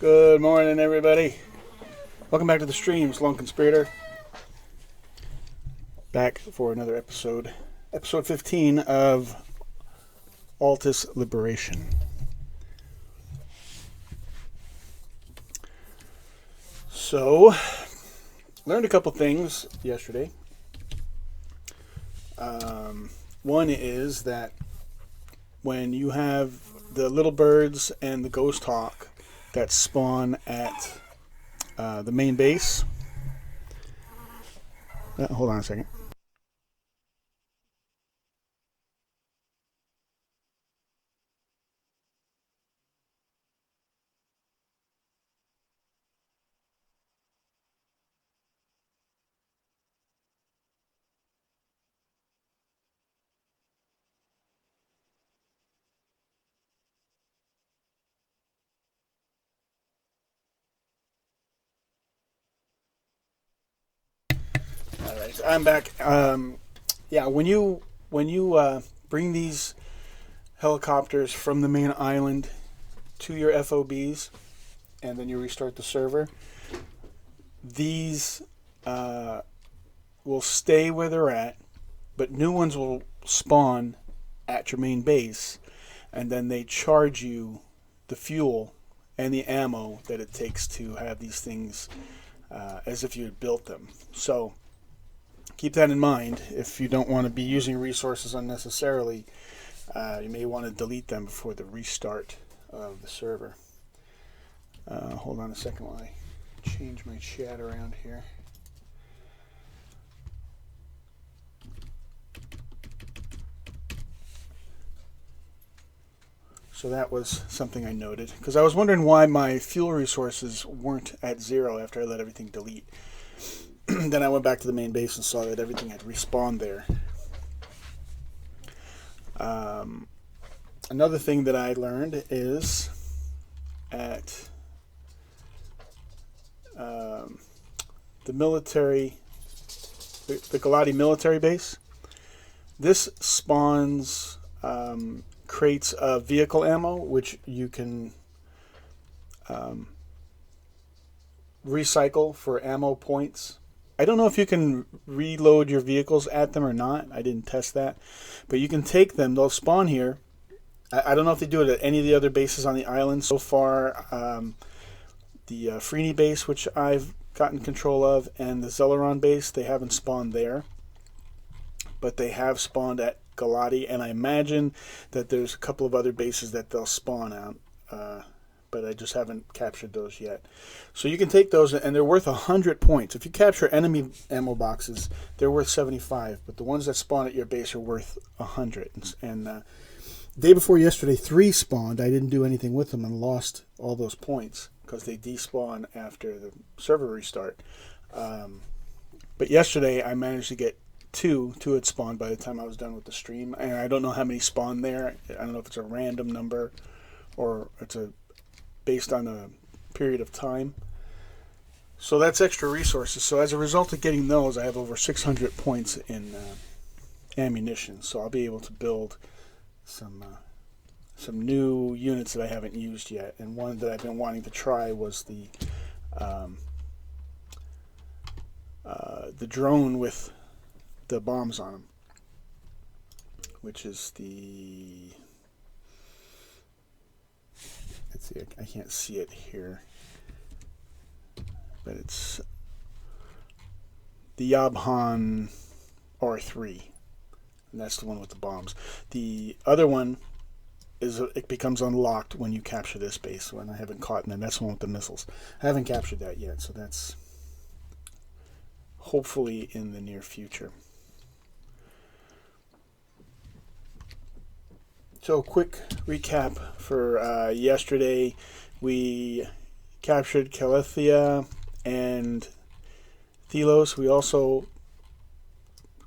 Good morning, everybody. Welcome back to the streams, Lone Conspirator. Back for another episode. Episode 15 of Altis Liberation. So, learned a couple things yesterday. One is that when you have the little birds and the ghost hawk that spawn at the main base. Hold on a second. All right, I'm back. Yeah, when you bring these helicopters from the main island to your FOBs, and then you restart the server, these will stay where they're at, but new ones will spawn at your main base, and then they charge you the fuel and the ammo that it takes to have these things as if you had built them. So keep that in mind. If you don't want to be using resources unnecessarily, you may want to delete them before the restart of the server. Hold on a second while I change my chat around here. So that was something I noted, because I was wondering why my fuel resources weren't at 0 after I let everything delete. Then I went back to the main base and saw that everything had respawned there. Another thing that I learned is at the military, the Galati military base, this spawns crates of vehicle ammo, which you can recycle for ammo points. I don't know if you can reload your vehicles at them or not. I didn't test that. But you can take them. They'll spawn here. I don't know if they do it at any of the other bases on the island. So far, the Freeney base, which I've gotten control of, and the Zelleron base, they haven't spawned there. But they have spawned at Galati, and I imagine that there's a couple of other bases that they'll spawn out. But I just haven't captured those yet. So you can take those, and they're worth 100 points. If you capture enemy ammo boxes, they're worth 75, but the ones that spawn at your base are worth 100. And day before yesterday, 3 spawned. I didn't do anything with them and lost all those points because they despawn after the server restart. But yesterday, I managed to get 2 had spawned by the time I was done with the stream, and I don't know how many spawned there. I don't know if it's a random number or it's based on a period of time. So that's extra resources. So as a result of getting those, I have over 600 points in ammunition. So I'll be able to build some new units that I haven't used yet. And one that I've been wanting to try was the drone with the bombs on them, which is the... Let's see, I can't see it here, but it's the Yabhan R3, and that's the one with the bombs. The other one is it becomes unlocked when you capture this base, when I haven't caught them. That's the one with the missiles. I haven't captured that yet, so that's hopefully in the near future. So, quick recap for yesterday. We captured Calethea and Thelos. We also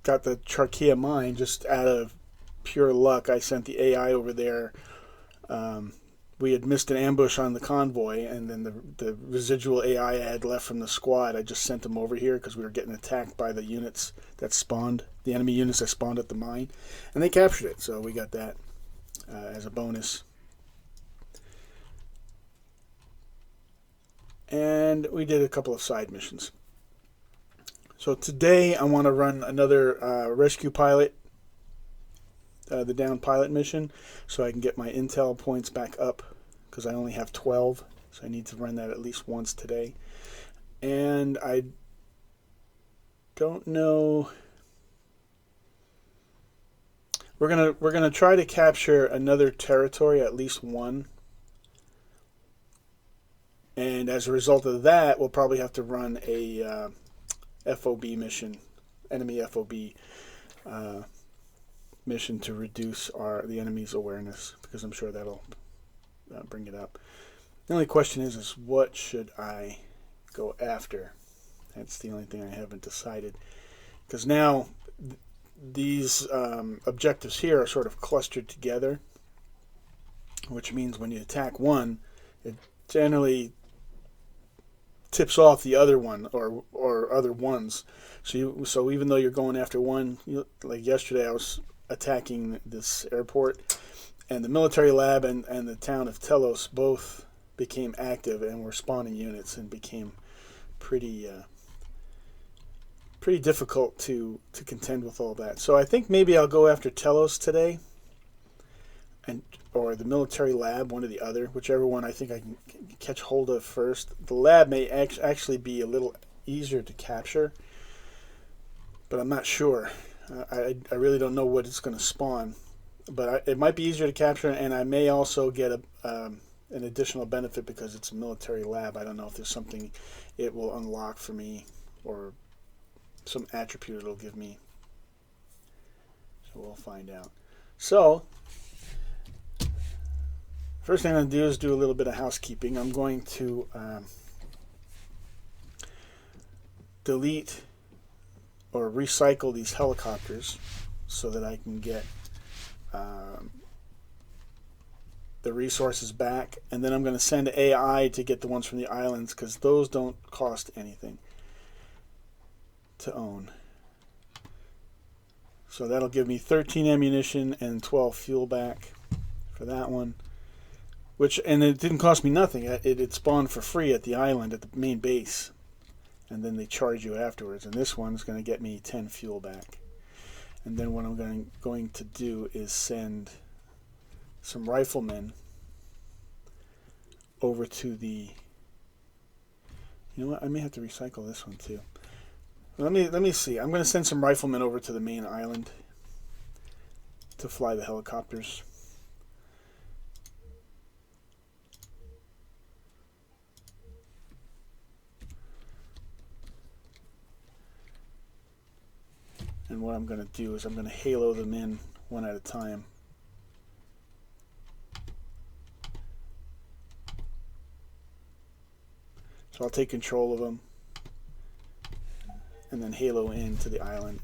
got the Charkia mine just out of pure luck. I sent the AI over there. We had missed an ambush on the convoy, and then the residual AI I had left from the squad, I just sent them over here because we were getting attacked by the units that spawned, the enemy units that spawned at the mine, and they captured it, so we got that as a bonus. And we did a couple of side missions. So today I want to run another rescue pilot, the down pilot mission, so I can get my intel points back up, because I only have 12, so I need to run that at least once today. And I don't know. We're gonna try to capture another territory, at least one. And as a result of that, we'll probably have to run a FOB mission, enemy FOB mission, to reduce the enemy's awareness, because I'm sure that'll bring it up. The only question is what should I go after? That's the only thing I haven't decided, because now these objectives here are sort of clustered together, which means when you attack one, it generally tips off the other one or other ones. So even though you're going after one, like yesterday I was attacking this airport, and the military lab and the town of Telos both became active and were spawning units, and became pretty difficult to contend with all that. So I think maybe I'll go after Telos today, or the military lab, one or the other, whichever one I think I can catch hold of first. The lab may actually be a little easier to capture, but I'm not sure. I really don't know what it's going to spawn, but it might be easier to capture, and I may also get an additional benefit because it's a military lab. I don't know if there's something it will unlock for me, or some attribute it'll give me. So we'll find out. So first thing I'm going to do is do a little bit of housekeeping. I'm going to delete or recycle these helicopters so that I can get the resources back, and then I'm going to send AI to get the ones from the islands, because those don't cost anything to own. So that'll give me 13 ammunition and 12 fuel back for that one. And it didn't cost me nothing. It spawned for free at the island, at the main base, and then they charge you afterwards. And this one's going to get me 10 fuel back. And then what I'm going to do is send some riflemen over to the... You know what? I may have to recycle this one too. Let me see. I'm going to send some riflemen over to the main island to fly the helicopters. And what I'm going to do is I'm going to halo them in one at a time. So I'll take control of them, and then halo into the island,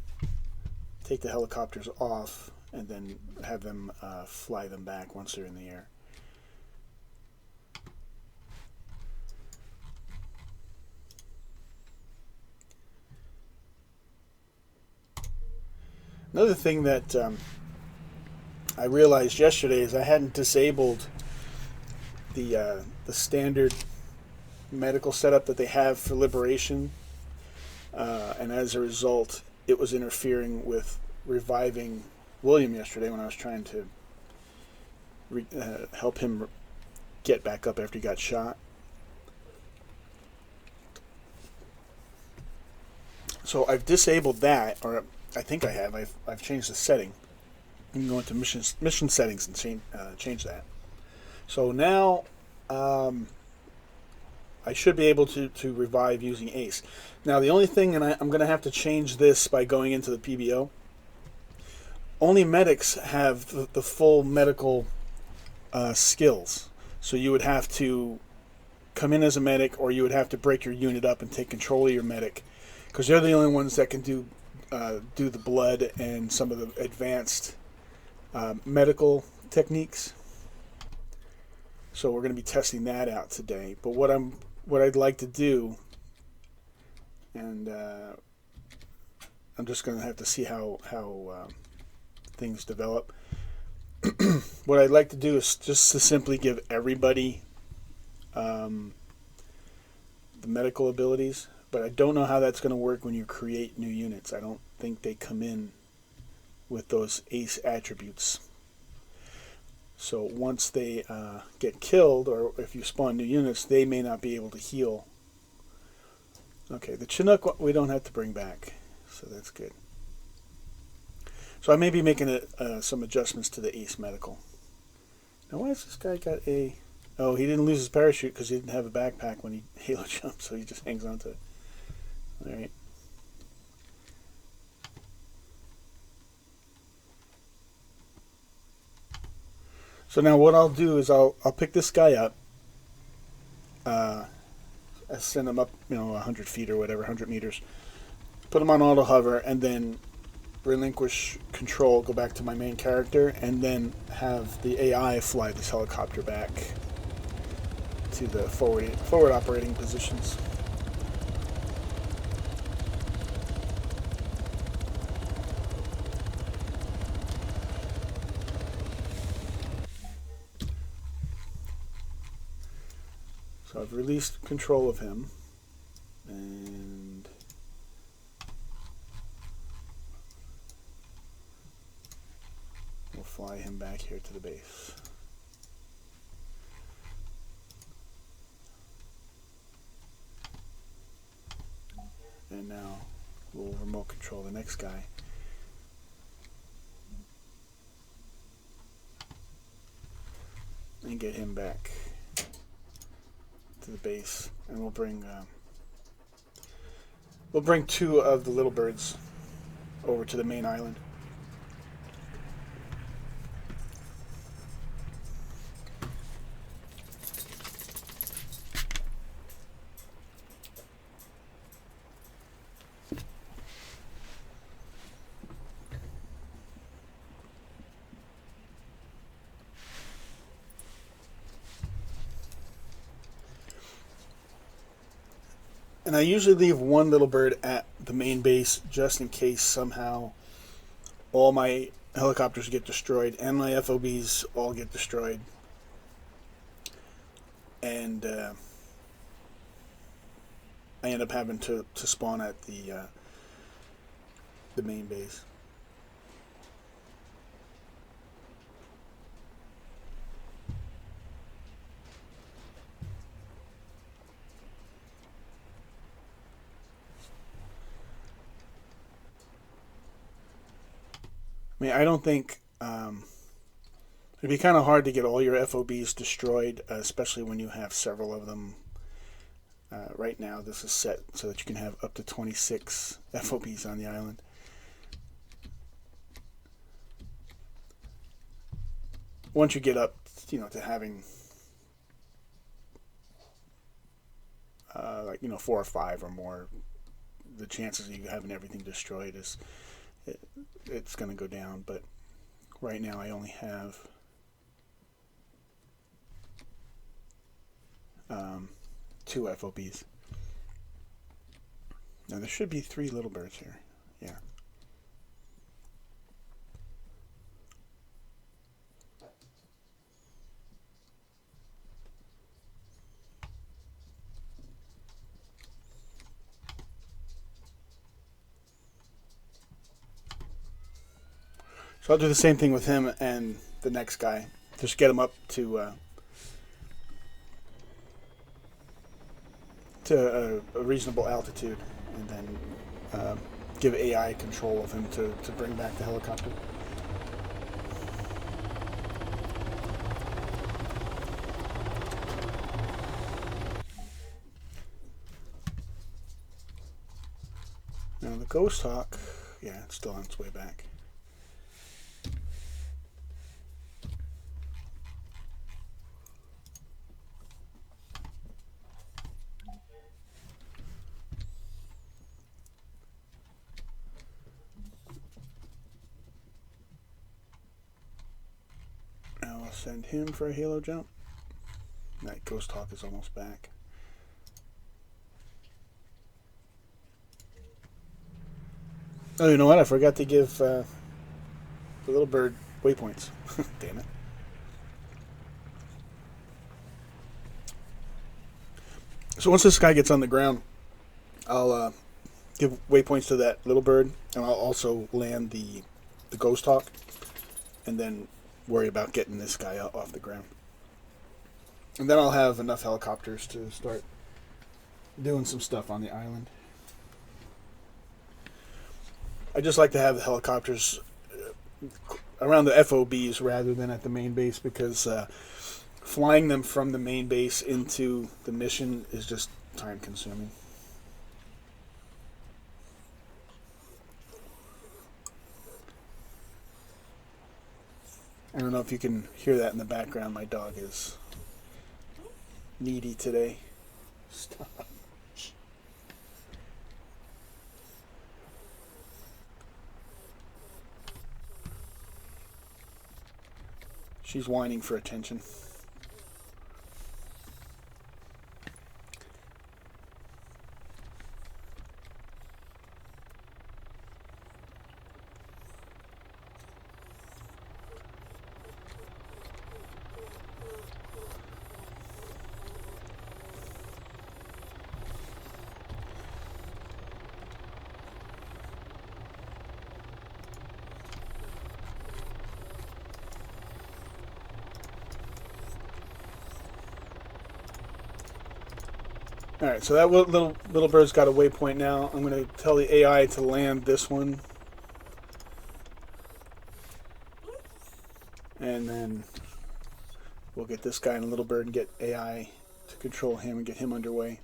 take the helicopters off, and then have them fly them back once they're in the air. Another thing that I realized yesterday is I hadn't disabled the standard medical setup that they have for Liberation, and as a result, it was interfering with reviving William yesterday when I was trying to help him get back up after he got shot. So I've disabled that, or I think I have. I've changed the setting. You can go into mission settings and change that. So now I should be able to revive using ACE. Now the only thing, and I'm going to have to change this by going into the PBO, only medics have the full medical skills. So you would have to come in as a medic, or you would have to break your unit up and take control of your medic, because they're the only ones that can do the blood and some of the advanced medical techniques. So we're going to be testing that out today. But what I'd like to do, and I'm just going to have to see how things develop. What I'd like to do is just to simply give everybody the medical abilities, but I don't know how that's going to work when you create new units. I don't think they come in with those ace attributes. So once they get killed, or if you spawn new units, they may not be able to heal. Okay, the Chinook we don't have to bring back, so that's good. So I may be making some adjustments to the ace medical. Now why has this guy got a... Oh, he didn't lose his parachute because he didn't have a backpack when he halo jumped, so he just hangs on to it. Alright. So now what I'll do is I'll pick this guy up. I send him up, 100 feet or whatever, 100 meters. Put him on auto hover, and then relinquish control, go back to my main character, and then have the AI fly this helicopter back to the forward operating positions. So I've released control of him, and we'll fly him back here to the base. And now we'll remote control the next guy. And get him back to the base. And we'll bring two of the little birds over to the main island. And I usually leave one little bird at the main base just in case somehow all my helicopters get destroyed and my FOBs all get destroyed. And I end up having to spawn at the main base. I mean, I don't think it'd be kind of hard to get all your FOBs destroyed, especially when you have several of them. Right now, this is set so that you can have up to 26 FOBs on the island. Once you get up, to having 4 or 5 or more, the chances of you having everything destroyed it's going to go down. But right now I only have 2 FOBs. Now there should be 3 little birds here. Yeah. So I'll do the same thing with him and the next guy. Just get him up to a reasonable altitude, and then give AI control of him to bring back the helicopter. Now the Ghost Hawk, yeah, it's still on its way back. Now I'll send him for a halo jump. That Ghost Hawk is almost back. Oh, you know what? I forgot to give the little bird waypoints. Damn it. So once this guy gets on the ground, I'll give waypoints to that little bird, and I'll also land the ghost hawk, and then worry about getting this guy off the ground. And then I'll have enough helicopters to start doing some stuff on the island. I just like to have the helicopters around the FOBs rather than at the main base, because flying them from the main base into the mission is just time consuming. I don't know if you can hear that in the background. My dog is needy today. Stop. She's whining for attention. Alright, so that little bird's got a waypoint now. I'm going to tell the AI to land this one. And then we'll get this guy and a little bird and get AI to control him and get him underway.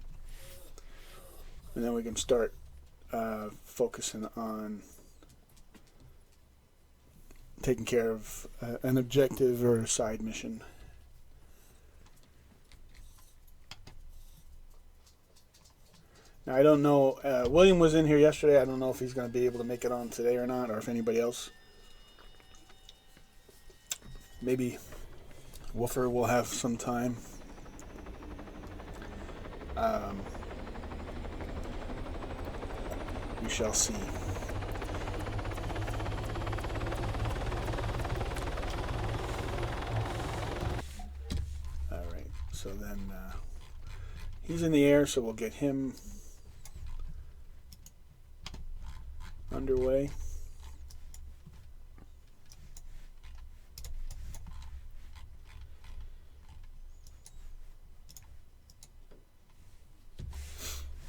And then we can start focusing on taking care of an objective or a side mission. Now, I don't know, William was in here yesterday. I don't know if he's going to be able to make it on today or not, or if anybody else. Maybe Woofer will have some time. We shall see. Alright, so then he's in the air, so we'll get him underway.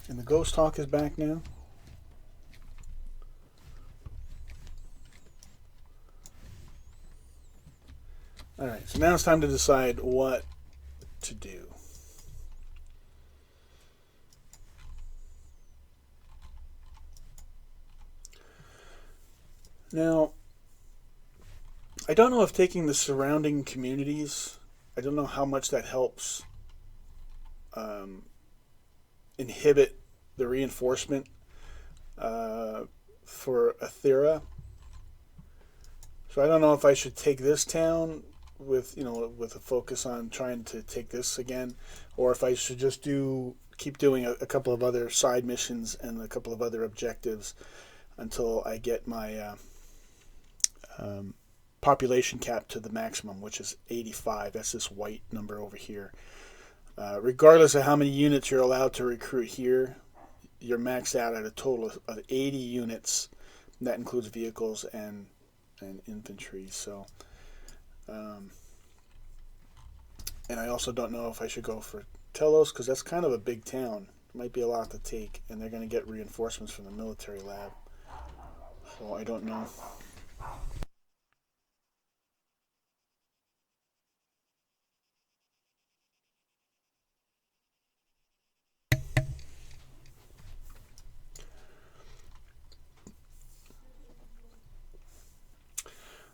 And the Ghost Hawk is back now. Alright, so now it's time to decide what to do. Now, I don't know if taking the surrounding communities, I don't know how much that helps inhibit the reinforcement for Athera. So I don't know if I should take this town with a focus on trying to take this again, or if I should just keep doing a couple of other side missions and a couple of other objectives until I get my population cap to the maximum, which is 85. That's this white number over here. Regardless of how many units you're allowed to recruit here, you're maxed out at a total of 80 units. That includes vehicles and infantry. So, and I also don't know if I should go for Telos, because that's kind of a big town. It might be a lot to take, and they're going to get reinforcements from the military lab. So I don't know.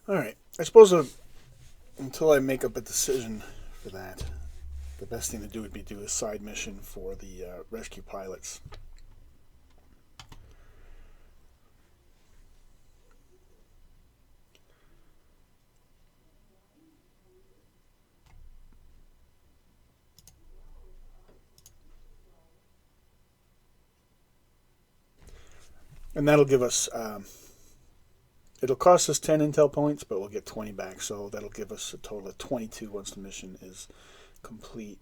Alright, I suppose until I make up a decision for that, the best thing to do would be do a side mission for the rescue pilots. And that'll give us... it'll cost us 10 intel points, but we'll get 20 back, so that'll give us a total of 22 once the mission is complete.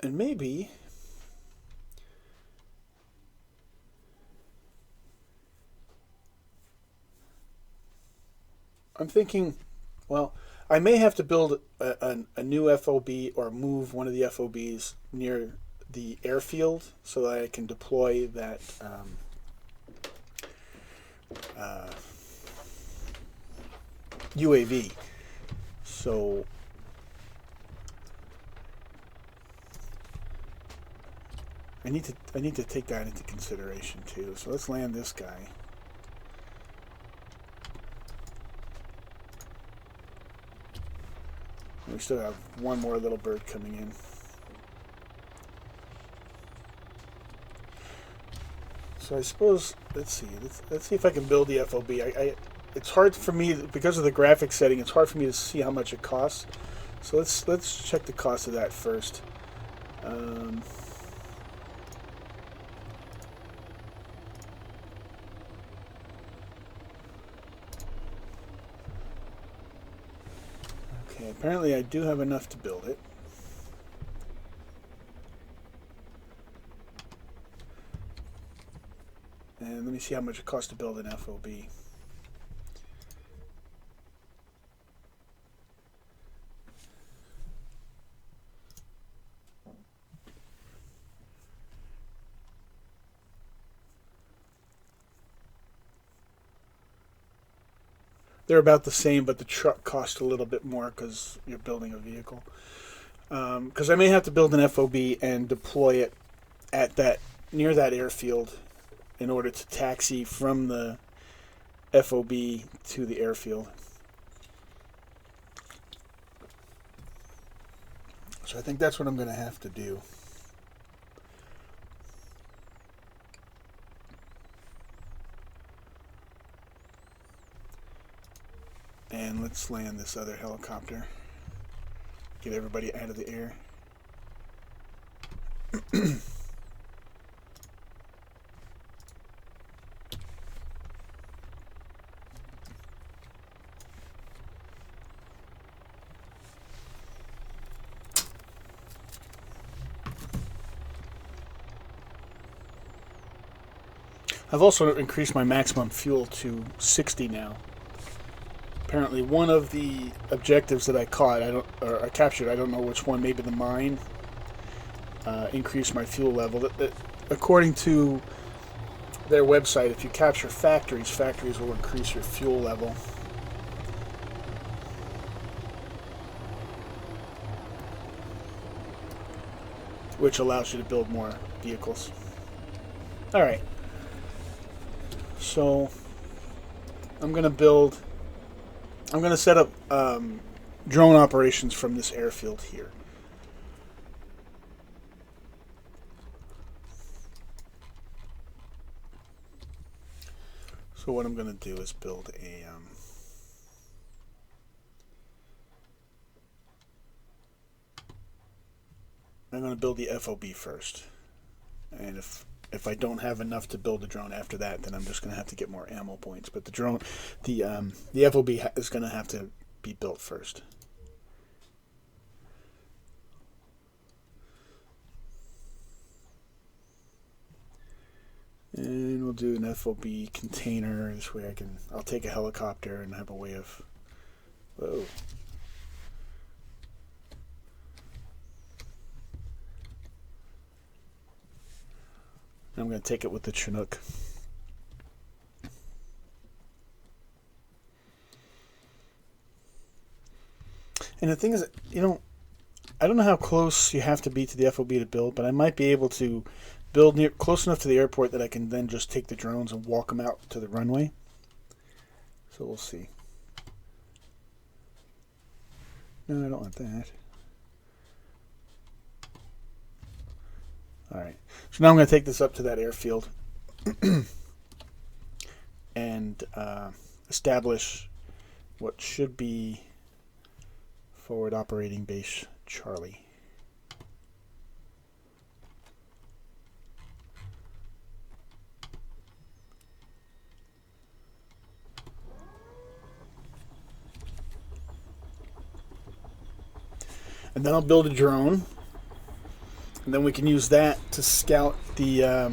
And maybe I'm thinking, well, I may have to build a new FOB or move one of the FOBs near the airfield so that I can deploy that UAV. So I need to take that into consideration too. So let's land this guy. We still have one more little bird coming in. So I suppose let's see if I can build the FOB. It's hard for me because of the graphics setting. It's hard for me to see how much it costs. So let's check the cost of that first. Okay, apparently I do have enough to build it. And let me see how much it costs to build an FOB. They're about the same, but the truck costs a little bit more because you're building a vehicle. Because I may have to build an FOB and deploy it at near that airfield in order to taxi from the FOB to the airfield. So I think that's what I'm going to have to do. And let's land this other helicopter. Get everybody out of the air. I've also increased my maximum fuel to 60 now. Apparently, one of the objectives that I captured, I don't know which one, maybe the mine, increased my fuel level. According to their website, if you capture factories will increase your fuel level. Which allows you to build more vehicles. Alright. So, I'm going to set up drone operations from this airfield here. So what I'm going to do is build a I'm going to build the FOB first. And if I don't have enough to build a drone after that, then I'm just going to have to get more ammo points. But the drone, the FOB is going to have to be built first. And we'll do an FOB container. This way I'll take a helicopter and have a way of, whoa. I'm going to take it with the Chinook. And the thing is, I don't know how close you have to be to the FOB to build, but I might be able to build close enough to the airport that I can then just take the drones and walk them out to the runway. So we'll see. No, I don't want that. Alright, so now I'm going to take this up to that airfield and establish what should be forward operating base Charlie. And then I'll build a drone. And then we can use that to scout the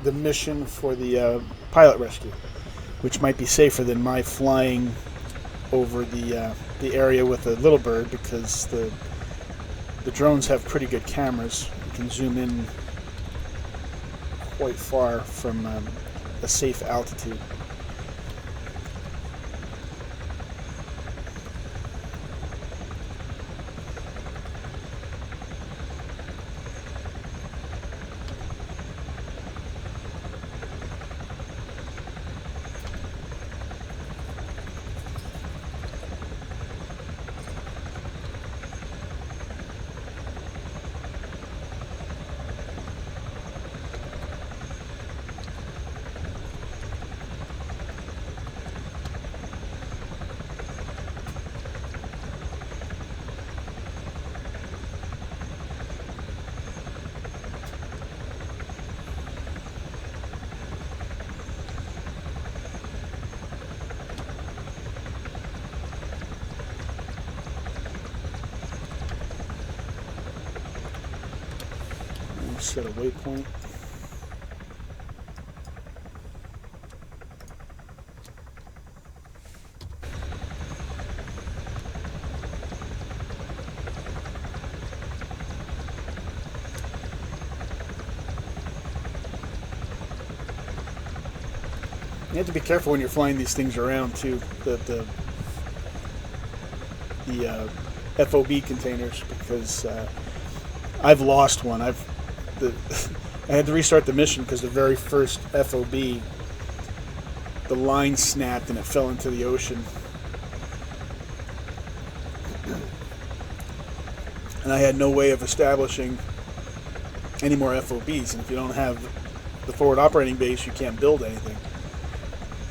mission for the pilot rescue, which might be safer than my flying over the area with a little bird, because the drones have pretty good cameras. You can zoom in quite far from a safe altitude. Set a waypoint. You have to be careful when you're flying these things around too. The FOB containers, because I've lost one. I had to restart the mission because the very first FOB, the line snapped and it fell into the ocean. And I had no way of establishing any more FOBs. And if you don't have the forward operating base, you can't build anything,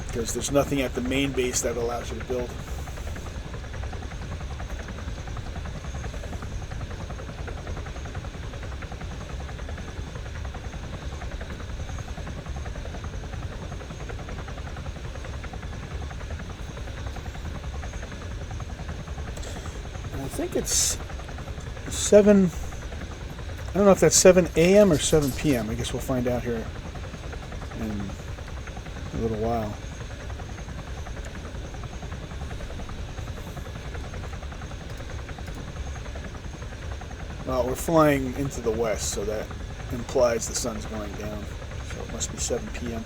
because there's nothing at the main base that allows you to build. I think it's 7, I don't know if that's 7 a.m. or 7 p.m. I guess we'll find out here in a little while. Well, we're flying into the west, so that implies the sun's going down. So it must be 7 p.m.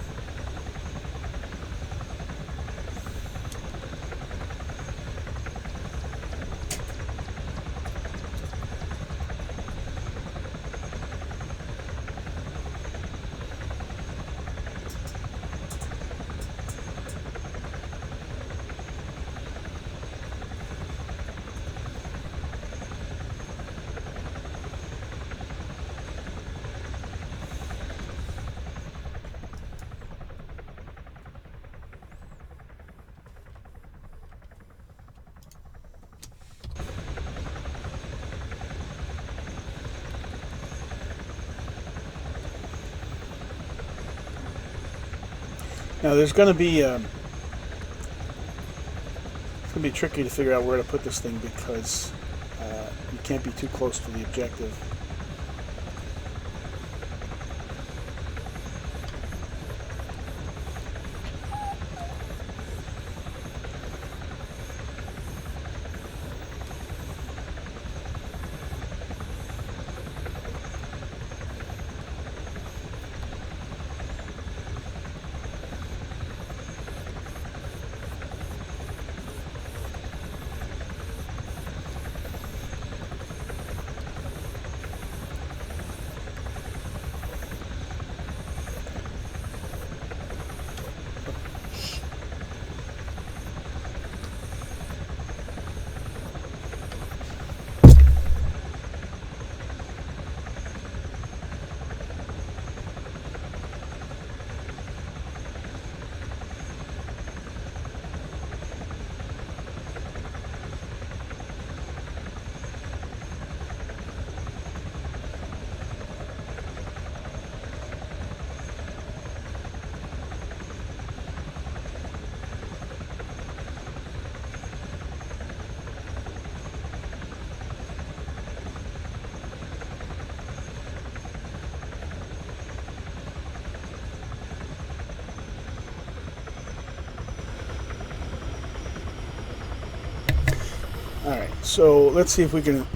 Now there's going to be it's going to be tricky to figure out where to put this thing, because you can't be too close to the objective. Alright, so let's see if we can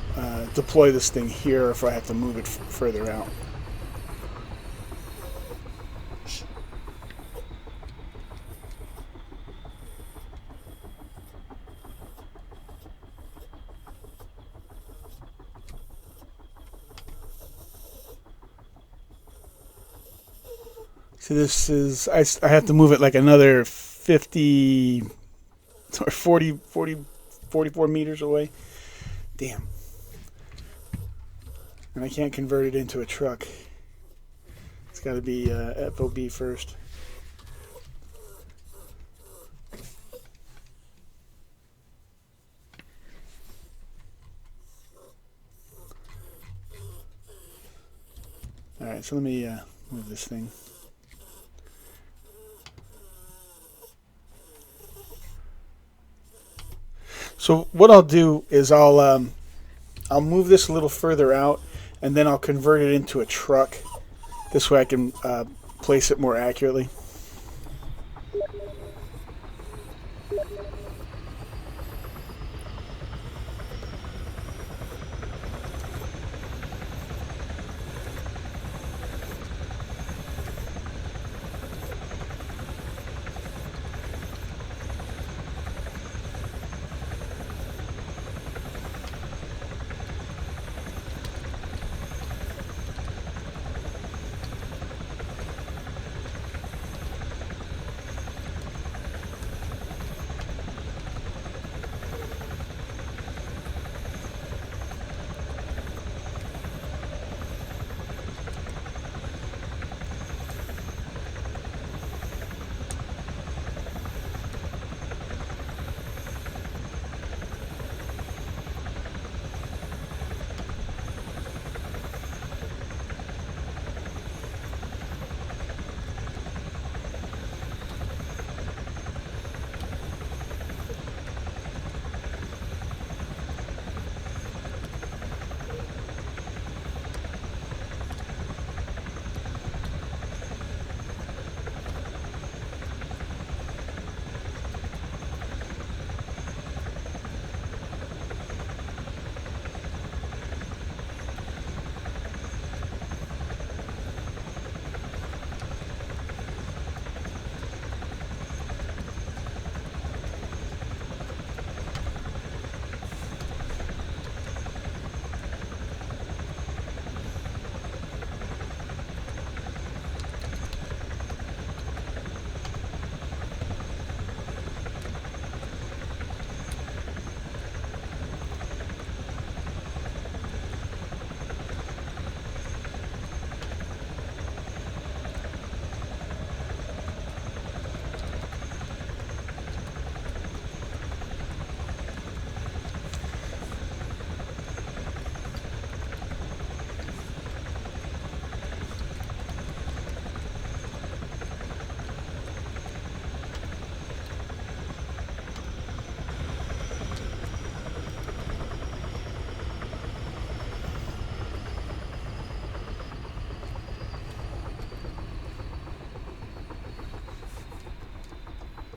deploy this thing here, or if I have to move it further out. So this is, I have to move it like another 50 or 44 meters away. Damn. And I can't convert it into a truck. It's got to be FOB first. Alright, so let me move this thing. So what I'll do is I'll move this a little further out, and then I'll convert it into a truck. This way I can place it more accurately.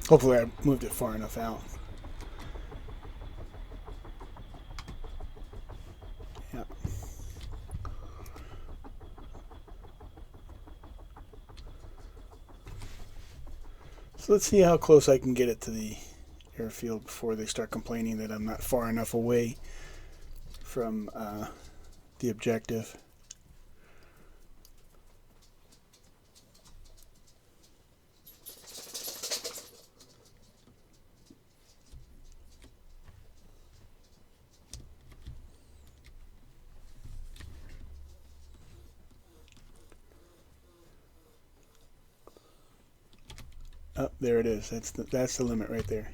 Hopefully I moved it far enough out. Yeah. So let's see how close I can get it to the airfield before they start complaining that I'm not far enough away from the objective. Oh, there it is. That's the limit right there.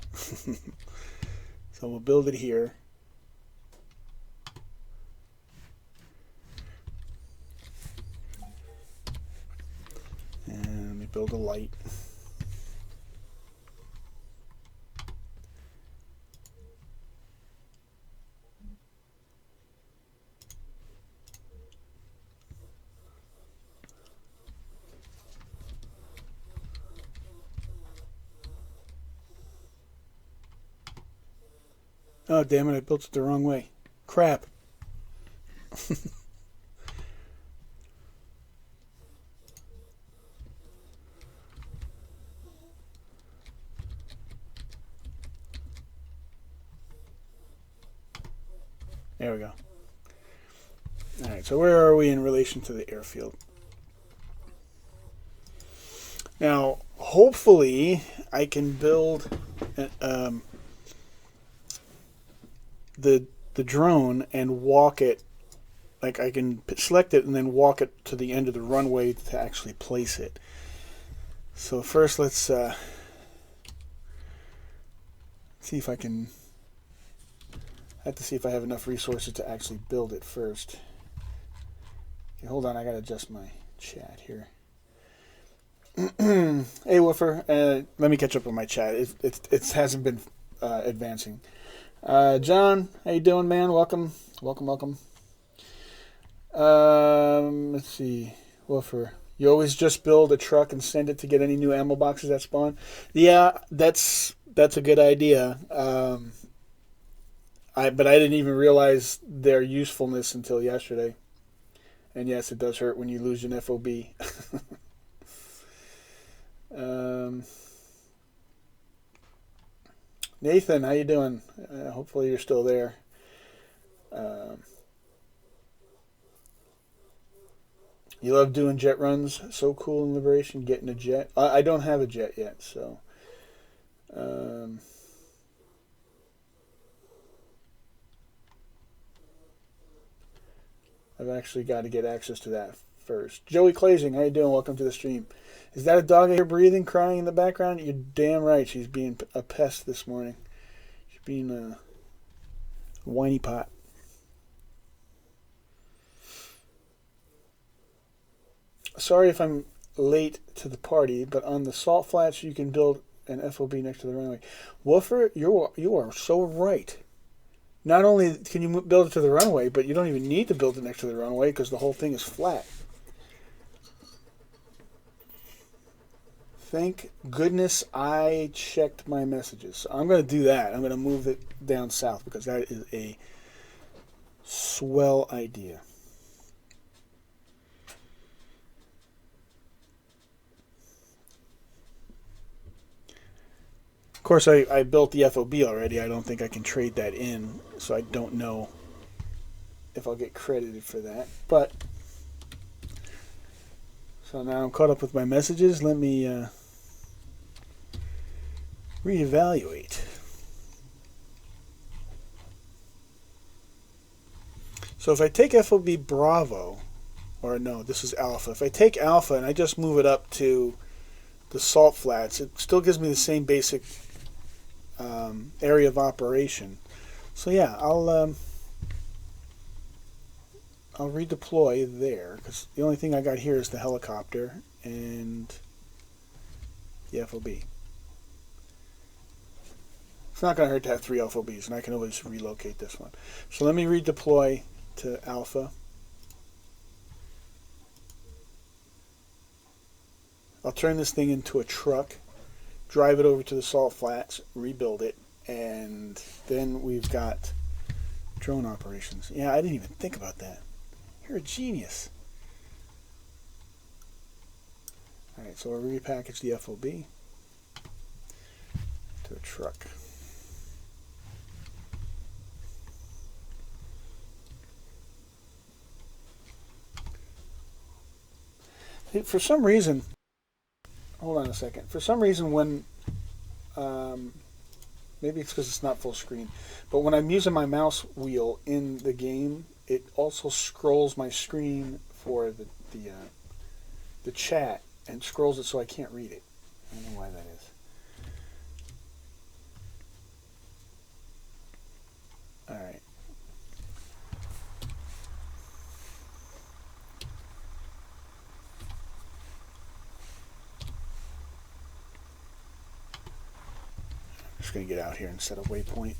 So we'll build it here. And let me build a light. Oh, damn it, I built it the wrong way. Crap. There we go. Alright, so where are we in relation to the airfield? Now, hopefully, I can build the drone and walk it. Like, I can select it and then walk it to the end of the runway to actually place it. So first, let's see if I can... I have to see if I have enough resources to actually build it first. Okay, hold on, I gotta adjust my chat here. Hey, Woofer, let me catch up with my chat. It hasn't been advancing. John, how you doing, man? Welcome. Let's see. Woofer, you always just build a truck and send it to get any new ammo boxes that spawn? Yeah, that's a good idea. But I didn't even realize their usefulness until yesterday. And yes, it does hurt when you lose an FOB. Nathan, how you doing? Hopefully you're still there. You love doing jet runs. So cool in Liberation, getting a jet. I don't have a jet yet, so... I've actually got to get access to that first. Joey Clazing, how you doing? Welcome to the stream. Is that a dog I hear breathing, crying in the background? You're damn right. She's being a pest this morning. She's being a whiny pot. Sorry if I'm late to the party, but on the salt flats you can build an FOB next to the runway. Woofer, you are so right. Not only can you build it to the runway, but you don't even need to build it next to the runway because the whole thing is flat. Thank goodness I checked my messages. So I'm going to do that. I'm going to move it down south because that is a swell idea. Of course, I built the FOB already. I don't think I can trade that in, so I don't know if I'll get credited for that. But, so now I'm caught up with my messages. Let me reevaluate. So if I take FOB Bravo, or no, this is Alpha. If I take Alpha and I just move it up to the salt flats, it still gives me the same basic area of operation. So yeah, I'll redeploy there because the only thing I got here is the helicopter and the FOB. It's not going to hurt to have 3 FOBs, and I can always relocate this one. So let me redeploy to Alpha. I'll turn this thing into a truck, drive it over to the salt flats, rebuild it, and then we've got drone operations. Yeah, I didn't even think about that. You're a genius. Alright, so we'll repackage the FOB to a truck. For some reason, hold on a second. For some reason, when maybe it's because it's not full screen, but when I'm using my mouse wheel in the game, it also scrolls my screen for the chat and scrolls it so I can't read it. I don't know why that is. All right. Just going to get out here and set a waypoint.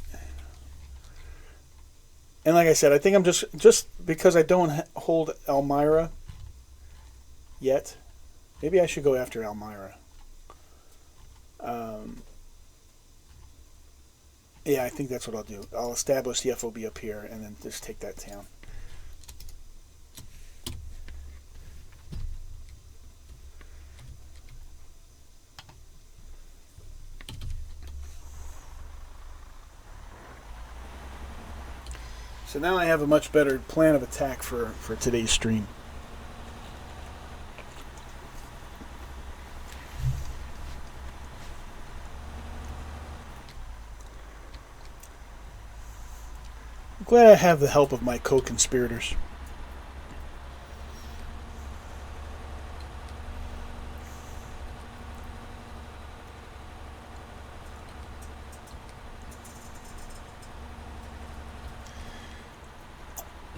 And like I said, I think I'm just because I don't hold Elmira yet. Maybe I should go after Elmira. Yeah, I think that's what I'll do. I'll establish the FOB up here and then just take that town. So now I have a much better plan of attack for today's stream. I'm glad I have the help of my co-conspirators.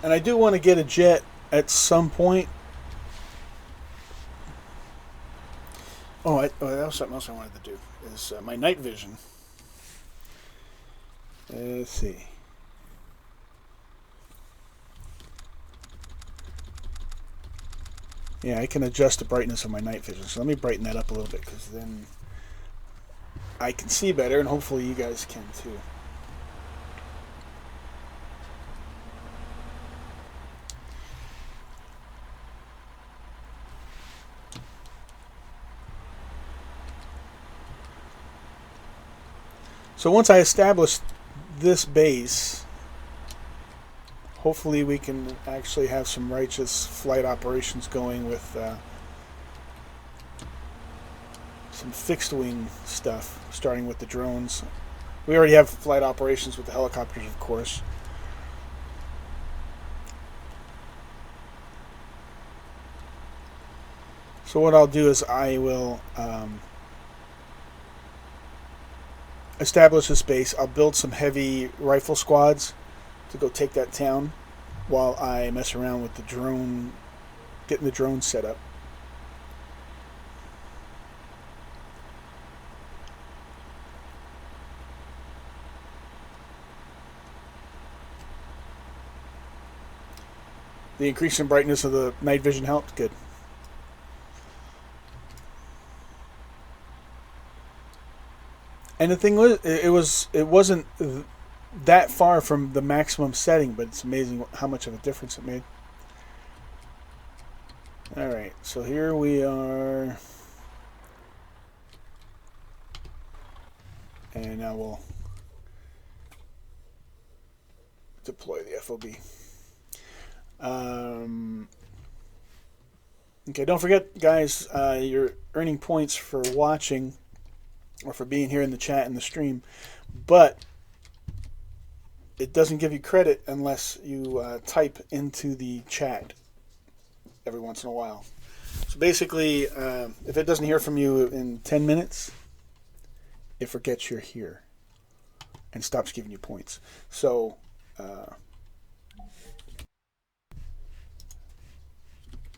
And I do want to get a jet at some point. That was something else I wanted to do. Is my night vision. Let's see. Yeah, I can adjust the brightness of my night vision. So let me brighten that up a little bit, because then I can see better, and hopefully you guys can too. So once I establish this base, hopefully we can actually have some righteous flight operations going with some fixed wing stuff, starting with the drones. We already have flight operations with the helicopters, of course. So what I'll do is I will establish this base. I'll build some heavy rifle squads to go take that town while I mess around with the drone, getting the drone set up. The increase in brightness of the night vision helped. Good. And the thing was, it wasn't that far from the maximum setting, but it's amazing how much of a difference it made. All right, so here we are, and now we'll deploy the FOB. Okay, don't forget, guys, you're earning points for watching or for being here in the chat and the stream, but it doesn't give you credit unless you type into the chat every once in a while. So basically, if it doesn't hear from you in 10 minutes, it forgets you're here and stops giving you points. So if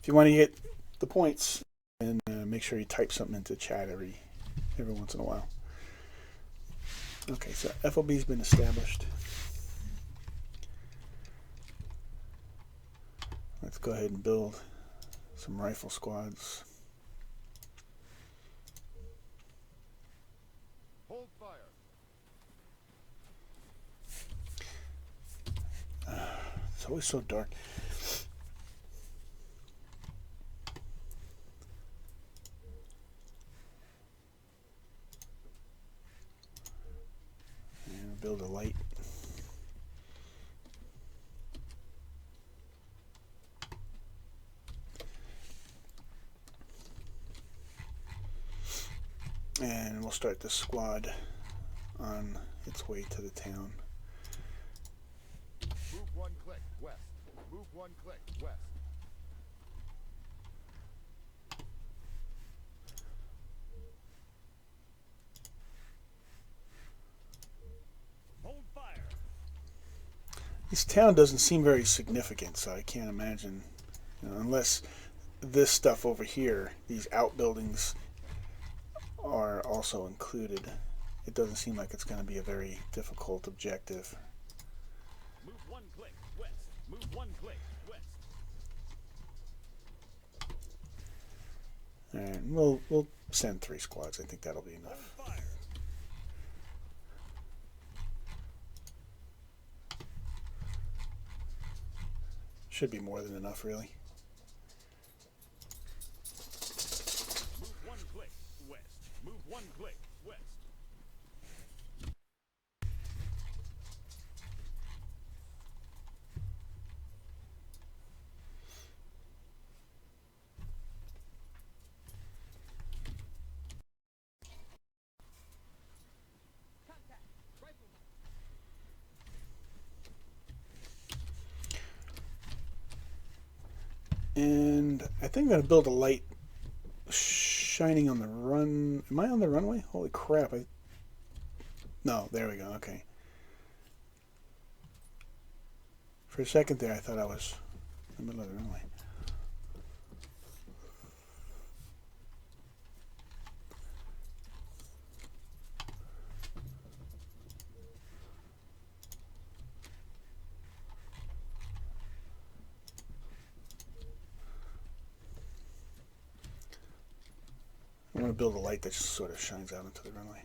you want to get the points, then make sure you type something into the chat every once in a while. Okay, so FOB's been established. Let's go ahead and build some rifle squads. Hold fire. It's always so dark. And build a light. And we'll start the squad on its way to the town. Move one click west. Move one click west. Hold fire. This town doesn't seem very significant, so I can't imagine, unless this stuff over here, these outbuildings, are also included. It doesn't seem like it's going to be a very difficult objective. Move one click west. Move one click west. All right, we'll send 3 squads. I think that'll be enough. Hold fire. Should be more than enough, really. Move one click west. Move one click west. And I think I'm going to build a light shining on the run. Am I on the runway? Holy crap. No, there we go. Okay. For a second there, I thought I was in the middle of the runway. I want to build a light that just sort of shines out into the runway.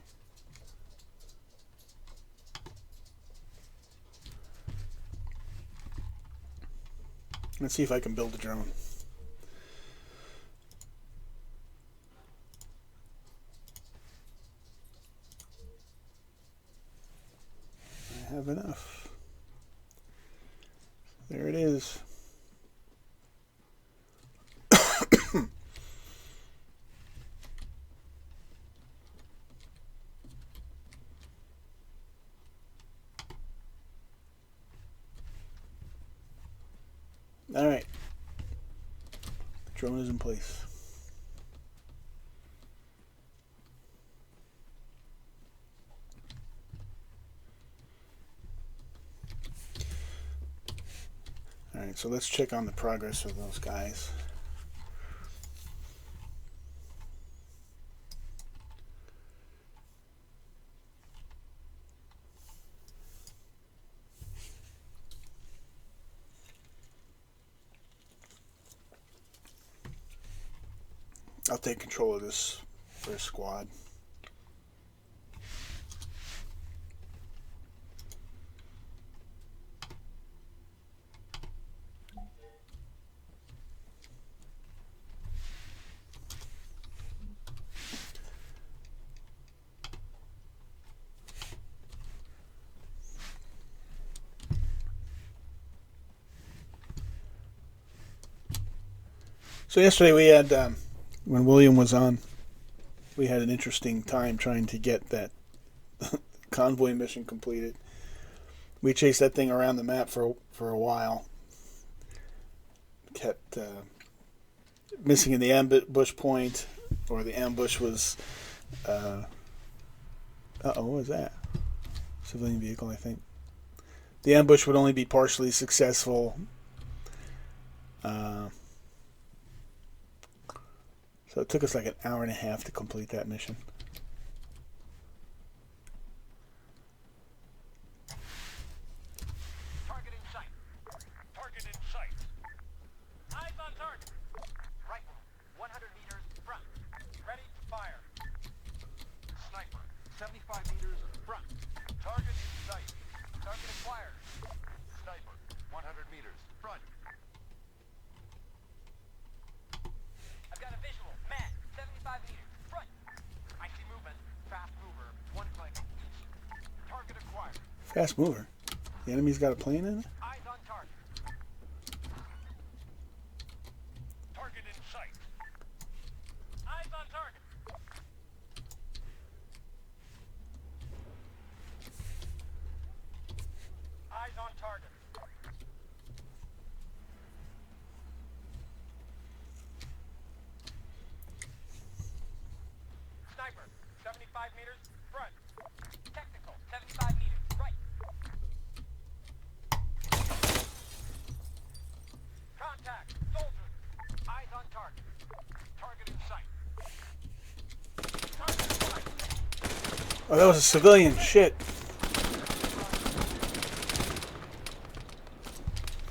Let's see if I can build a drone. I have enough. There it is. All right. The drone is in place. All right, so let's check on the progress of those guys. I'll take control of this first squad. So yesterday we had, when William was on, we had an interesting time trying to get that convoy mission completed. We chased that thing around the map for a while. Kept missing in the ambush point, or the ambush was... what was that? Civilian vehicle, I think. The ambush would only be partially successful. So it took us like an hour and a half to complete that mission. Target in sight. Target in sight. Eyes on target. Rifle, 100 meters front. Ready to fire. Sniper, 75 meters front. Target in sight. Target acquired. Sniper, 100 meters front. I've got a visual. Man, 75 meters front. I see movement. Fast mover, one click east. Target acquired. Fast mover. The enemy's got a plane in it? Eyes on target. Target in sight. Eyes on target. Eyes on target. Sniper, 75 meters front. Technical, 75 meters right. Contact, soldiers. Eyes on target. Target in sight. Target in sight. Oh, that was a civilian. Shit.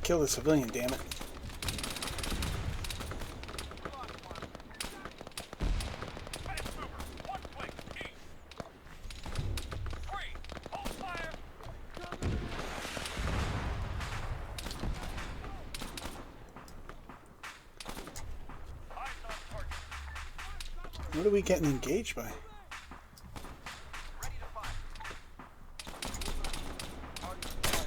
Kill the civilian, damn it. Fast mover, one click east. 3, hold fire. What are we getting engaged by? Ready to fire. Target fire.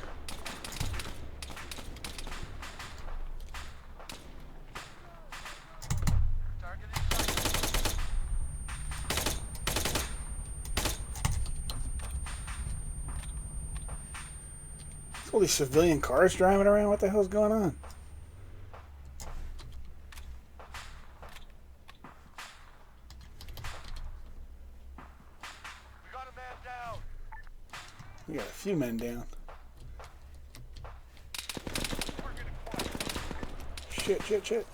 Target in sight. All these civilian cars driving around. What the hell's going on? We got a man down. We got a few men down. We're getting quiet. Shit, shit, shit.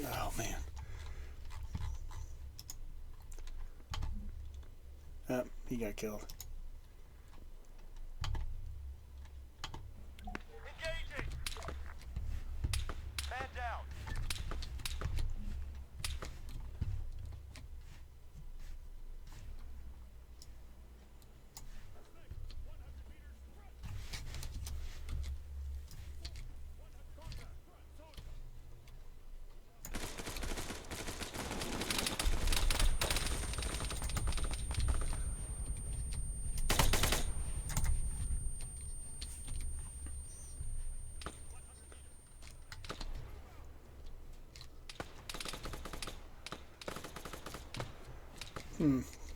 Oh, man. Oh, he got killed. Engaging. Man down.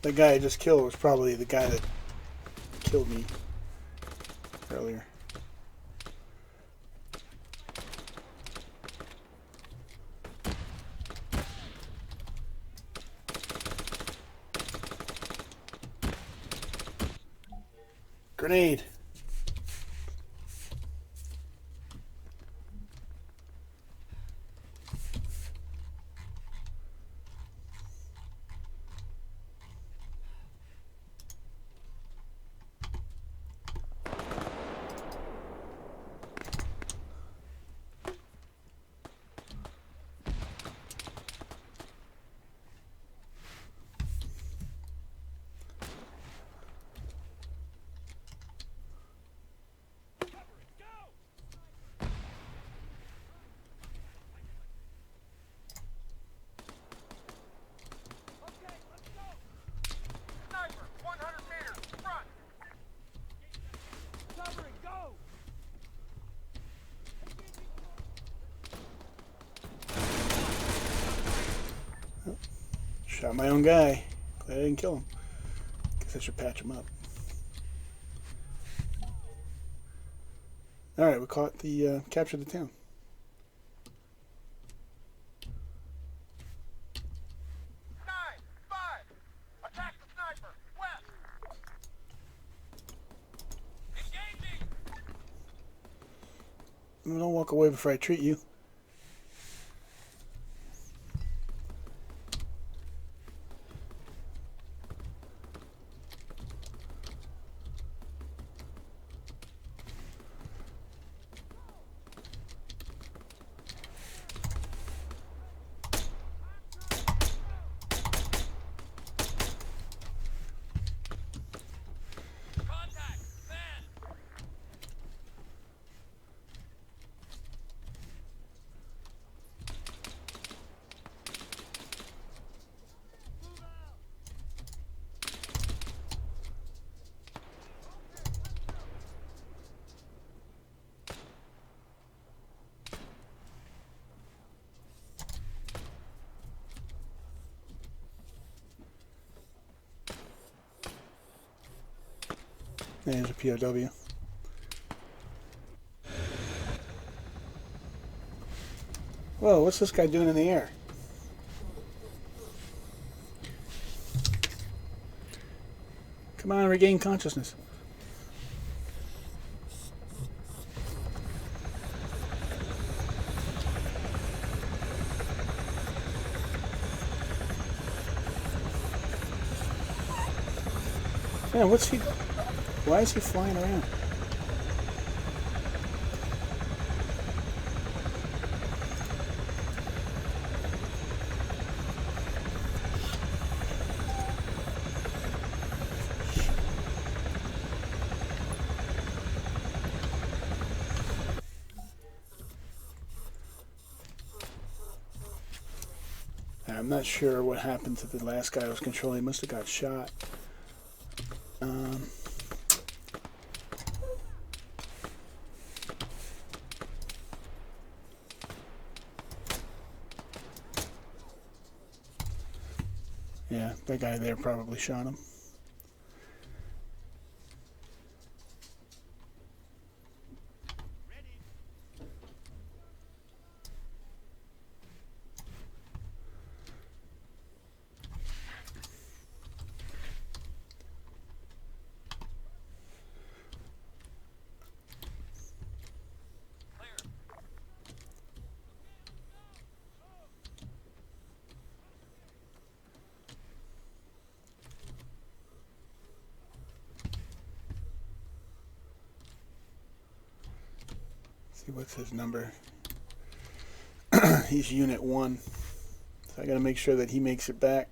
The guy I just killed was probably the guy that killed me earlier. Grenade. Sniper, 100 meters, front. Covering, go. Shot my own guy. Glad I didn't kill him. Guess I should patch him up. Alright, we caught the, captured the town. 9-5. Attack the sniper, west. Engaging. Don't walk away before I treat you. Contact, man. There's a POW. Whoa, what's this guy doing in the air? Come on, regain consciousness. Yeah, what's he... Why is he flying around? I'm not sure what happened to the last guy I was controlling. He must have got shot. Yeah, that guy there probably shot him. See what's his number. He's Unit 1. So I gotta make sure that he makes it back.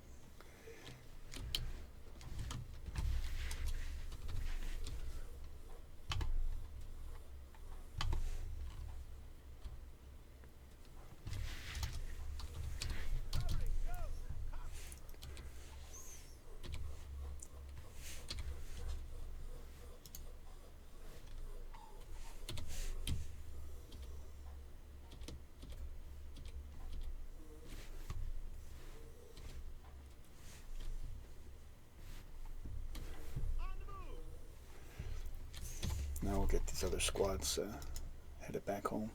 Now we'll get these other squads headed back home.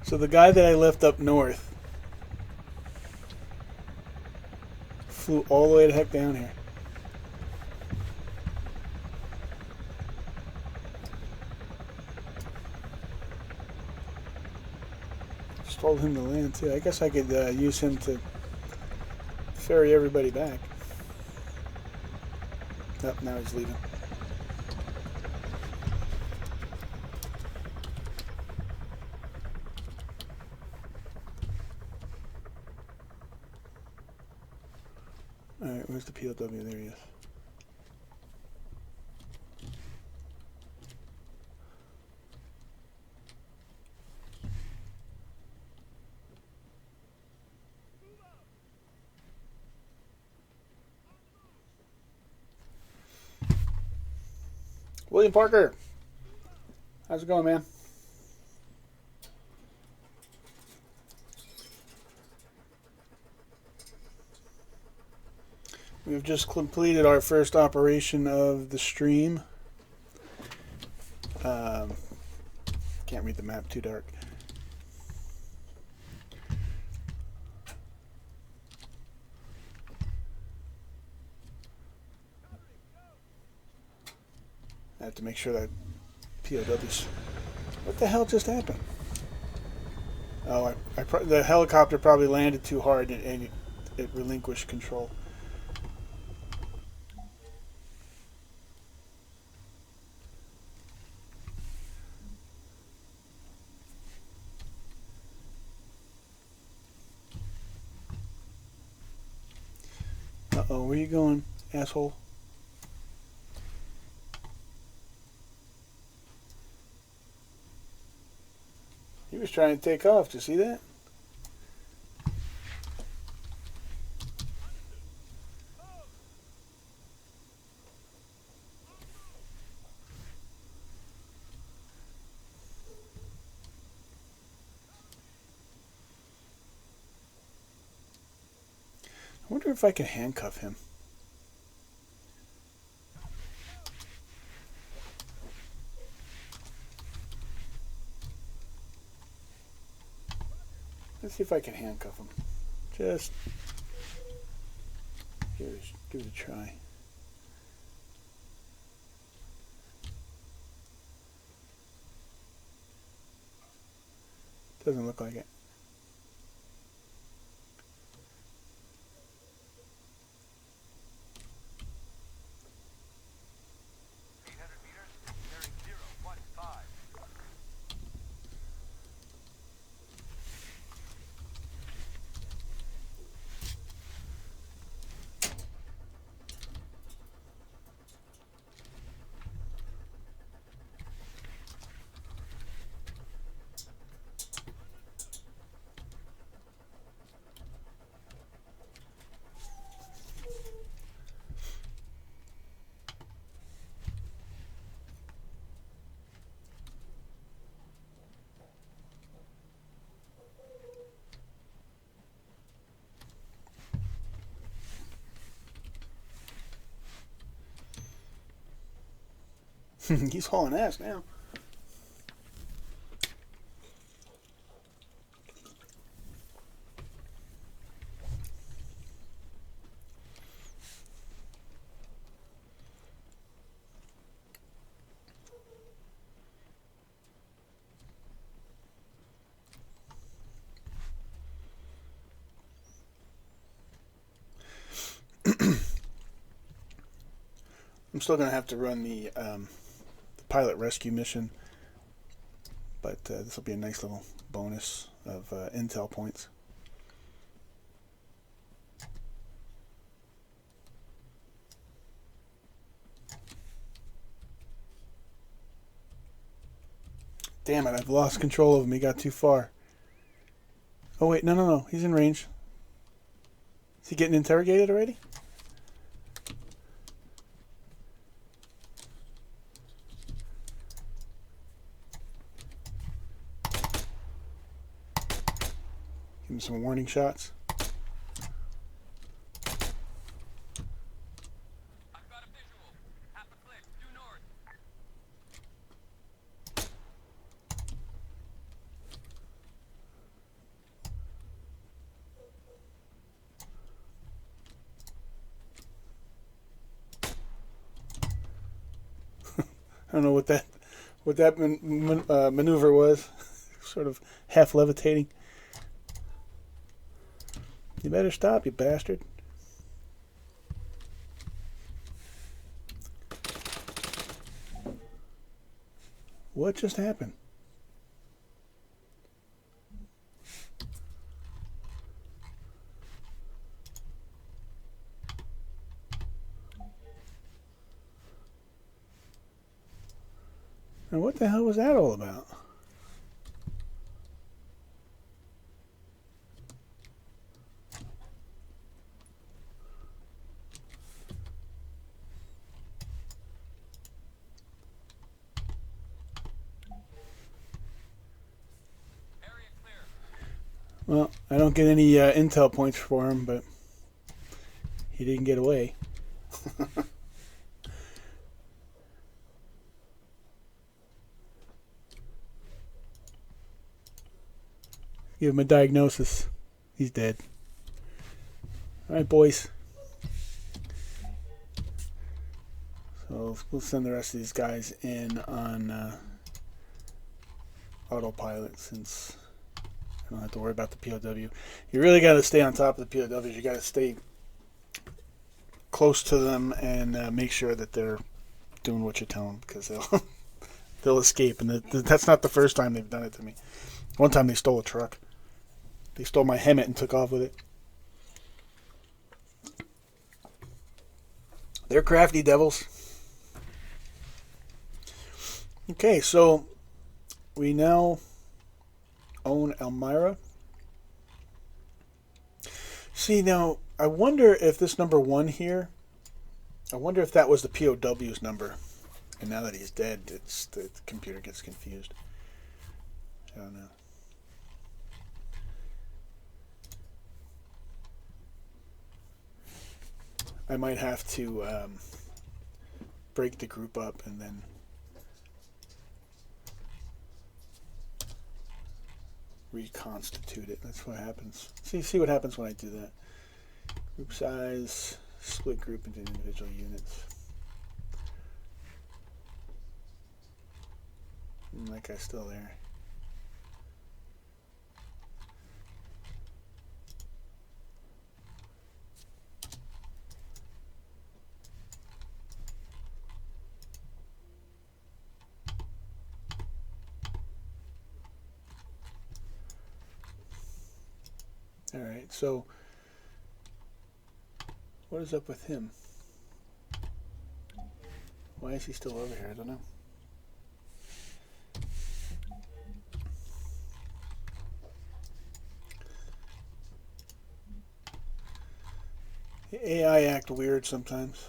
So the guy that I left up north flew all the way the heck down here. Just told him to land too. I guess I could use him to ferry everybody back. Oh, now he's leaving. Alright, where's the POW? There he is. William Parker, how's it going, man? We've just completed our first operation of the stream. Can't read the map, too dark. I have to make sure that POWs. What the hell just happened? Oh, the helicopter probably landed too hard and it relinquished control. Uh-oh, where you going, asshole? He was trying to take off. Did you see that? I wonder if I can handcuff him. Let's see if I can handcuff him. Just give it a try. Doesn't look like it. He's hauling ass now. I'm still going to have to run the pilot rescue mission, but this will be a nice little bonus of intel points. Damn it, I've lost control of him. He got too far. Oh, wait, no. He's in range. Is he getting interrogated already? Give him some warning shots. I've got a visual. Half a click, due north. I don't know what that maneuver was. Sort of half levitating. You better stop, you bastard. What just happened? And what the hell was that all about? Area clear. Well, I don't get any intel points for him, but he didn't get away. Give him a diagnosis. He's dead. All right, boys. So we'll send the rest of these guys in on autopilot, since I don't have to worry about the POW. You really got to stay on top of the POWs. You got to stay close to them and make sure that they're doing what you tell them, because they'll escape. And that's not the first time they've done it to me. One time they stole a truck. They stole my Hemet and took off with it. They're crafty devils. Okay, so we now own Elmira. See, now, I wonder if this number 1 here, I wonder if that was the POW's number. And now that he's dead, the computer gets confused. I don't know. I might have to break the group up and then reconstitute it. That's what happens. See what happens when I do that. Group size, split group into individual units. That guy's still there. Alright, so what is up with him? Why is he still over here? I don't know. The AI act weird sometimes.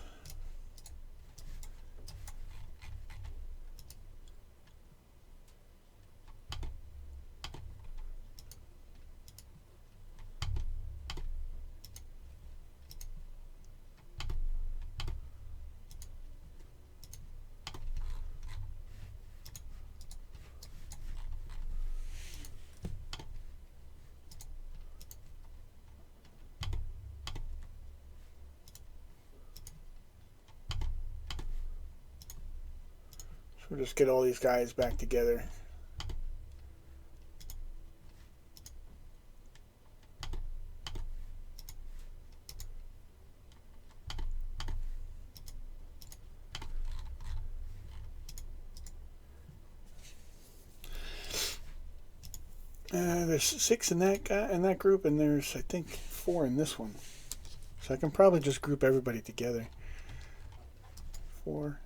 So we'll just get all these guys back together. There's 6 in that group, and there's I think 4 in this one. So I can probably just group everybody together. 4,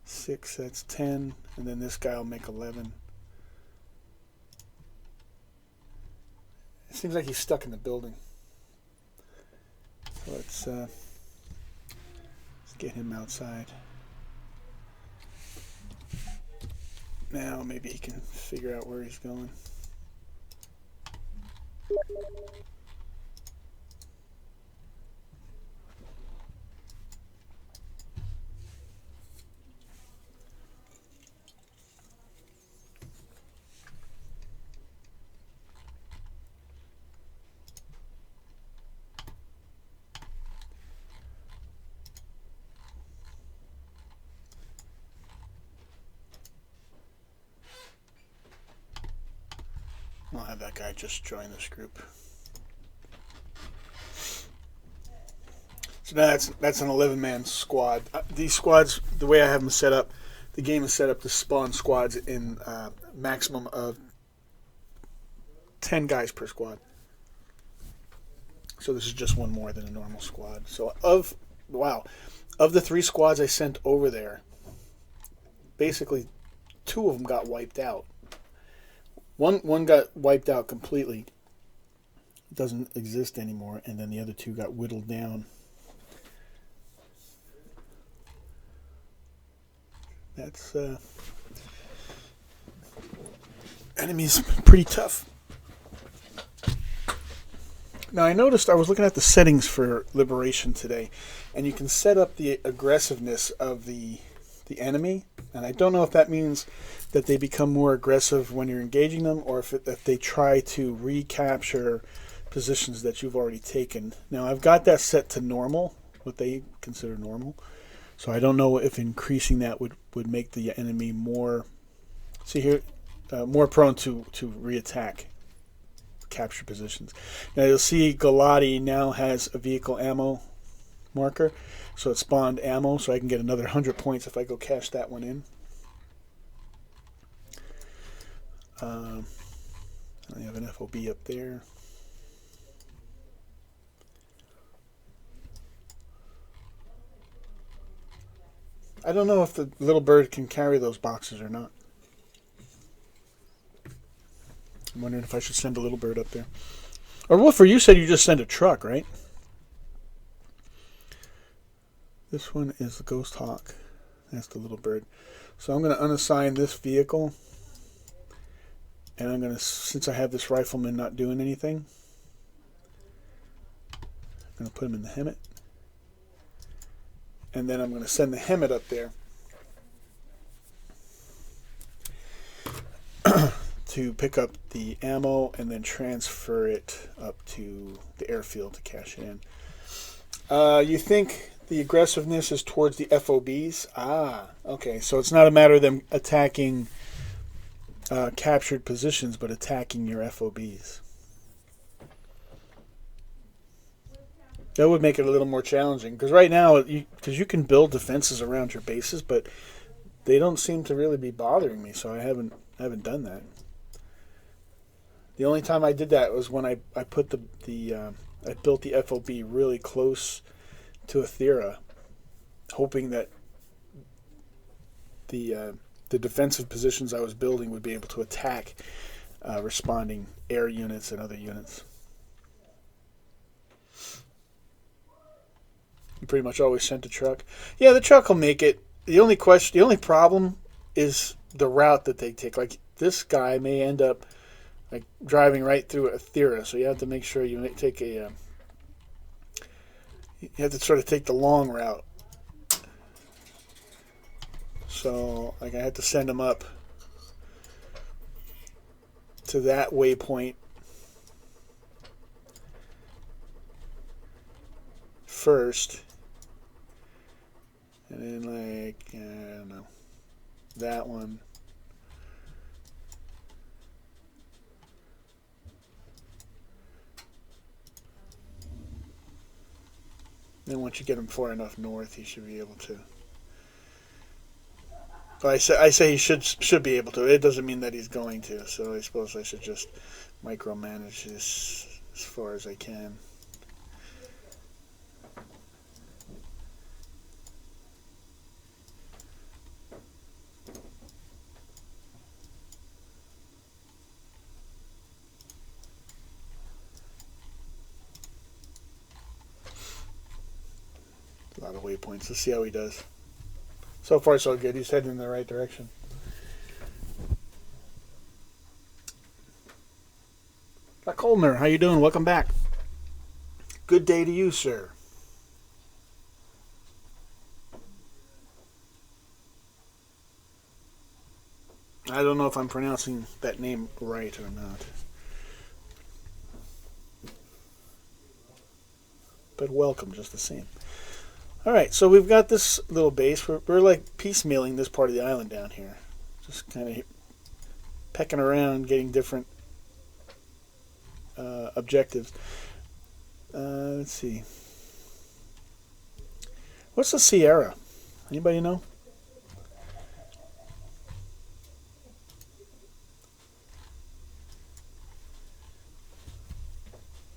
6, that's 10, and then this guy will make 11. It seems like he's stuck in the building. So let's get him outside. Now maybe he can figure out where he's going. I'll have that guy just join this group. So that's an 11-man squad. These squads, the way I have them set up, the game is set up to spawn squads in maximum of 10 guys per squad. So this is just one more than a normal squad. So of the 3 squads I sent over there, basically 2 of them got wiped out. One got wiped out completely. It doesn't exist anymore, and then the other 2 got whittled down. That's enemies pretty tough. Now I noticed I was looking at the settings for Liberation today, and you can set up the aggressiveness of the enemy, and I don't know if that means that they become more aggressive when you're engaging them, or if they try to recapture positions that you've already taken. Now I've got that set to normal, what they consider normal. So I don't know if increasing that would make the enemy more, more prone to reattack, capture positions. Now you'll see Galati now has a vehicle ammo marker, so it spawned ammo, so I can get another 100 points if I go cash that one in. I have an FOB up there. I don't know if the little bird can carry those boxes or not. I'm wondering if I should send a little bird up there. Or Wolfer, you said you just sent a truck, right? This one is the Ghost Hawk. That's the little bird. So I'm going to unassign this vehicle. And I'm going to, since I have this rifleman not doing anything, I'm going to put him in the Hemet. And then I'm going to send the Hemet up there to pick up the ammo and then transfer it up to the airfield to cash it in. You think the aggressiveness is towards the FOBs? Okay. So it's not a matter of them attacking captured positions, but attacking your FOBs. That would make it a little more challenging, because right now, because you can build defenses around your bases, but they don't seem to really be bothering me, so I haven't done that. The only time I did that was when I put I built the FOB really close to Aethera, hoping that the defensive positions I was building would be able to attack responding air units and other units. You pretty much always sent a truck. Yeah, the truck will make it. The only problem is the route that they take. Like, this guy may end up like driving right through Aethera, so you have to make sure you take you have to sort of take the long route. So, like, I had to send him up to that waypoint first. And then, like, I don't know. that one. Then once you get him far enough north, he should be able to. Well, I say he should be able to. It doesn't mean that he's going to. So I suppose I should just micromanage this as far as I can. A lot of waypoints. Let's see how he does. So far, so good. He's heading in the right direction. Colner, how you doing? Welcome back. Good day to you, sir. I don't know if I'm pronouncing that name right or not. But welcome just the same. Alright, so we've got this little base. We're like piecemealing this part of the island down here. Just kind of pecking around, getting different objectives. Let's see. What's the Sierra? Anybody know?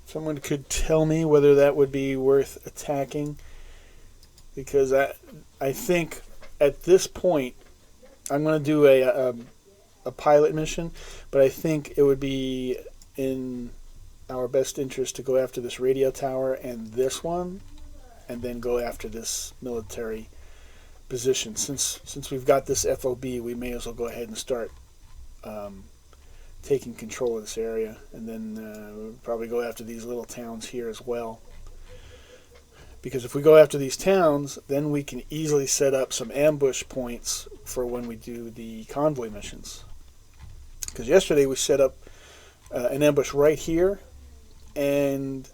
Someone could tell me whether that would be worth attacking, because I think at this point I'm going to do a pilot mission, but I think it would be in our best interest to go after this radio tower and this one, and then go after this military position. Since we've got this FOB, we may as well go ahead and start taking control of this area, and then we'll probably go after these little towns here as well. Because if we go after these towns, then we can easily set up some ambush points for when we do the convoy missions. Because yesterday we set up an ambush right here, and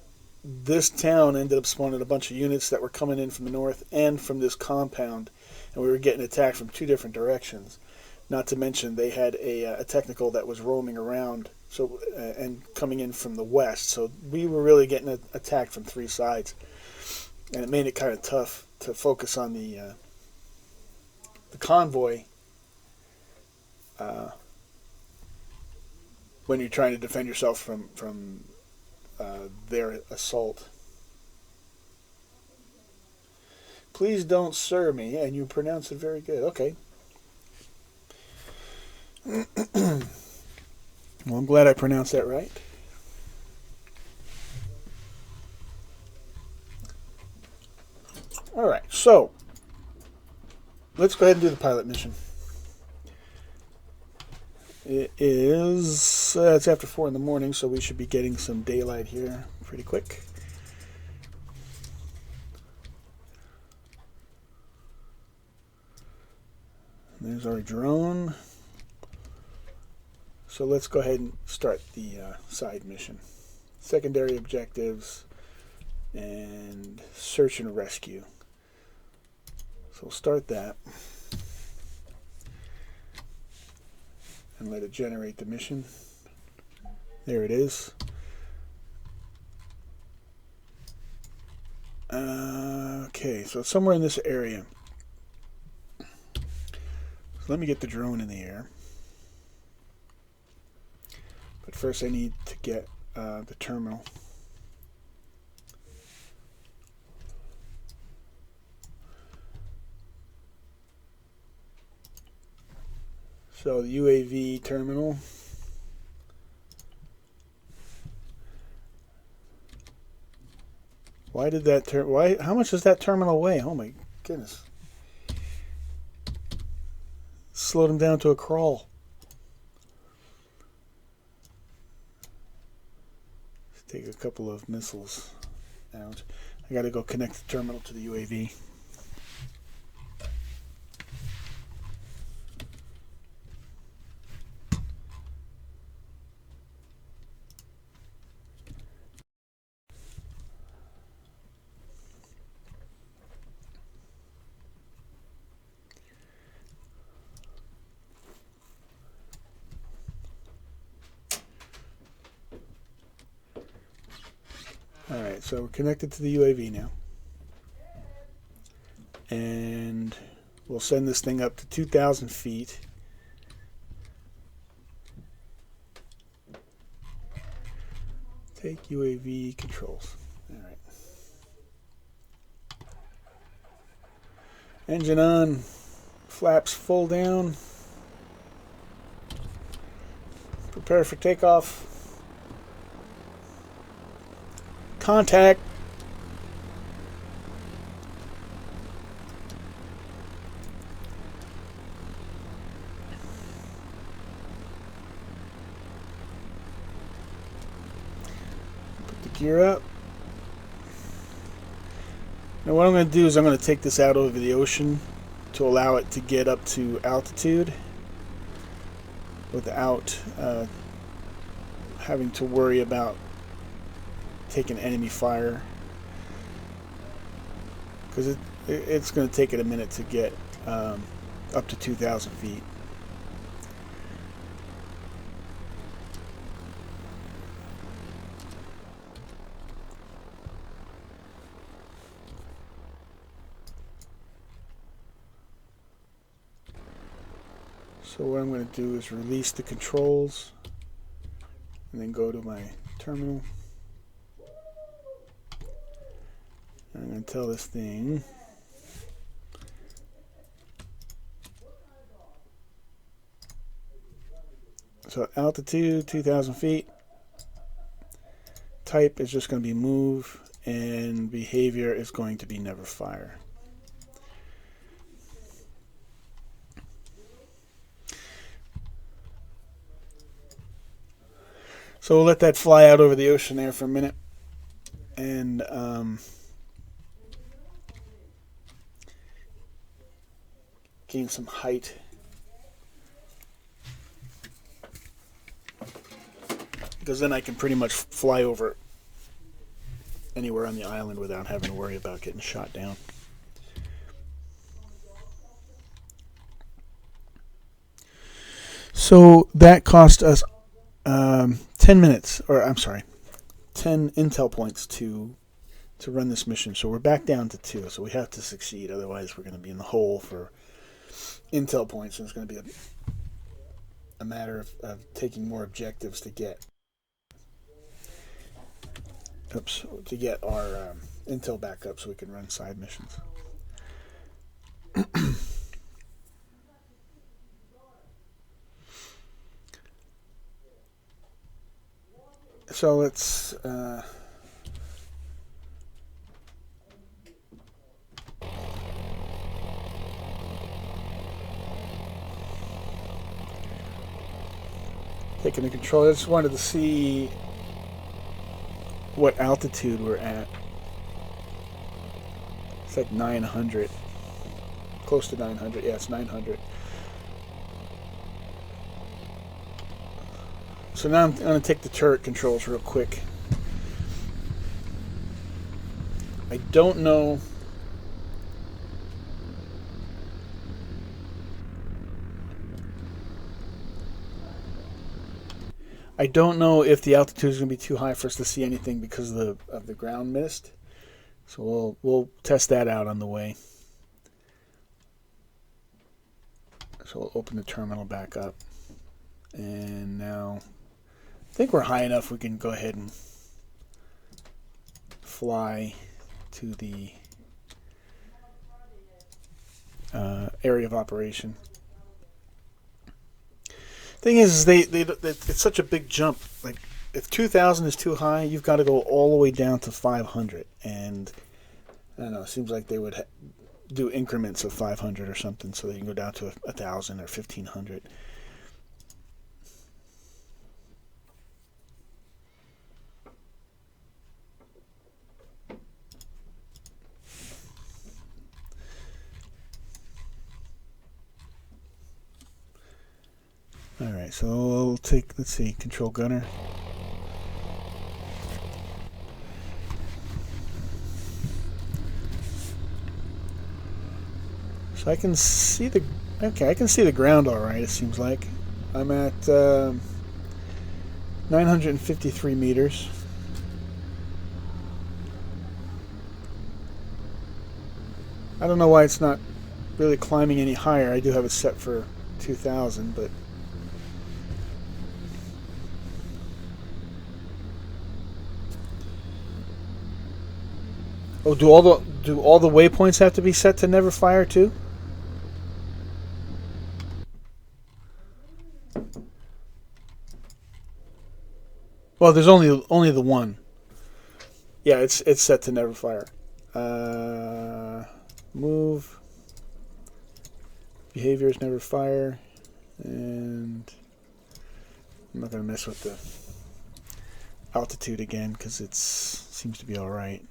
this town ended up spawning a bunch of units that were coming in from the north and from this compound, and we were getting attacked from two different directions. Not to mention they had a technical that was roaming around, so and coming in from the west. So we were really getting attacked from three sides, and it made it kind of tough to focus on the convoy when you're trying to defend yourself from their assault. Please don't sir me, and you pronounce it very good. Okay. Well, I'm glad I pronounced that right. Alright, so let's go ahead and do the pilot mission. It is it's after 4 in the morning, so we should be getting some daylight here pretty quick. There's our drone. So let's go ahead and start the side mission. Secondary objectives and search and rescue. So we'll start that and let it generate the mission. There it is. Okay, so it's somewhere in this area. So let me get the drone in the air. But first I need to get the terminal. So the UAV terminal. Why did that how much does that terminal weigh? Oh my goodness. Slowed him down to a crawl. Let's take a couple of missiles out. I gotta go connect the terminal to the UAV. Alright, so we're connected to the UAV now. And we'll send this thing up to 2,000 feet. Take UAV controls. Alright. Engine on. Flaps full down. Prepare for takeoff. Contact. Put the gear up. Now what I'm going to do is I'm going to take this out over the ocean to allow it to get up to altitude without having to worry about taking enemy fire, because it's going to take it a minute to get up to 2,000 feet. So what I'm going to do is release the controls and then go to my terminal. I'm going to tell this thing so altitude 2,000 feet, type is just going to be move, and behavior is going to be never fire. So we'll let that fly out over the ocean there for a minute, and gain some height. Because then I can pretty much fly over anywhere on the island without having to worry about getting shot down. So that cost us 10 minutes, or I'm sorry, 10 intel points to run this mission. So we're back down to 2, so we have to succeed, otherwise we're going to be in the hole for intel points, and it's going to be a matter of taking more objectives to get our intel back up so we can run side missions. So let's taking the control. I just wanted to see what altitude we're at. It's like 900. Close to 900. Yeah, it's 900. So now I'm going to take the turret controls real quick. I don't know. I don't know if the altitude is going to be too high for us to see anything because of the ground mist. So we'll test that out on the way. So we'll open the terminal back up. And now I think we're high enough we can go ahead and fly to the area of operation. Thing is, it's such a big jump. Like, if 2,000 is too high, you've got to go all the way down to 500. And I don't know, it seems like they would do increments of 500 or something, so they can go down to 1,000 or 1,500. Alright, so we'll take, let's see, control gunner. So I can see I can see the ground alright, it seems like. I'm at 953 meters. I don't know why it's not really climbing any higher. I do have it set for 2,000, but oh, do all the waypoints have to be set to never fire too? Well, there's only the one. Yeah, it's set to never fire. Move. Behaviors never fire, and I'm not gonna mess with the altitude again because it seems to be all right.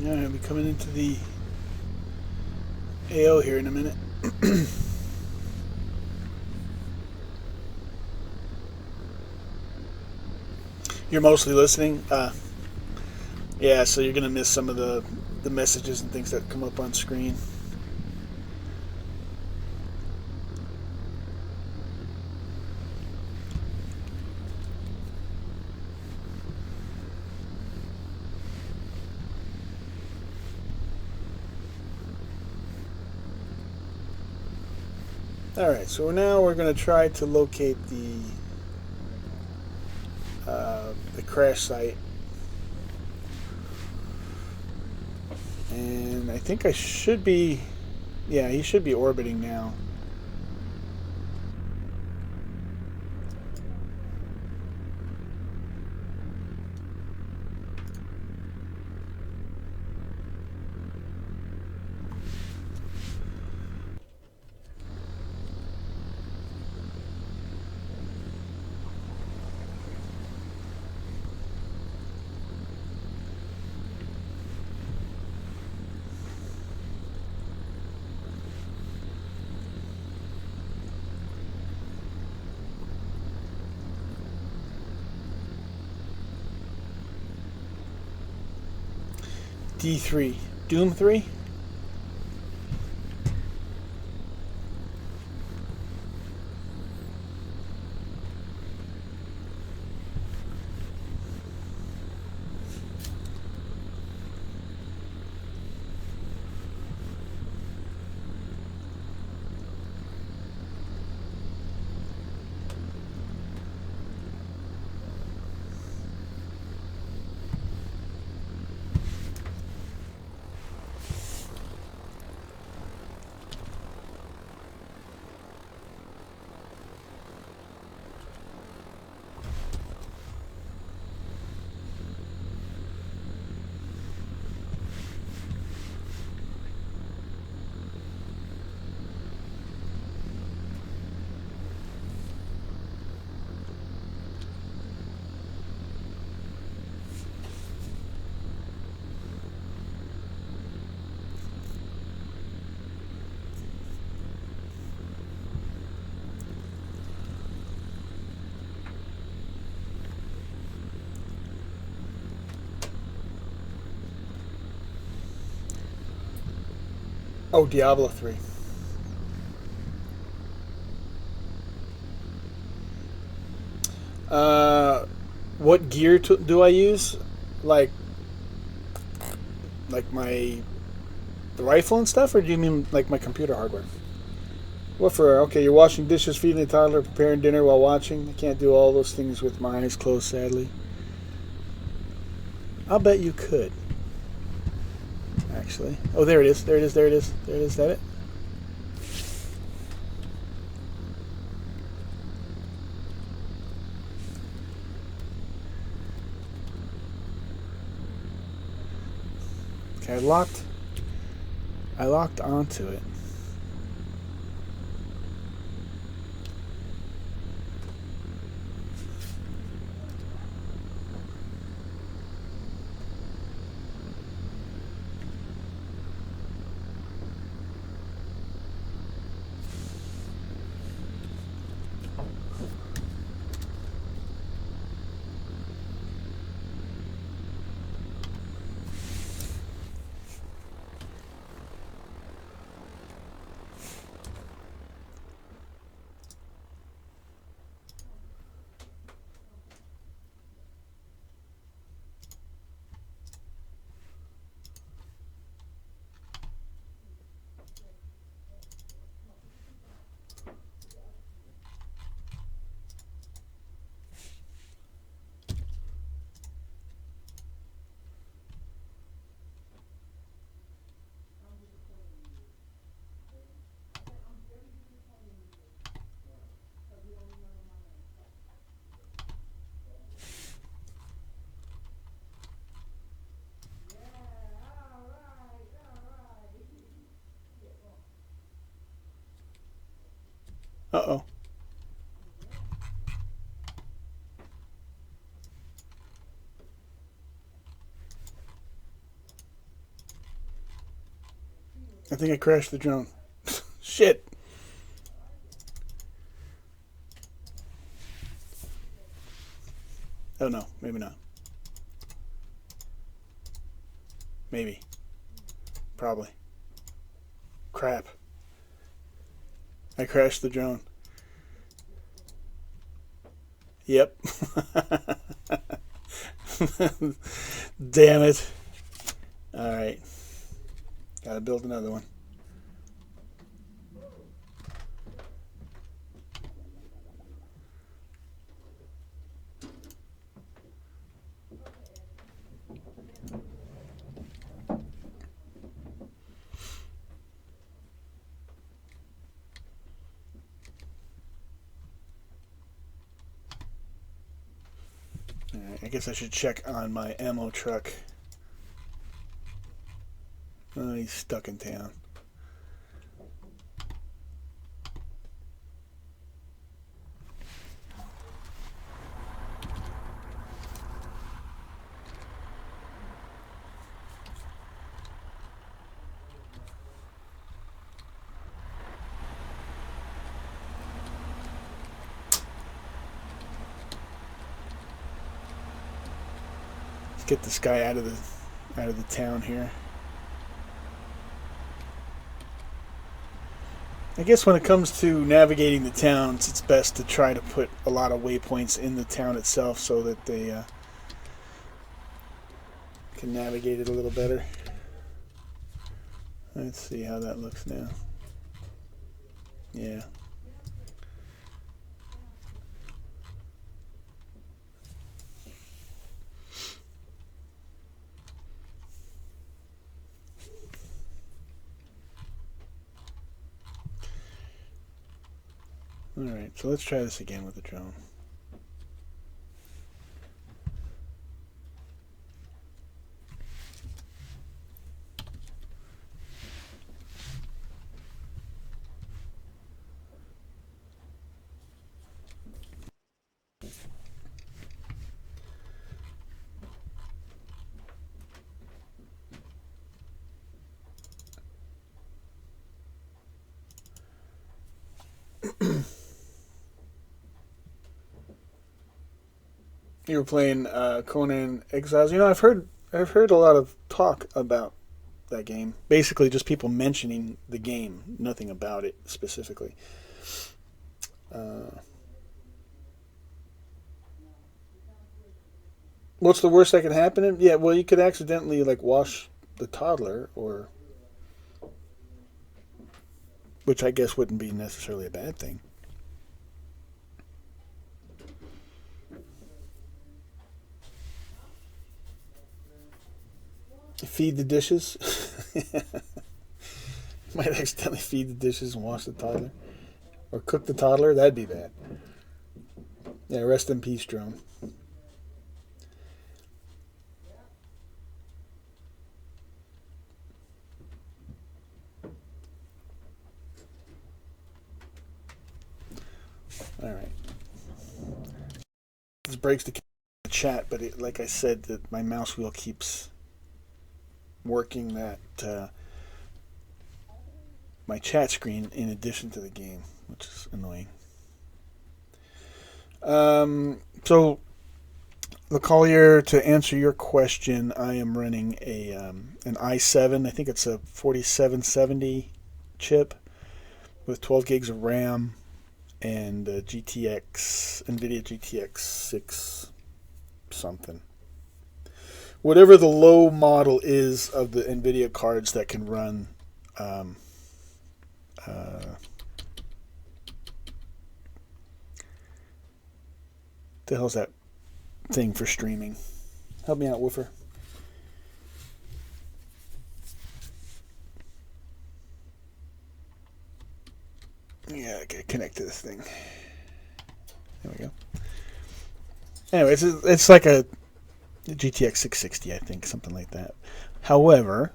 Yeah, I'll be coming into the AO here in a minute. You're mostly listening? Yeah, so you're going to miss some of the messages and things that come up on screen. Alright, so now we're going to try to locate the crash site. And I think I should be... Yeah, he should be orbiting now. D3. Doom 3? Oh, Diablo 3. What gear do I use? Like my The rifle and stuff, or do you mean like my computer hardware? What for? Okay, you're washing dishes, feeding a toddler, preparing dinner while watching. I can't do all those things with my eyes closed, sadly. I'll bet you could. Actually. Oh, there it is. There it is. There it is. There it is. Is that it? Okay, I locked onto it. Uh-oh. I think I crashed the drone. Shit. Oh no, maybe not. Maybe. Probably. Crap. I crashed the drone. Yep. Damn it. Alright. Gotta build another one. Alright, I guess I should check on my ammo truck. Oh, he's stuck in town. Let's get this guy out of the town here. I guess when it comes to navigating the towns, it's best to try to put a lot of waypoints in the town itself so that they can navigate it a little better. Let's see how that looks now. Yeah. Alright, so let's try this again with the drone. You were playing Conan Exiles. You know, I've heard a lot of talk about that game. Basically, just people mentioning the game, nothing about it specifically. What's the worst that could happen? Yeah, well, you could accidentally like wash the toddler, or which I guess wouldn't be necessarily a bad thing. Feed the dishes. Might accidentally feed the dishes and wash the toddler. Or cook the toddler. That'd be bad. Yeah, rest in peace, drone. All right. This breaks the chat, but like I said, that my mouse wheel keeps working that my chat screen in addition to the game, which is annoying. So, the Collier, to answer your question, I am running an i7. I think it's a 4770 chip with 12 gigs of RAM and NVIDIA GTX 6 something. Whatever the low model is of the NVIDIA cards that can run the hell's that thing for streaming? Help me out, Woofer. Yeah, okay, connect to this thing. There we go. Anyway, it's like a GTX 660, I think, something like that. However,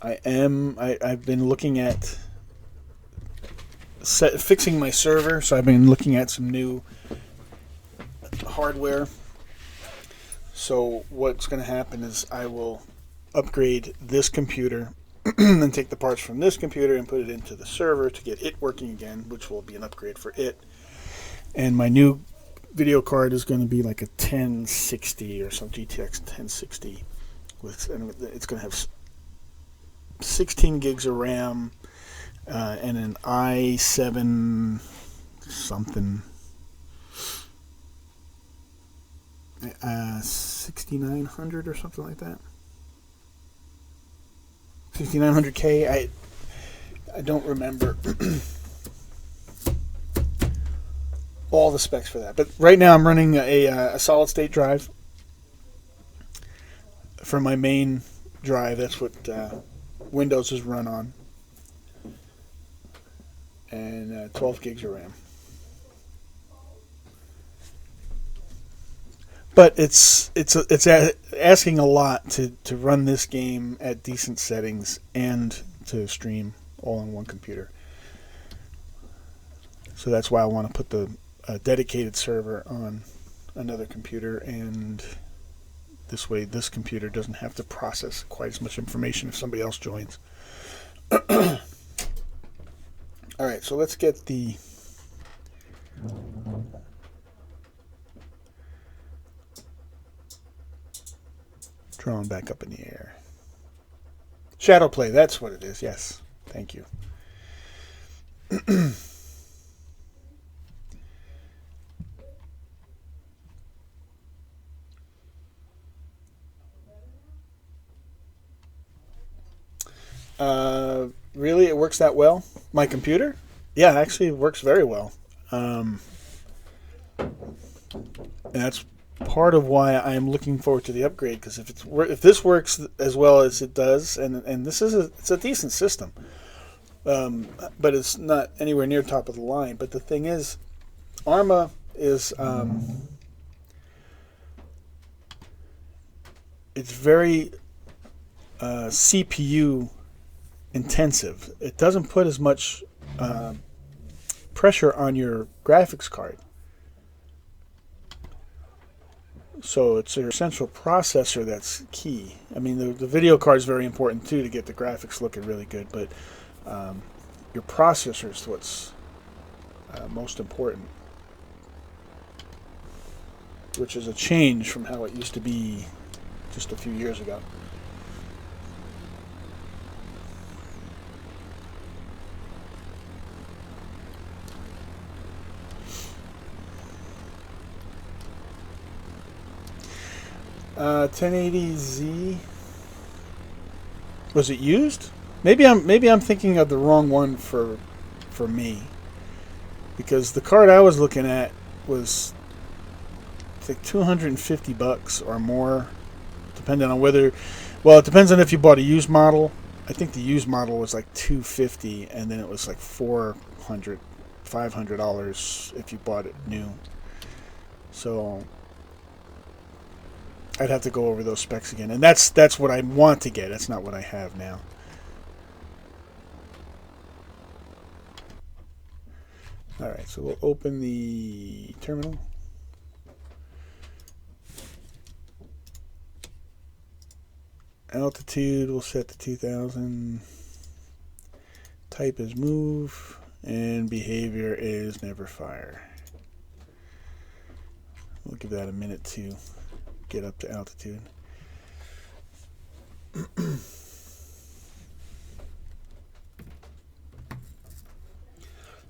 I've been looking at fixing my server, so I've been looking at some new hardware. So what's going to happen is I will upgrade this computer and take the parts from this computer and put it into the server to get it working again, which will be an upgrade for it. And my new video card is going to be like a 1060 or some GTX 1060 and it's going to have 16 gigs of RAM and an i7 something 6900 or something like that. 6900K. I don't remember all the specs for that, but right now I'm running a solid state drive for my main drive. That's what Windows is run on, and 12 gigs of RAM. But it's asking a lot to run this game at decent settings and to stream all on one computer. So that's why I want to put the dedicated server on another computer, and this way this computer doesn't have to process quite as much information if somebody else joins. All right, so let's get the drone back up in the air. Shadow play, that's what it is. Yes, thank you. Really, it works that well? My computer? Yeah, actually, it works very well. And that's part of why I am looking forward to the upgrade, because if this works as well as it does, and this is it's a decent system, but it's not anywhere near top of the line. But the thing is, Arma is it's very CPU intensive. It doesn't put as much pressure on your graphics card. So it's your central processor that's key. I mean, the video card is very important too to get the graphics looking really good, but your processor is what's most important, which is a change from how it used to be just a few years ago. $1080Z. Was it used? maybe I'm thinking of the wrong one for me, because the card I was looking at was like $250 or more, depending on whether. Well, it depends on if you bought a used model. I think the used model was like $250, and then it was like $500 if you bought it new. So I'd have to go over those specs again, and that's what I want to get. That's not what I have now. All right, so we'll open the terminal. Altitude, we'll set to 2000. Type is move, and behavior is never fire. We'll give that a minute to get up to altitude.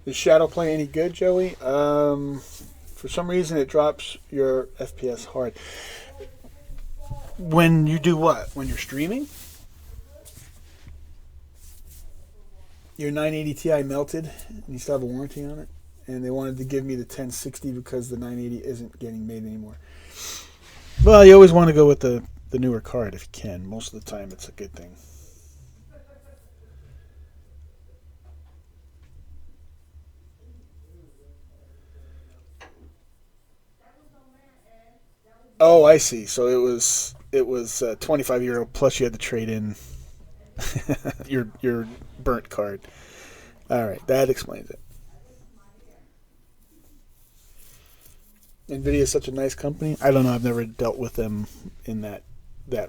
Is Shadow Play any good, Joey? For some reason, it drops your FPS hard. When you do what? When you're streaming? Your 980 Ti melted, and you still have a warranty on it, and they wanted to give me the 1060 because the 980 isn't getting made anymore. Well, you always want to go with the newer card if you can. Most of the time, it's a good thing. Oh, I see. So it was €25 plus you had to trade in your burnt card. All right, that explains it. NVIDIA is such a nice company. I don't know. I've never dealt with them in that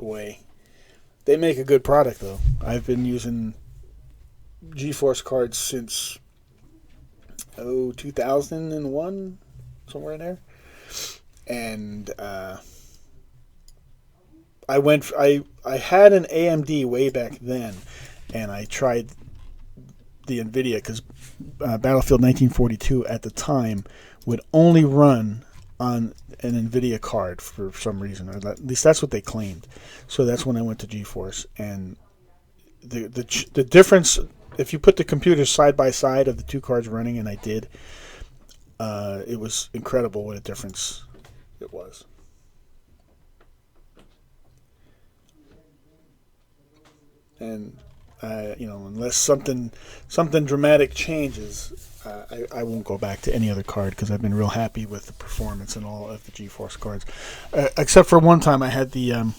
way. They make a good product, though. I've been using GeForce cards since 2001, somewhere in there. And I had an AMD way back then, and I tried the NVIDIA because Battlefield 1942 at the time would only run on an NVIDIA card for some reason, or at least that's what they claimed. So that's when I went to GeForce, and the difference, if you put the computers side by side of the two cards running, and I did, it was incredible what a difference it was. And unless something dramatic changes, I won't go back to any other card because I've been real happy with the performance and all of the GeForce cards, except for one time I had the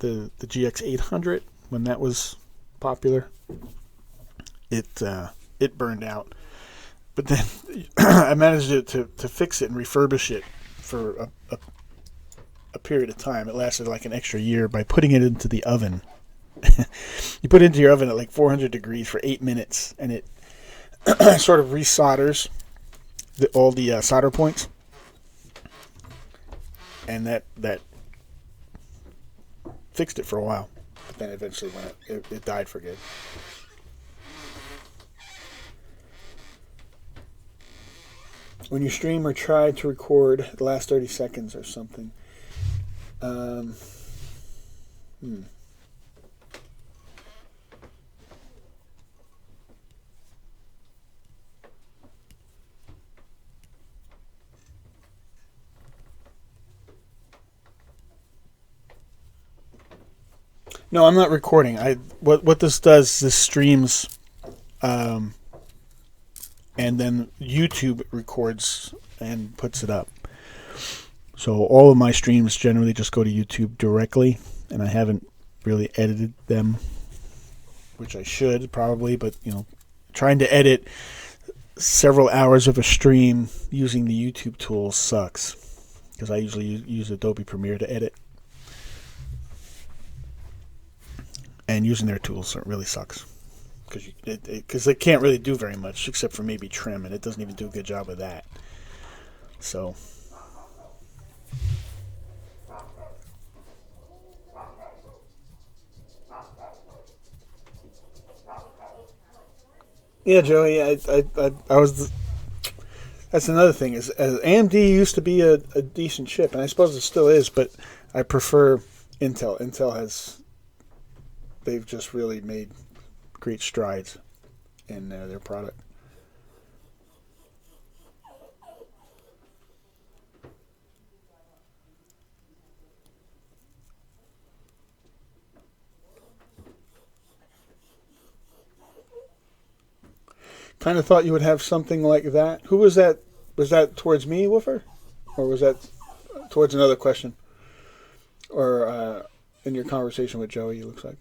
GX 800 when that was popular. It burned out, but then I managed to fix it and refurbish it for a period of time. It lasted like an extra year by putting it into the oven. You put it into your oven at like 400 degrees for 8 minutes, and it sort of resolders all the solder points, and that fixed it for a while. But then eventually it died for good. When you stream or try to record the last 30 seconds or something. No, I'm not recording. What this does, this streams, and then YouTube records and puts it up. So all of my streams generally just go to YouTube directly, and I haven't really edited them, which I should probably, but trying to edit several hours of a stream using the YouTube tools sucks, because I usually use Adobe Premiere to edit. And using their tools really sucks, because they can't really do very much except for maybe trim, and it doesn't even do a good job of that. So, yeah, Joey, I was. That's another thing is AMD used to be a decent chip, and I suppose it still is, but I prefer Intel. They've just really made great strides in their product. Kind of thought you would have something like that. Who was that? Was that towards me, Woofer? Or was that towards another question? Or in your conversation with Joey, it looks like.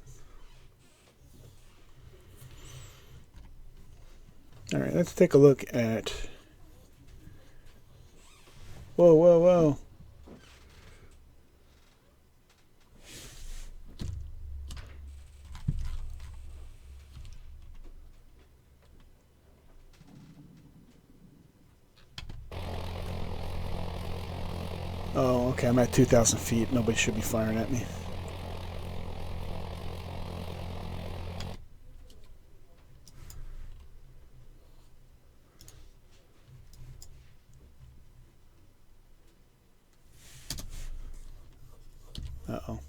All right, let's take a look at... Whoa, whoa, whoa. Oh, okay, I'm at 2,000 feet. Nobody should be firing at me. Uh-oh.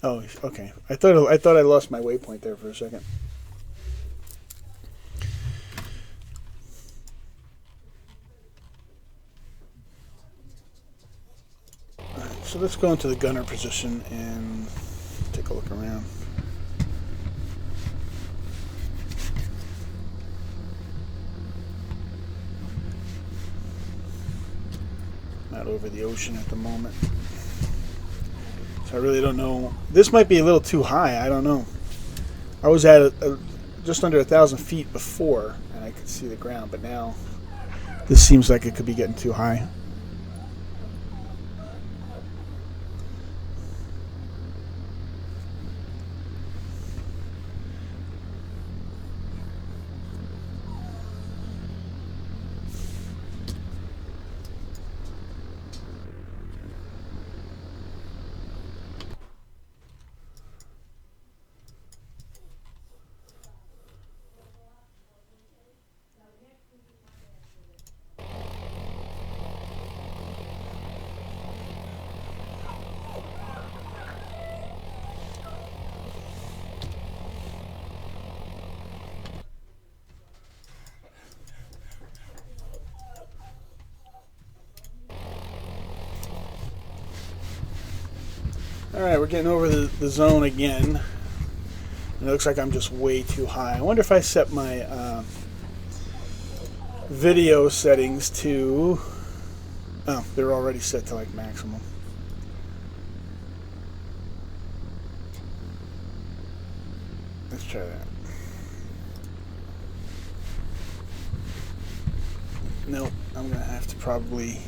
Oh, okay. I thought I lost my waypoint there for a second. So let's go into the gunner position and take a look around. Not over the ocean at the moment. So I really don't know. This might be a little too high. I don't know. I was at just under 1,000 feet before, and I could see the ground, but now this seems like it could be getting too high. Alright, we're getting over the zone again. And it looks like I'm just way too high. I wonder if I set my video settings to... Oh, they're already set to like maximum. Let's try that. Nope, I'm going to have to probably...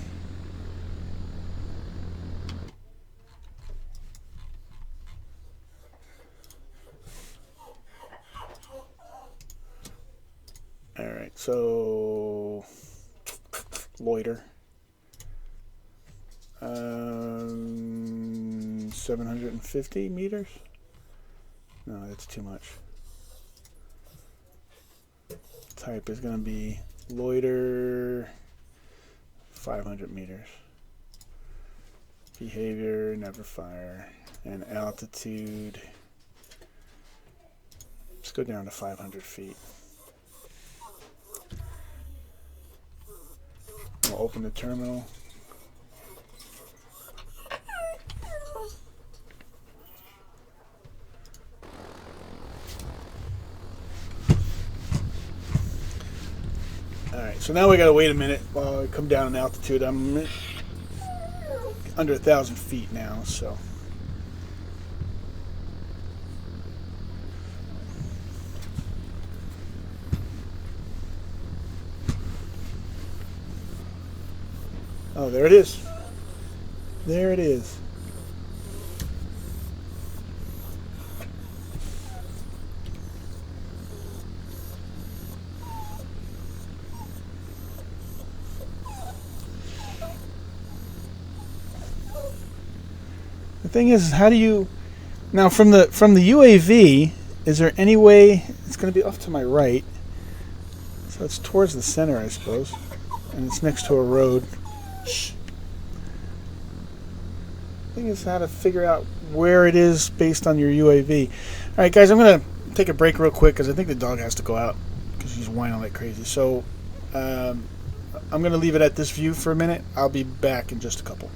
Alright, so... Loiter. 750 meters? No, that's too much. Type is going to be loiter 500 meters. Behavior, never fire. And altitude, let's go down to 500 feet. We'll open the terminal. Alright, so now we gotta wait a minute while I come down in altitude. I'm under 1,000 feet now, so. Oh, there it is. There it is. The thing is, how do you now from the UAV? Is there any way it's going to be off to my right? So it's towards the center, I suppose, and it's next to a road. thing is how to figure out where it is based on your UAV. All right, guys, I'm gonna take a break real quick because I think the dog has to go out because she's whining like crazy. So I'm gonna leave it at this view for a minute. I'll be back in just a couple.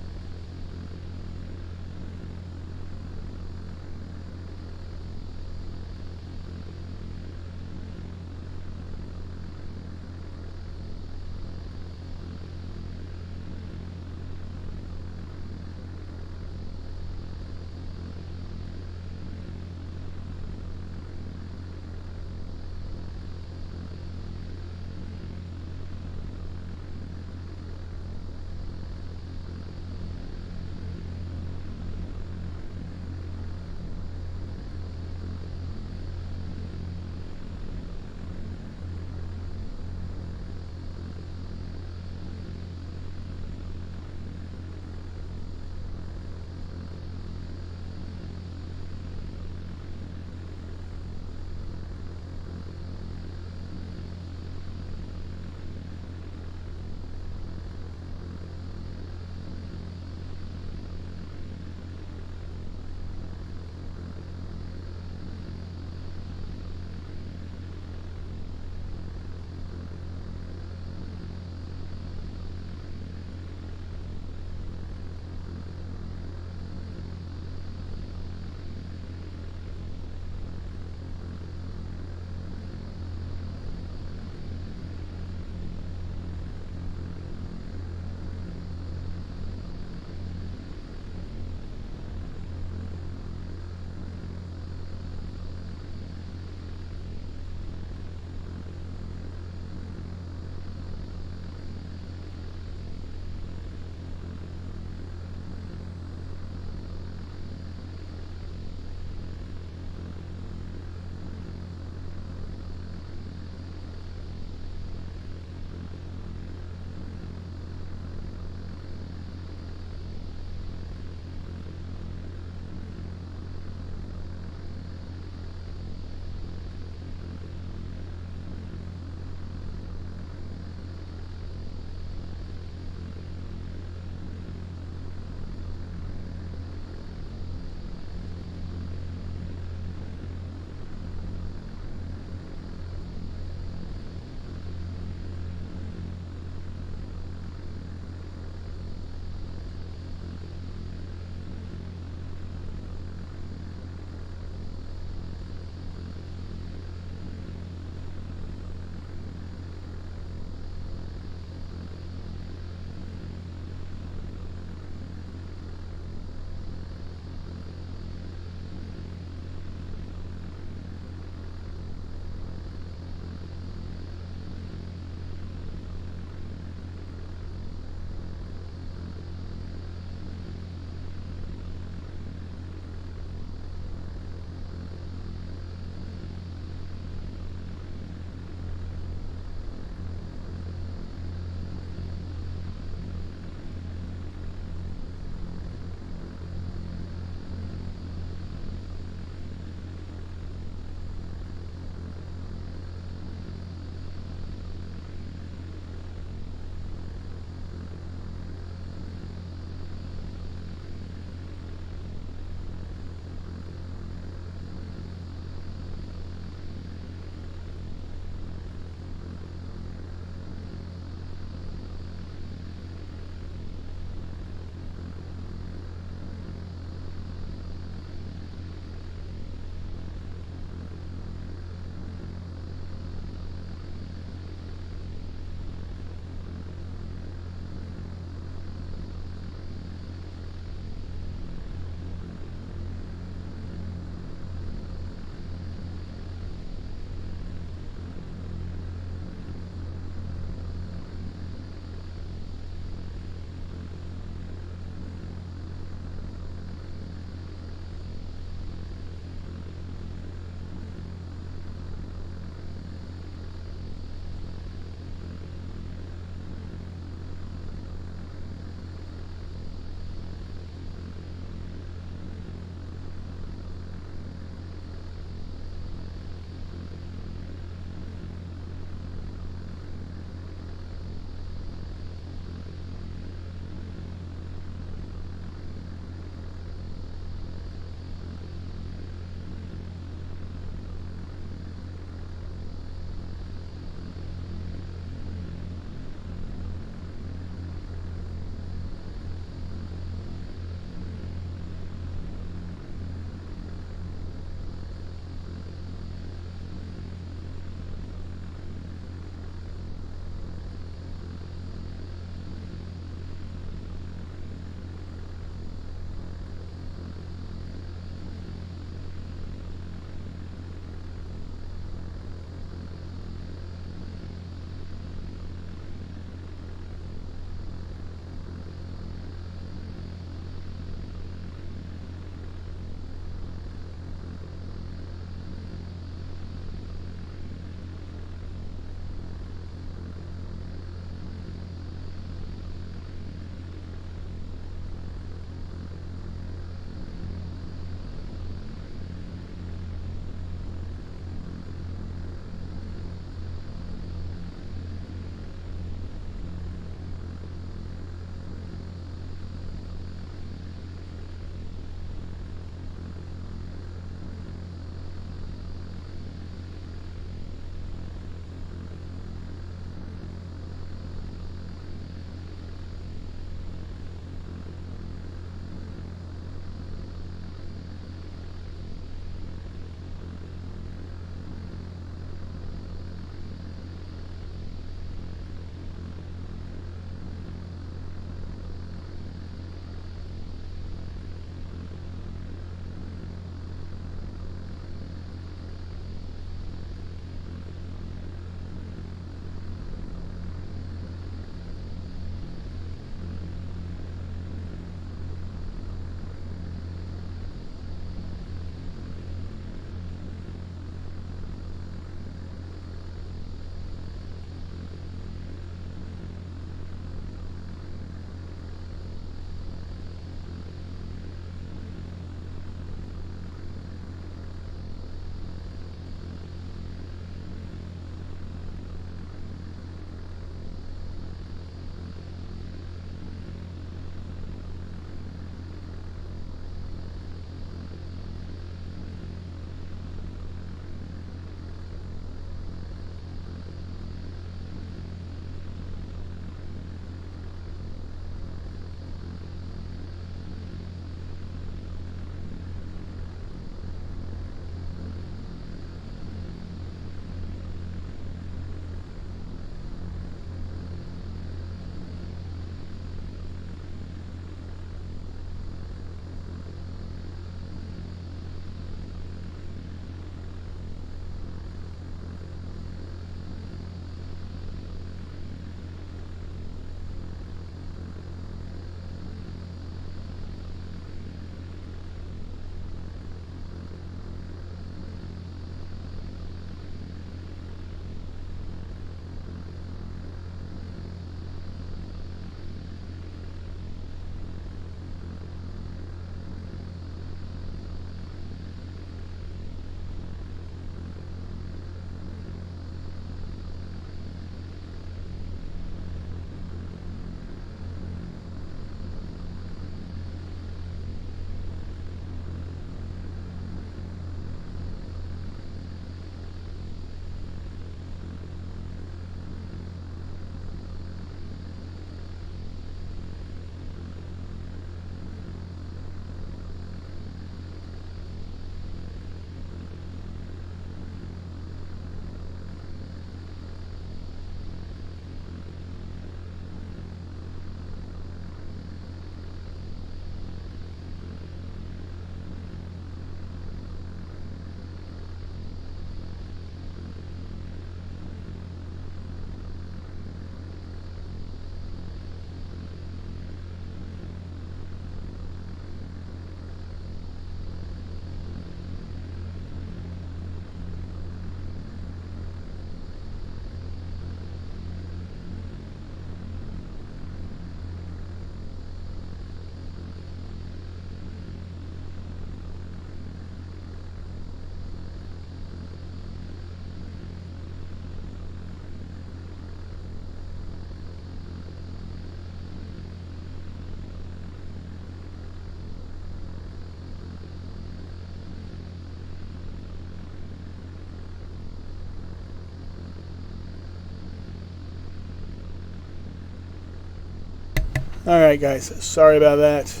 Alright guys, sorry about that.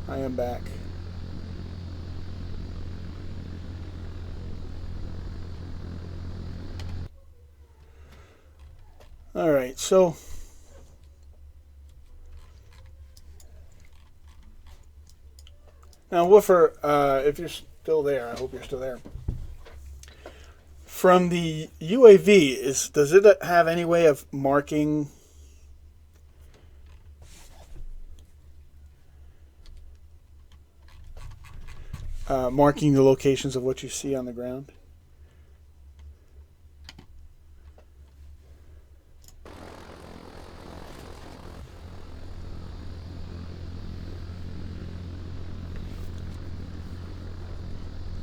I am back. Alright, so now Woofer, if you're still there, I hope you're still there. From the UAV, does it have any way of marking marking the locations of what you see on the ground?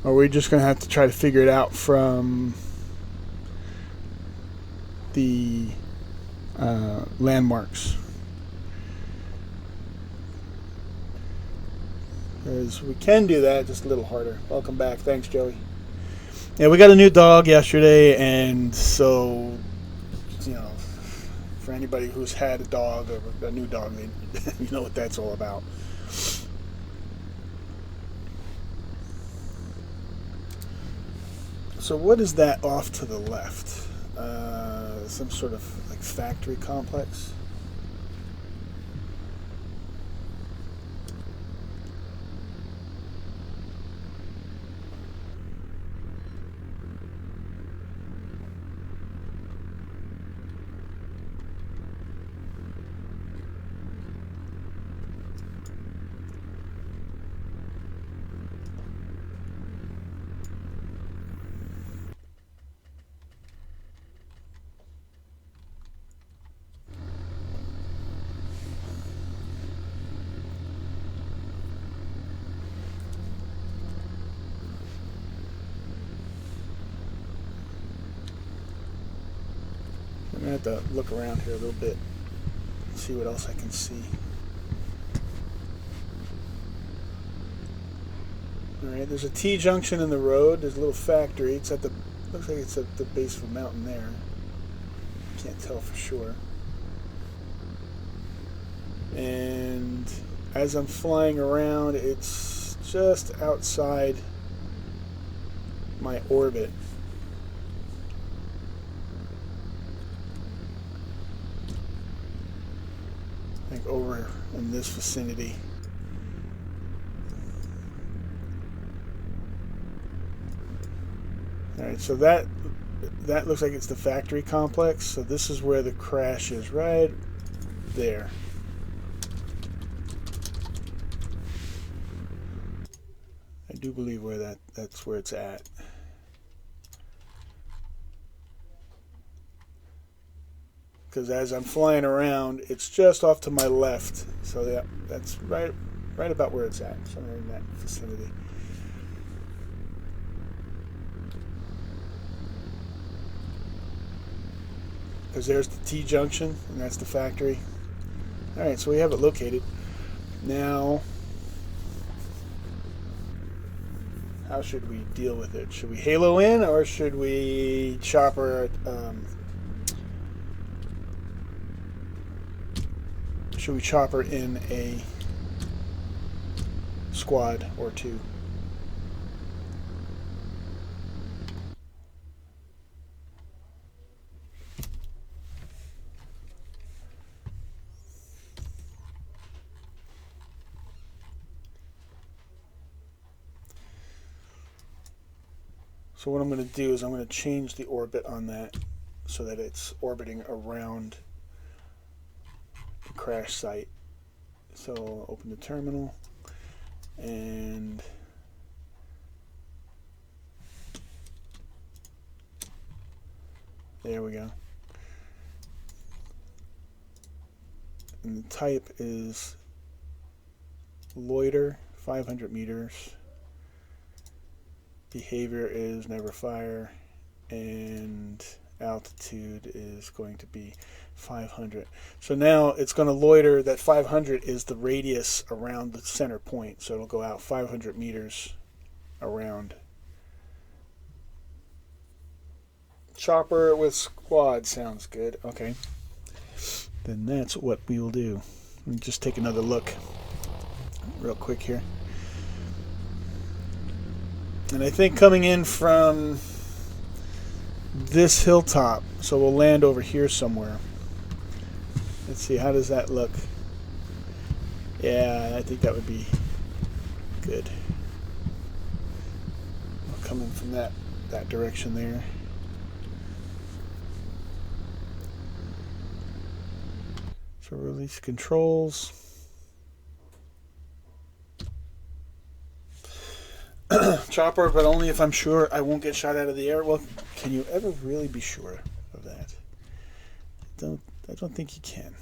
Or are we just going to have to try to figure it out from the landmarks? Because we can do that, just a little harder. Welcome back. Thanks, Joey. Yeah, we got a new dog yesterday, and so, you know, for anybody who's had a dog or a new dog, you know what that's all about. So what is that off to the left? Some sort of like factory complex? I'm going to have to look around here a little bit and see what else I can see. Alright, there's a T-junction in the road. There's a little factory. It's at the, looks like it's at the base of a mountain there. Can't tell for sure. And as I'm flying around, it's just outside my orbit. Like over in this vicinity. Alright, so that looks like it's the factory complex. So this is where the crash is, right there. I do believe where that's where it's at. Because as I'm flying around, it's just off to my left. So that's right about where it's at, somewhere in that vicinity. Because there's the T-junction, and that's the factory. Alright, so we have it located. Now, how should we deal with it? Should we halo in, or should we chopper in a squad or two? So what I'm going to do is I'm going to change the orbit on that so that it's orbiting around the crash site. So I'll open the terminal and there we go. And the type is loiter, 500 meters. Behavior is never fire, and altitude is going to be 500. So now it's going to loiter. That 500 is the radius around the center point, so it'll go out 500 meters around. Chopper with squad sounds good. Okay. Then that's what we will do. Let me just take another look real quick here. And I think coming in from this hilltop, so we'll land over here somewhere. Let's see, how does that look? Yeah, I think that would be good. We'll come in from that direction there. So release controls. Chopper, but only if I'm sure I won't get shot out of the air. Well, can you ever really be sure of that? I don't think you can.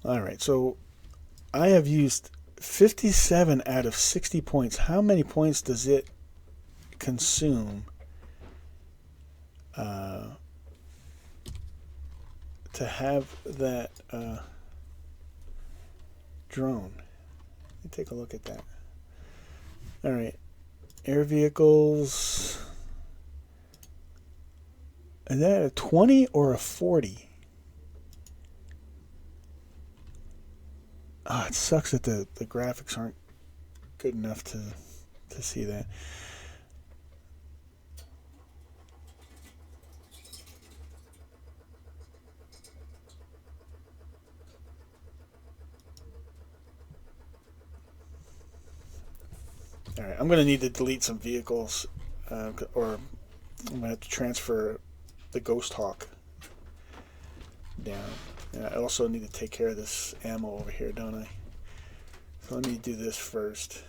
All right, so I have used 57 out of 60 points. How many points does it consume to have that drone? Let me take a look at that. All right, air vehicles. Is that a 20 or a 40? Ah, it sucks that the graphics aren't good enough to see that. All right, I'm going to need to delete some vehicles, or I'm going to have to transfer the Ghost Hawk down. And I also need to take care of this ammo over here, don't I? So let me do this first.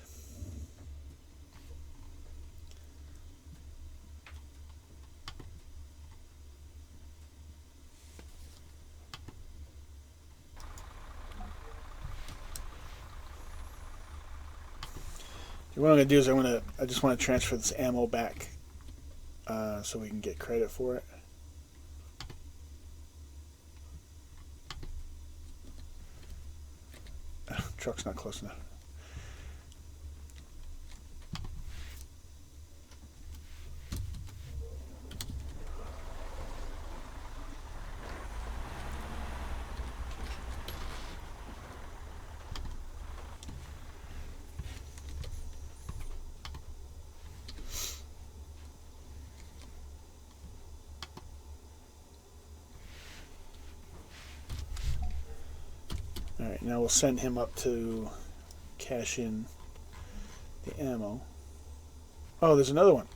What I'm going to do is I just want to transfer this ammo back so we can get credit for it. Truck's not close enough. Alright, now we'll send him up to cash in the ammo. Oh, there's another one.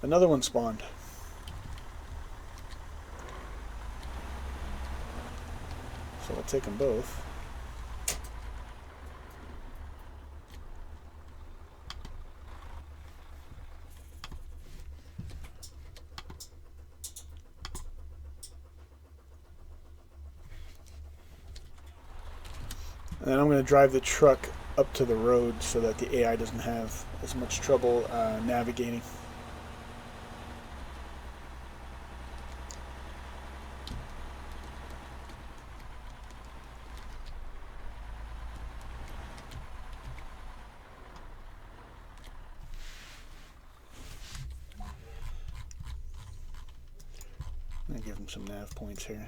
Another one spawned. So we'll take them both. And then I'm going to drive the truck up to the road so that the AI doesn't have as much trouble navigating. I'm going to give him some nav points here.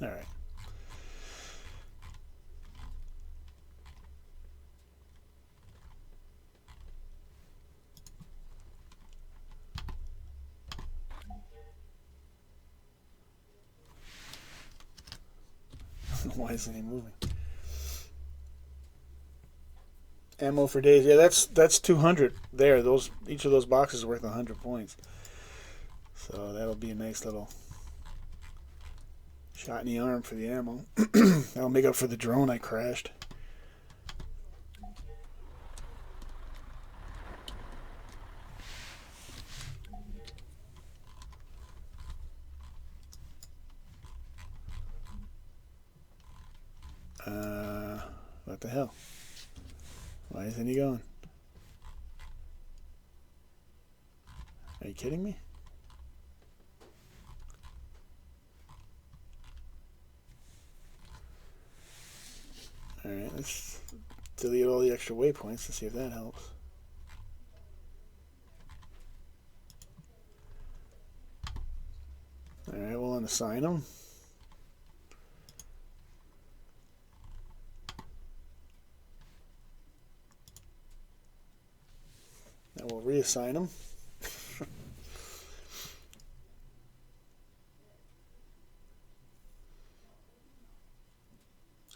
All right. Why isn't he moving? Ammo for days. Yeah, that's 200 there. Each of those boxes are worth 100 points. So that'll be a nice little shot in the arm for the ammo. That'll make up for the drone I crashed. What the hell? Why isn't he going? Are you kidding me? Alright, let's delete all the extra waypoints and see if that helps. Alright, we'll unassign them. Now we'll reassign them.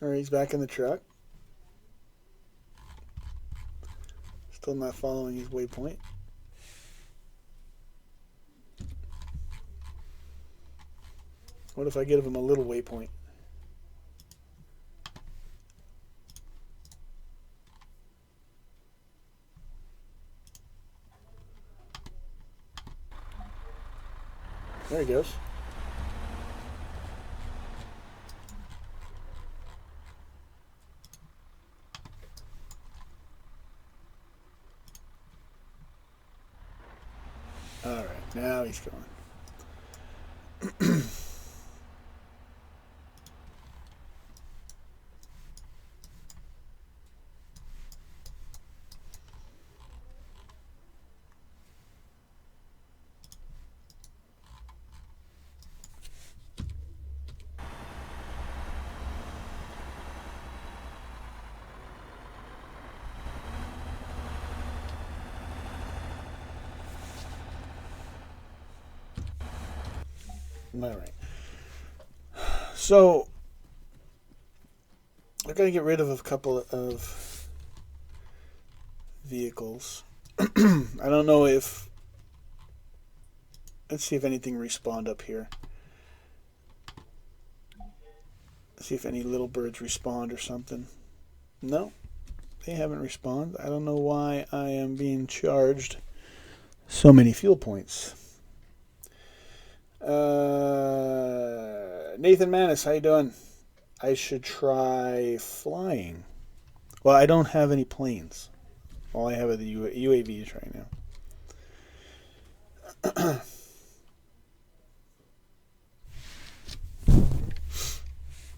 Alright, he's back in the truck. Still not following his waypoint. What if I give him a little waypoint? There he goes. Alright, now he's going. Alright. So, I gotta get rid of a couple of vehicles. I don't know if... Let's see if anything respawned up here. Let's see if any little birds respawned or something. No, they haven't respawned. I don't know why I am being charged so many fuel points. Nathan Manis, how you doing? I should try flying. Well, I don't have any planes. All I have are the UAVs right now.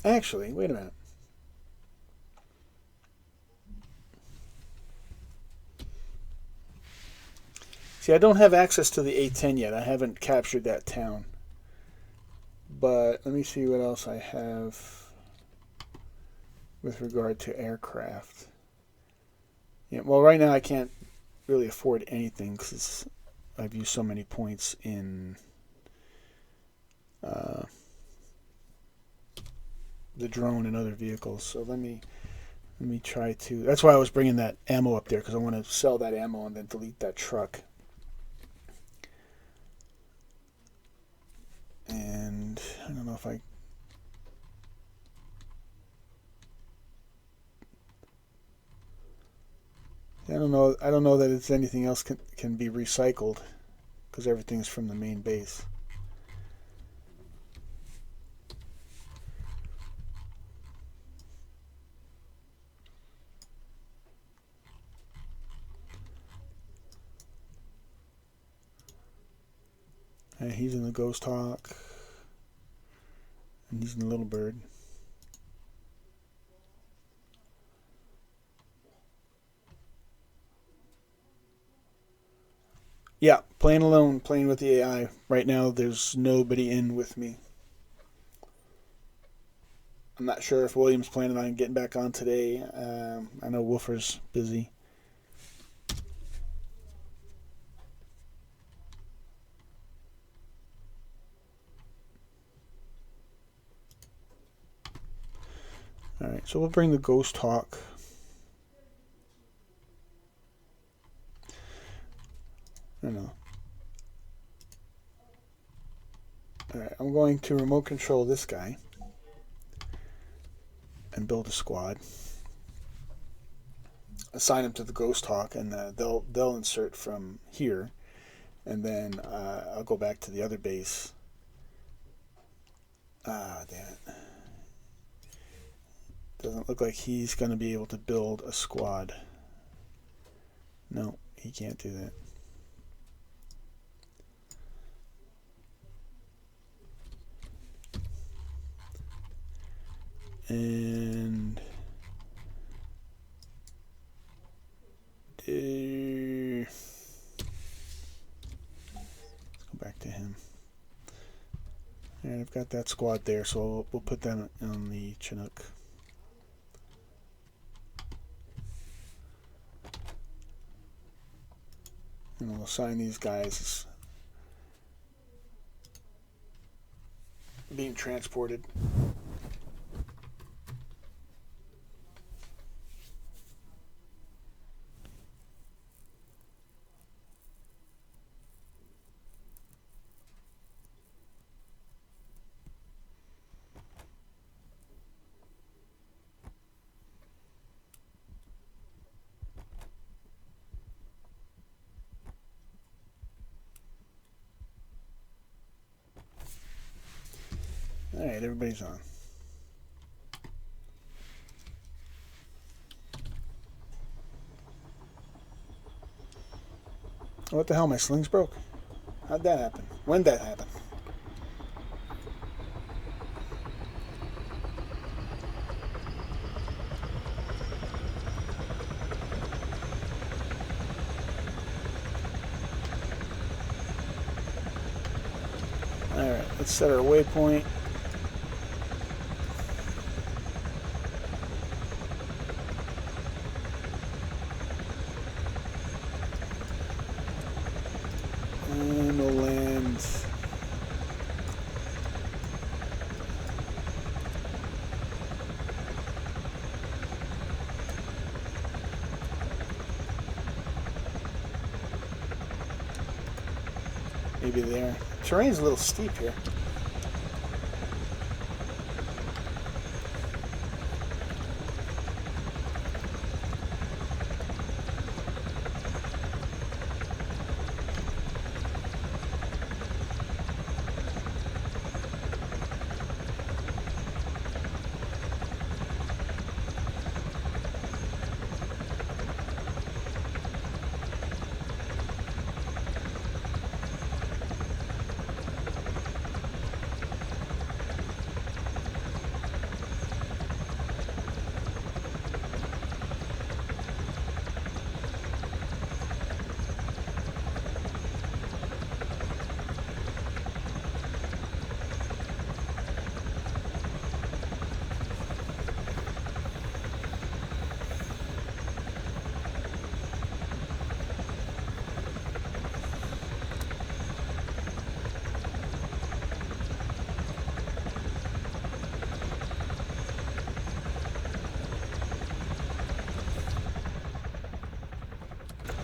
Actually, wait a minute. See, I don't have access to the A10 yet. I haven't captured that town. But let me see what else I have with regard to aircraft. Yeah, well, right now I can't really afford anything because I've used so many points in the drone and other vehicles. So let me try to. That's why I was bringing that ammo up there, because I want to sell that ammo and then delete that truck. And I don't know if I don't know that it's anything else can be recycled, because everything's from the main base. And he's in the Ghost Hawk, and he's in the Little Bird. Yeah, playing alone, playing with the AI. Right now, there's nobody in with me. I'm not sure if William's planning on getting back on today. I know Wolfer's busy. Alright, so we'll bring the Ghost Hawk. I don't know. Alright, I'm going to remote control this guy and build a squad. Assign him to the Ghost Hawk, and they'll insert from here, and then I'll go back to the other base. Ah, damn it. Doesn't look like he's going to be able to build a squad. No, he can't do that. And let's go back to him. And I've got that squad there, so we'll put them on the Chinook. And we'll assign these guys as being transported. Alright, everybody's on. What the hell, my slings broke? How'd that happen? When'd that happen? Alright, let's set our waypoint. And we'll land maybe there. Terrain's a little steep here.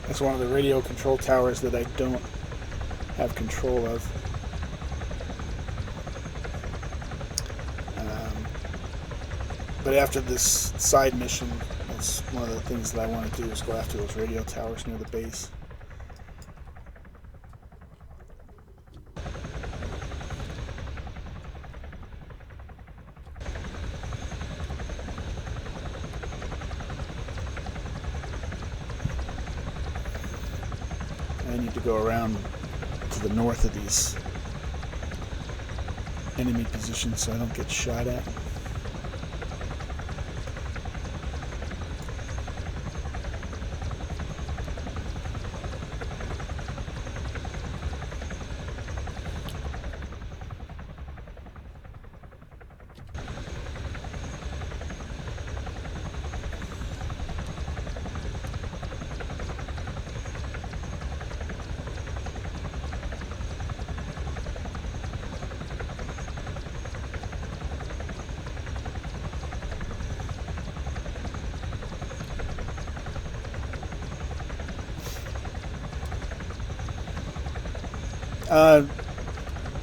That's one of the radio control towers that I don't have control of. But after this side mission, that's one of the things that I want to do is go after those radio towers near the base. I need to go around to the north of these enemy positions so I don't get shot at.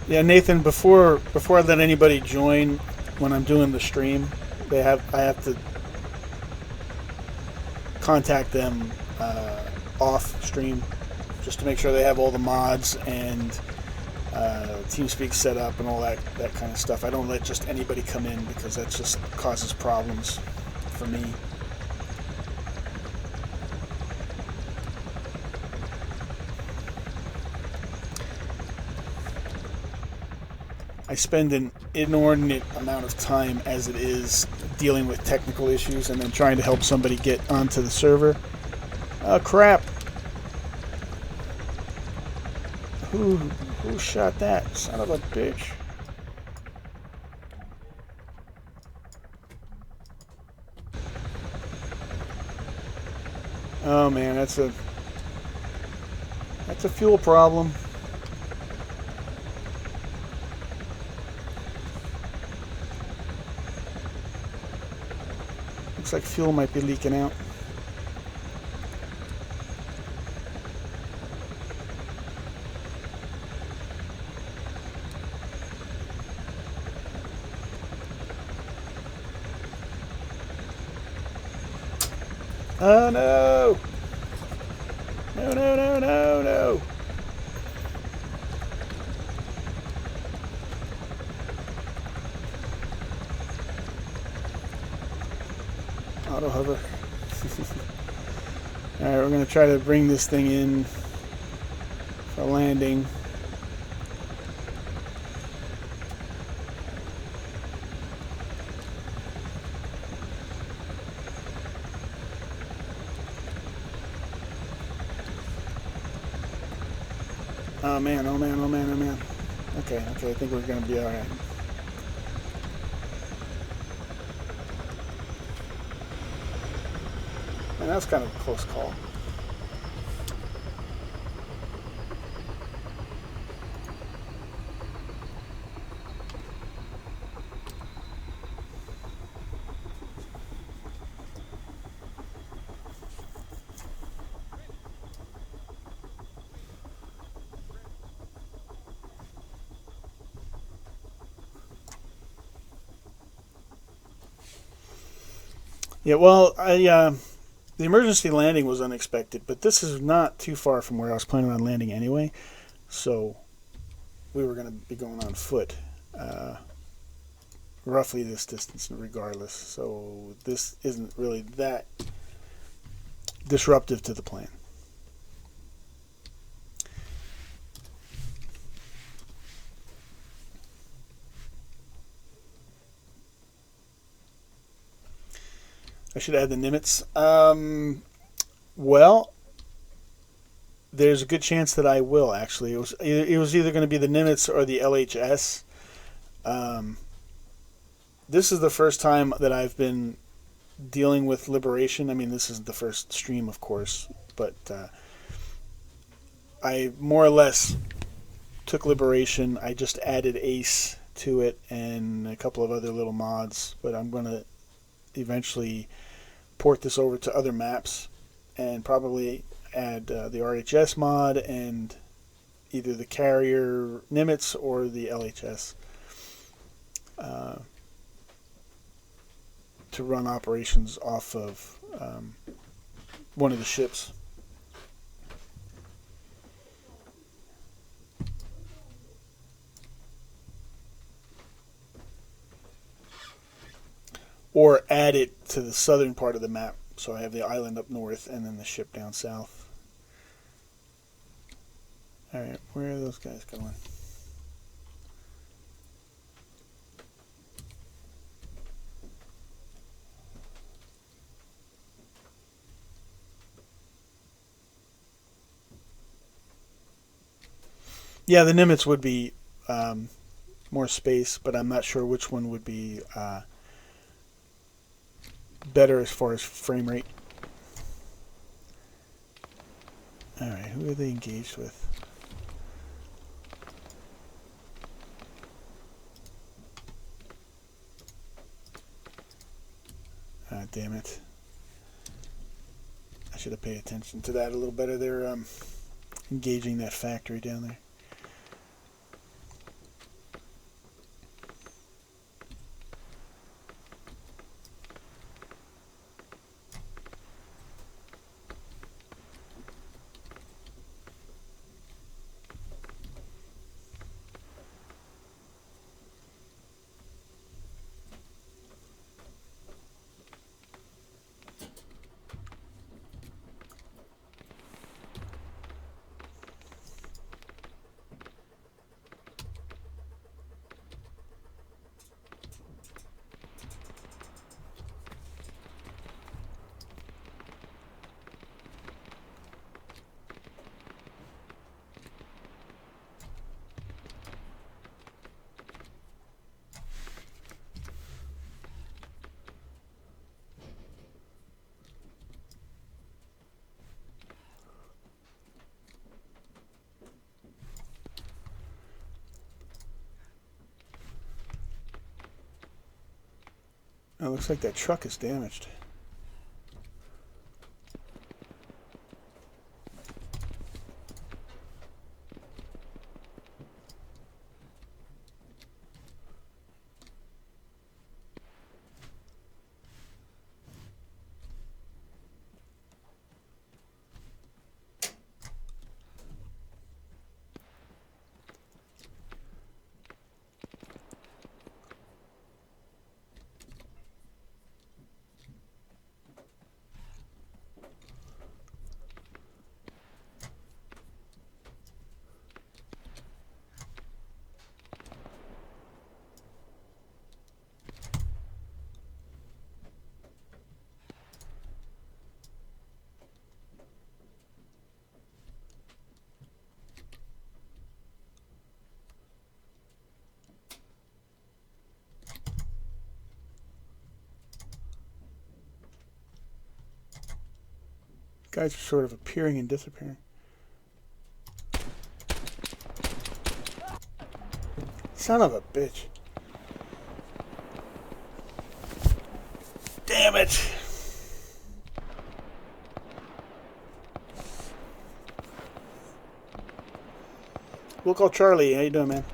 Yeah, Nathan, before I let anybody join when I'm doing the stream, I have to contact them off stream just to make sure they have all the mods and TeamSpeak set up and all that kind of stuff. I don't let just anybody come in because that just causes problems for me. I spend an inordinate amount of time as it is dealing with technical issues and then trying to help somebody get onto the server. Oh crap! Who shot that? Son of a bitch. Oh man, that's a fuel problem. Looks like fuel might be leaking out. Oh no! No, no, no, no, no! Auto hover. Alright, we're going to try to bring this thing in for landing. Oh man, oh man, oh man, oh man. Okay, I think we're going to be alright. And that's kind of a close call. Yeah, well, the emergency landing was unexpected, but this is not too far from where I was planning on landing anyway, so we were going to be going on foot, roughly this distance regardless, so this isn't really that disruptive to the plan. I should add the Nimitz. Well, there's a good chance that I will, actually. It was either going to be the Nimitz or the LHS. This is the first time that I've been dealing with Liberation. I mean, this isn't the first stream, of course, but I more or less took Liberation. I just added Ace to it and a couple of other little mods, but I'm going to eventually port this over to other maps and probably add the RHS mod and either the carrier Nimitz or the LHS to run operations off of one of the ships. Or add it to the southern part of the map. So I have the island up north and then the ship down south. Alright, where are those guys going? Yeah, the Nimitz would be more space, but I'm not sure which one would be better as far as frame rate. Alright, who are they engaged with? Ah, damn it. I should have paid attention to that a little better. They're engaging that factory down there. It looks like that truck is damaged. Guys are sort of appearing and disappearing. Son of a bitch. Damn it! We'll call Charlie. How you doing, man?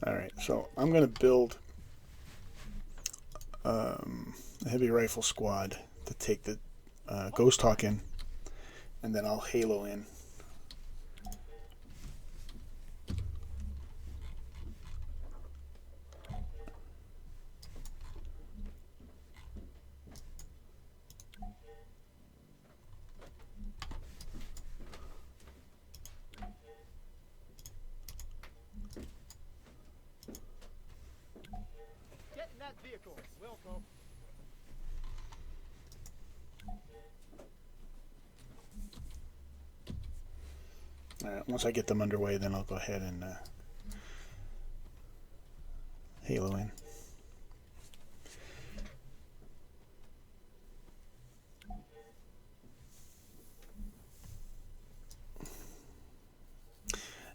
Alright, so I'm going to build a heavy rifle squad to take the Ghost Hawk in, and then I'll Halo in. Get in that vehicle, Wilco. Alright, once I get them underway, then I'll go ahead and Halo in.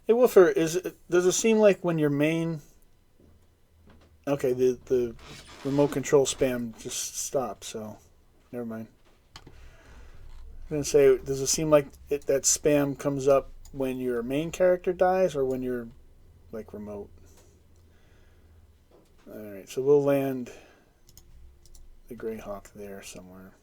Hey Woofer, does it seem like when your main... Okay, the remote control spam just stopped, so never mind. I'm going to say, does it seem like that spam comes up when your main character dies or when you're, like, remote? Alright, so we'll land the Greyhawk there somewhere.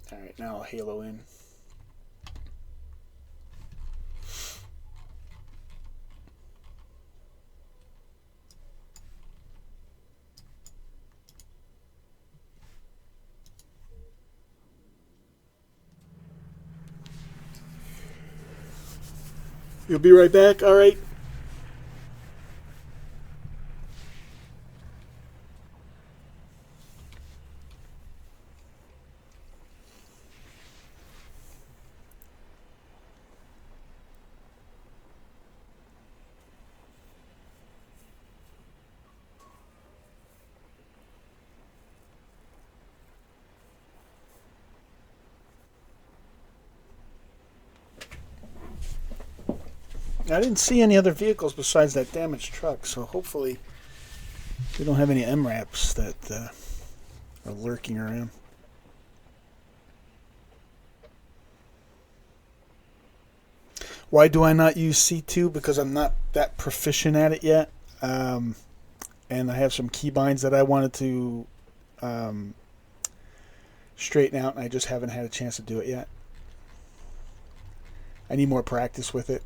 Alright, now I'll Halo in. You'll be right back, alright? I didn't see any other vehicles besides that damaged truck, so hopefully we don't have any MRAPs that are lurking around. Why do I not use C2? Because I'm not that proficient at it yet. And I have some keybinds that I wanted to straighten out, and I just haven't had a chance to do it yet. I need more practice with it.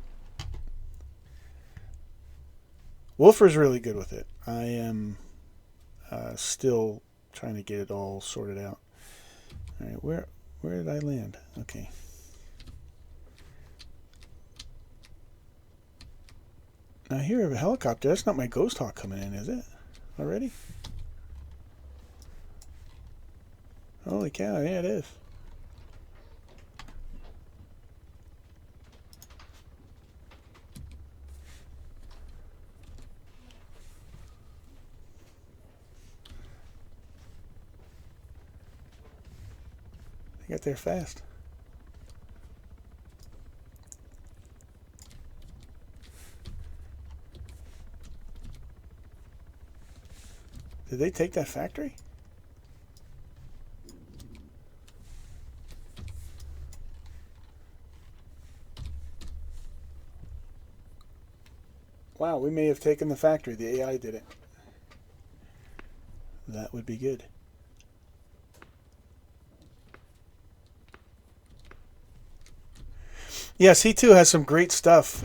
Wolfer's really good with it. I am still trying to get it all sorted out. All right, where did I land? Okay. Now I hear a helicopter. That's not my Ghost Hawk coming in, is it? Already? Holy cow, yeah it is. They got there fast. Did they take that factory? Wow, we may have taken the factory. The AI did it. That would be good. Yeah, C2 has some great stuff,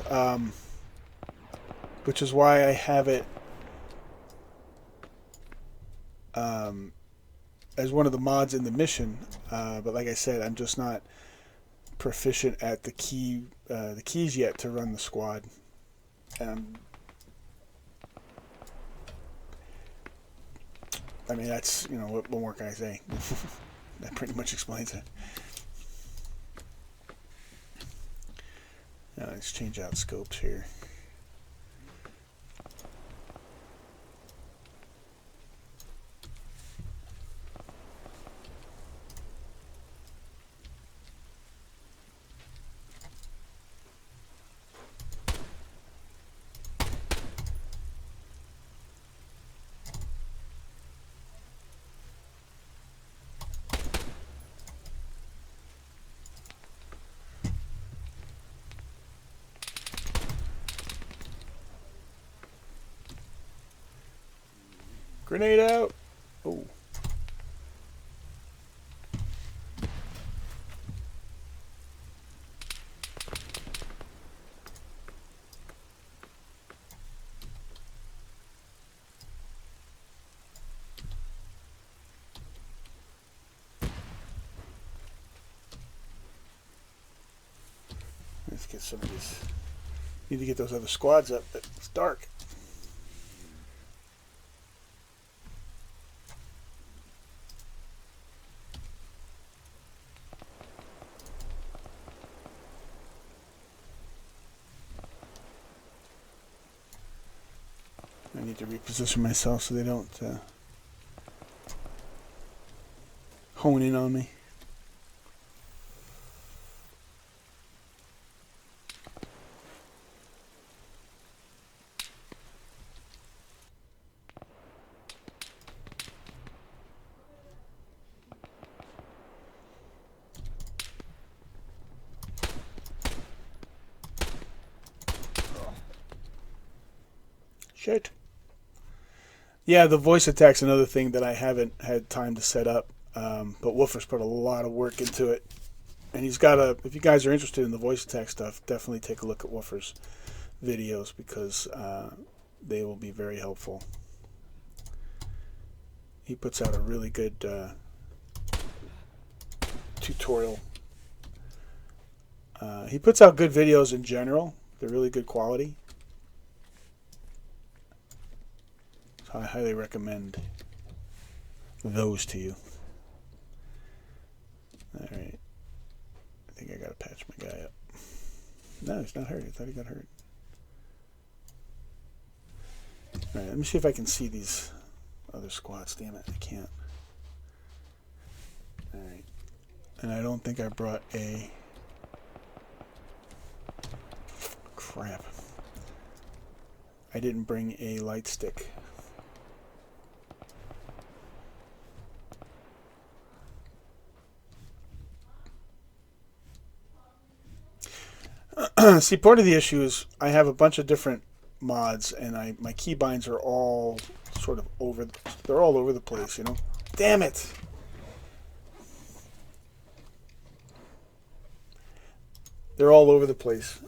which is why I have it as one of the mods in the mission. But like I said, I'm just not proficient at the keys yet to run the squad. I mean, that's, what more can I say? That pretty much explains it. Now let's change out scopes here. Grenade out! Oh. Let's get some of these. Need to get those other squads up, but it's dark. I need to reposition myself so they don't hone in on me. Shit. Yeah, the voice attack's another thing that I haven't had time to set up. But Wolfer's put a lot of work into it. And he's got if you guys are interested in the voice attack stuff, definitely take a look at Wolfer's videos because they will be very helpful. He puts out a really good tutorial. He puts out good videos in general. They're really good quality. So I highly recommend those to you. Alright. I think I gotta patch my guy up. No, he's not hurt. I thought he got hurt. Alright, let me see if I can see these other squads. Damn it, I can't. Alright. And I don't think I brought a... Crap. I didn't bring a light stick. See, part of the issue is I have a bunch of different mods, and my keybinds are all sort of they're all over the place, you know? Damn it! They're all over the place.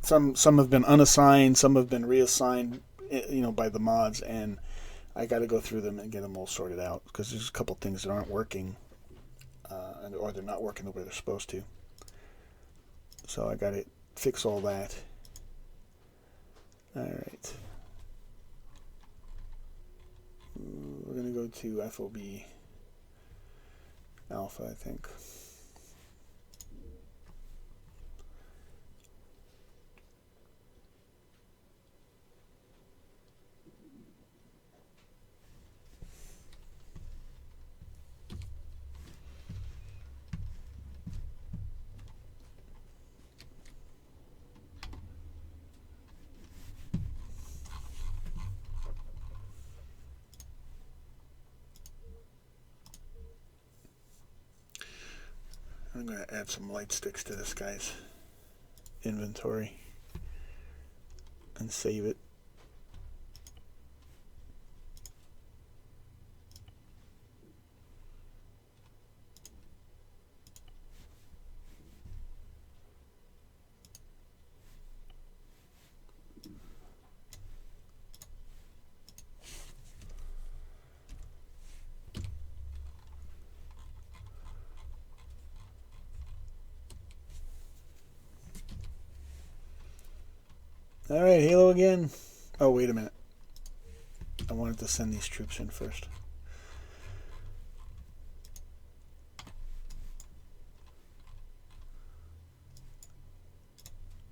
Some have been unassigned, some have been reassigned, you know, by the mods, and I got to go through them and get them all sorted out because there's a couple things that aren't working, or they're not working the way they're supposed to. So I got to fix all that. All right. We're gonna go to FOB Alpha, I think. I'm going to add some light sticks to this guy's inventory and save it. Alright, Halo again. Oh, wait a minute. I wanted to send these troops in first.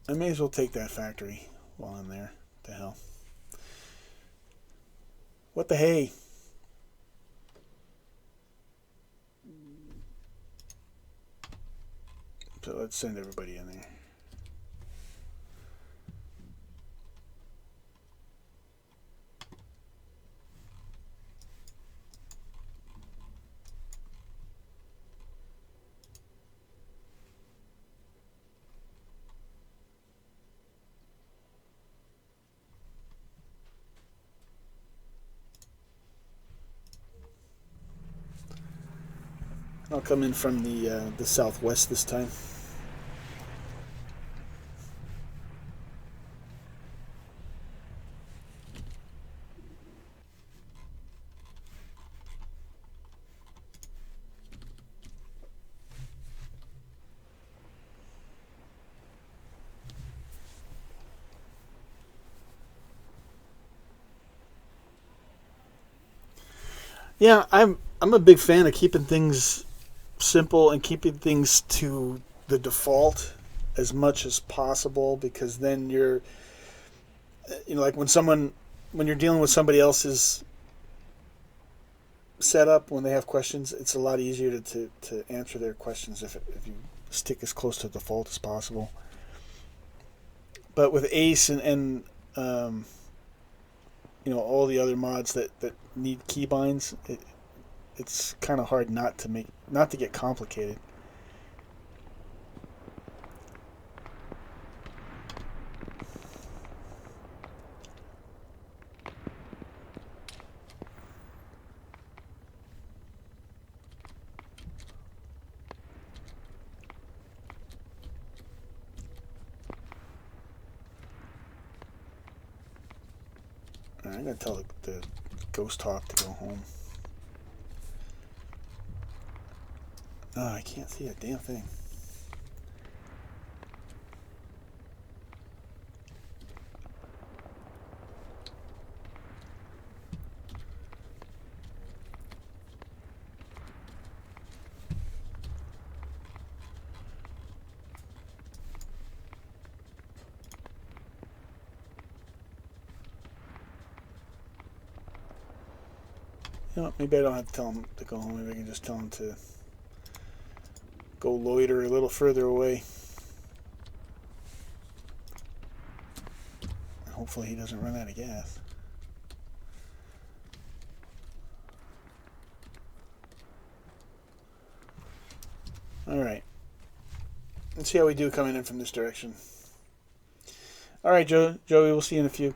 I may as well take that factory while I'm there. What the hell? What the hey? So let's send everybody in there. I'll come in from the southwest this time. Yeah, I'm a big fan of keeping things simple and keeping things to the default as much as possible, because then you're, you know, like when you're dealing with somebody else's setup, when they have questions, it's a lot easier to answer their questions if you stick as close to default as possible. But with Ace and you know, all the other mods that need keybinds, it's kind of hard not to get complicated. I'm gonna tell the Ghost Hawk to go home. Oh, I can't see a damn thing. You know what, maybe I don't have to tell him to go home. Maybe I can just tell him to go loiter a little further away. Hopefully he doesn't run out of gas. Alright. Let's see how we do coming in from this direction. Alright, Joey, we'll see you in a few.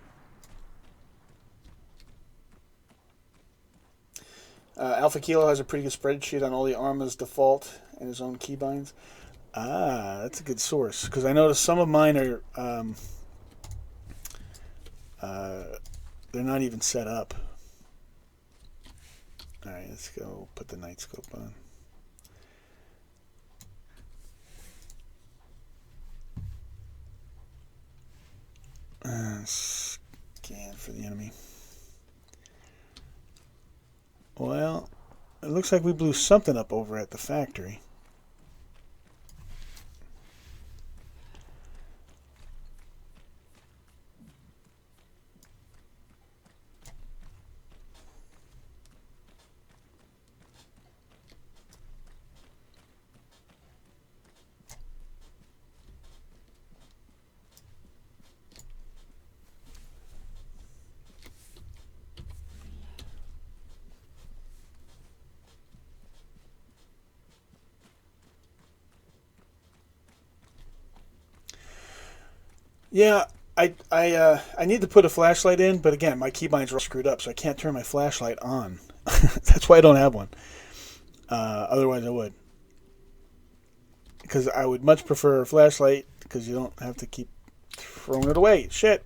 Alpha Kilo has a pretty good spreadsheet on all the Arma's default and his own keybinds. Ah, that's a good source. Because I noticed some of mine are... they're not even set up. Alright, let's go put the night scope on. Scan for the enemy. Well, it looks like we blew something up over at the factory. Yeah, I need to put a flashlight in, but again, my keybinds are all screwed up, so I can't turn my flashlight on. That's why I don't have one. Otherwise, I would. Because I would much prefer a flashlight, because you don't have to keep throwing it away. Shit.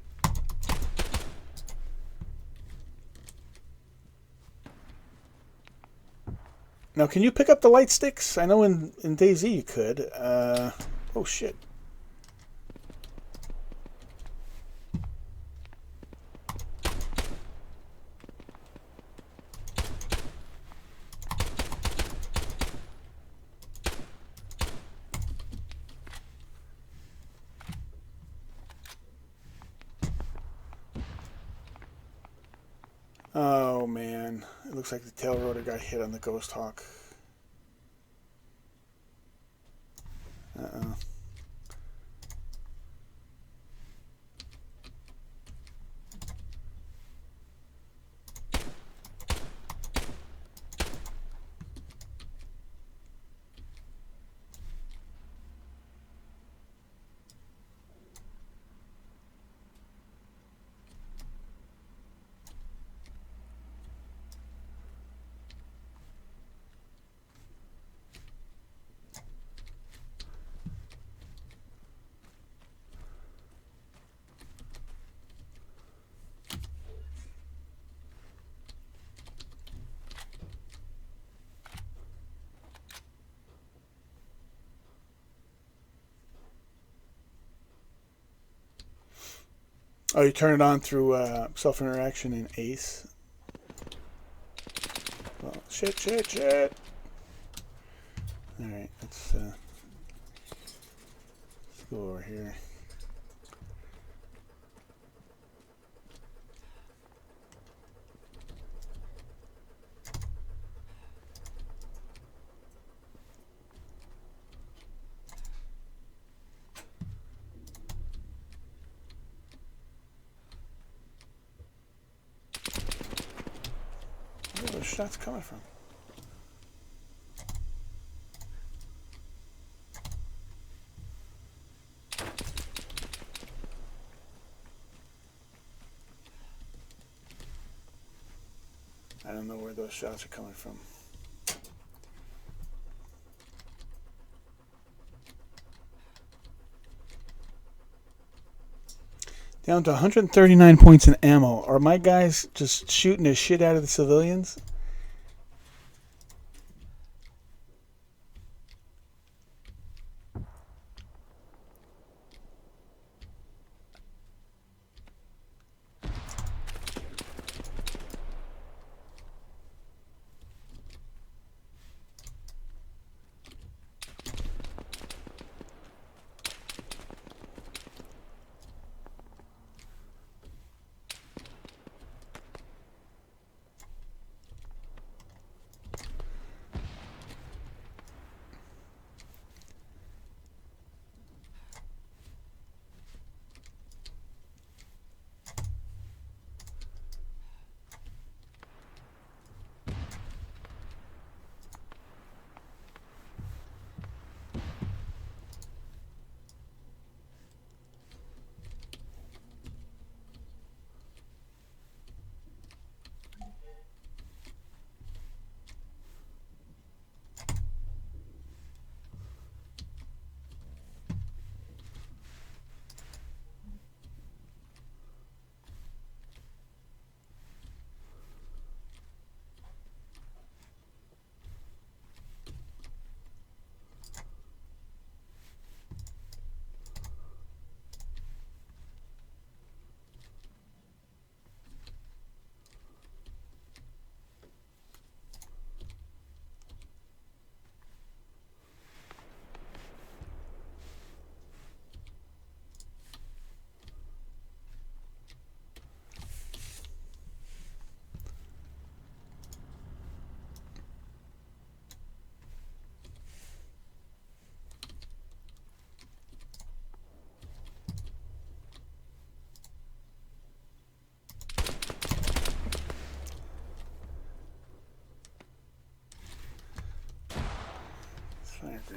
Now, can you pick up the light sticks? I know in DayZ you could. Oh, shit. Oh, man. It looks like the tail rotor got hit on the Ghost Hawk. Uh-oh. Oh, you turn it on through self-interaction in ACE. Well, shit. Alright, let's go over here. Where are those shots coming from? I don't know where those shots are coming from. Down to 139 points in ammo. Are my guys just shooting the shit out of the civilians?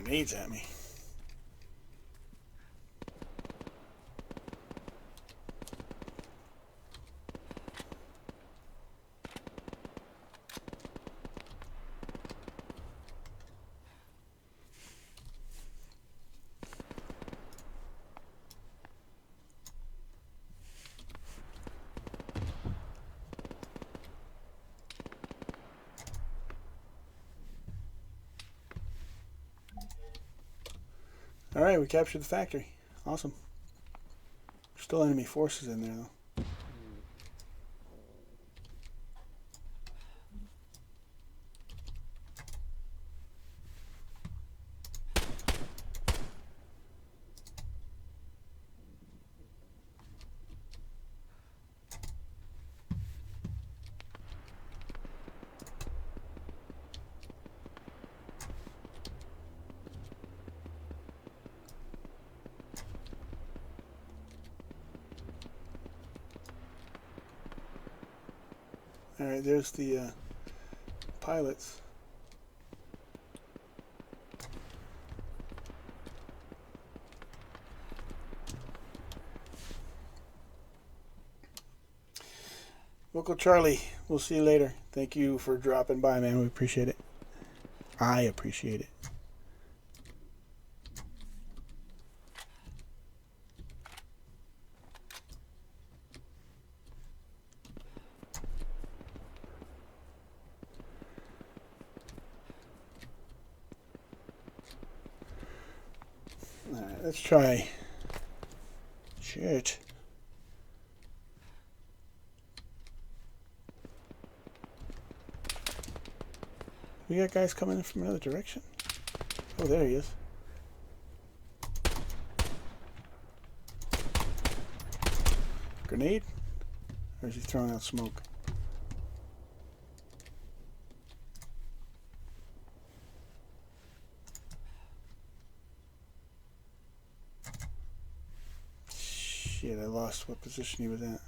grenades at me. Alright, we captured the factory. Awesome. Still enemy forces in there, though. Alright, there's the pilots. Local Charlie, we'll see you later. Thank you for dropping by, man. We appreciate it. I appreciate it. Alright, let's try. Shit. We got guys coming in from another direction. Oh, there he is. Grenade? Or is he throwing out smoke? Shit, I lost what position he was at.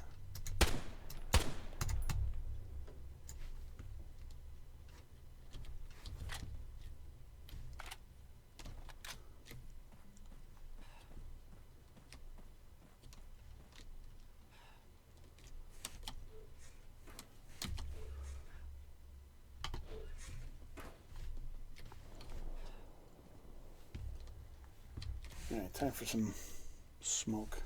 Alright, time for some smoke.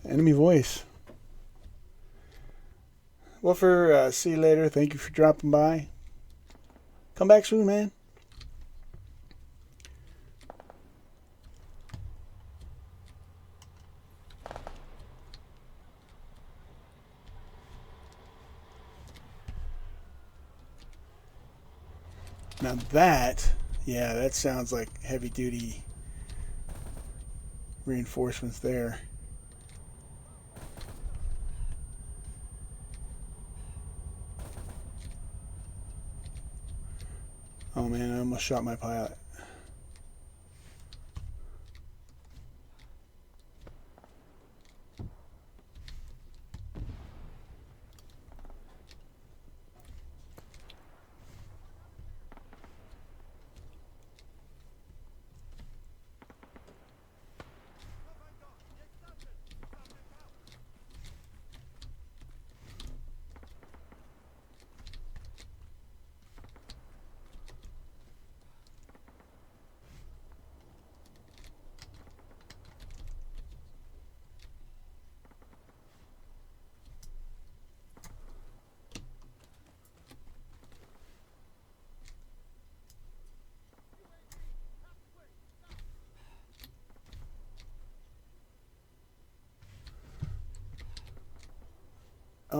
Enemy voice. Woofer, see you later. Thank you for dropping by. Come back soon, man. Now that, yeah, that sounds like heavy duty reinforcements there. Oh man, I almost shot my pilot.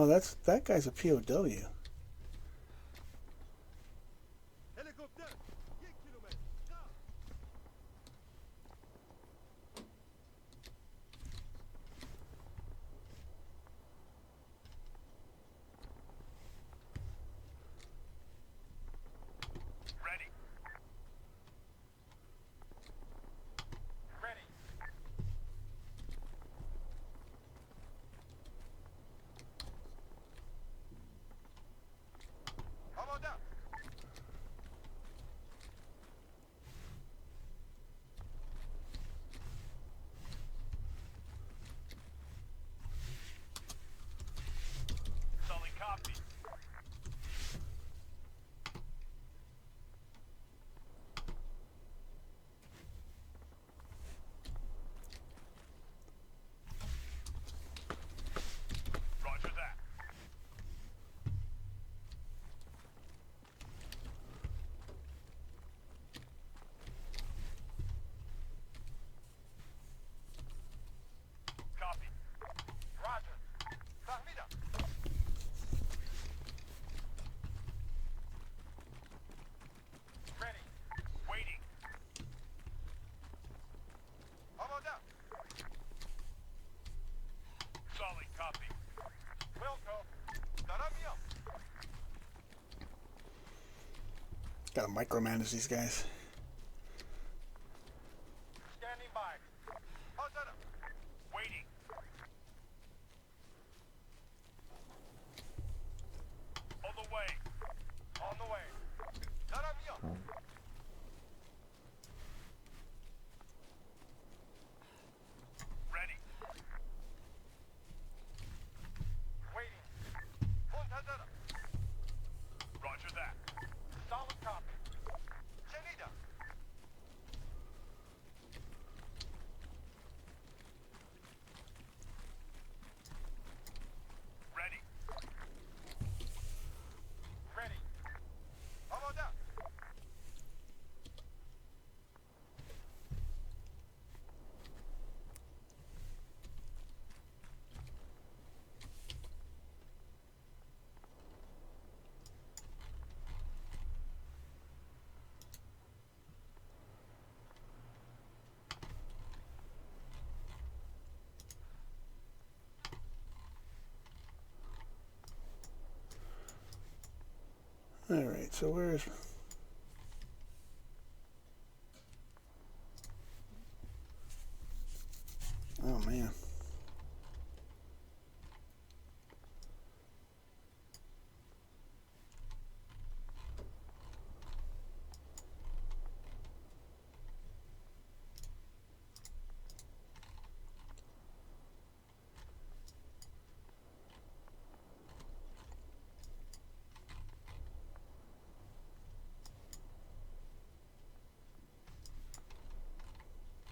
Oh, that guy's a POW. Helikopter. 1 kilometre. Ready. Ready. Havada. Solid copy. Roger that. Copy. Roger. Tahmida. Ready. Waiting. Havada. Solid copy. Wilco. Taramia. Gotta micromanage these guys. Standing by. Hazara. Waiting. On the way. On the way. Taramia. Ready. Waiting. Montazara. Roger that. Solid copy. Janita. Ready. Ready. Havada. Alright, so where's... Oh, man.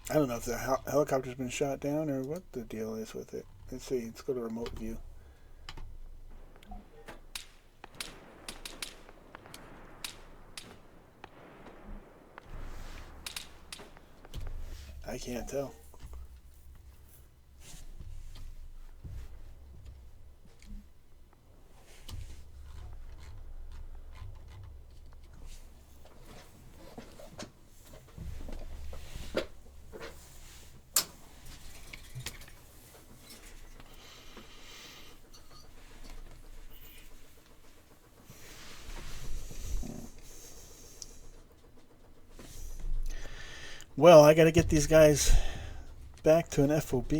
I don't know if the helicopter's been shot down or what the deal is with it. Let's see. Let's go to remote view. I can't tell. Well, I got to get these guys back to an FOB.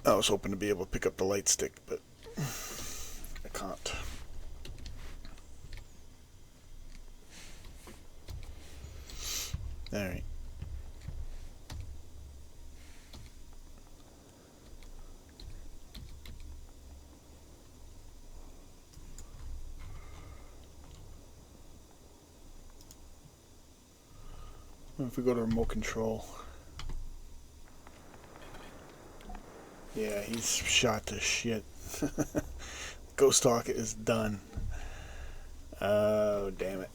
I was hoping to be able to pick up the light stick, but I can't. Alright. If we go to remote control. Yeah, he's shot to shit. Ghost Hawk is done. Oh, damn it.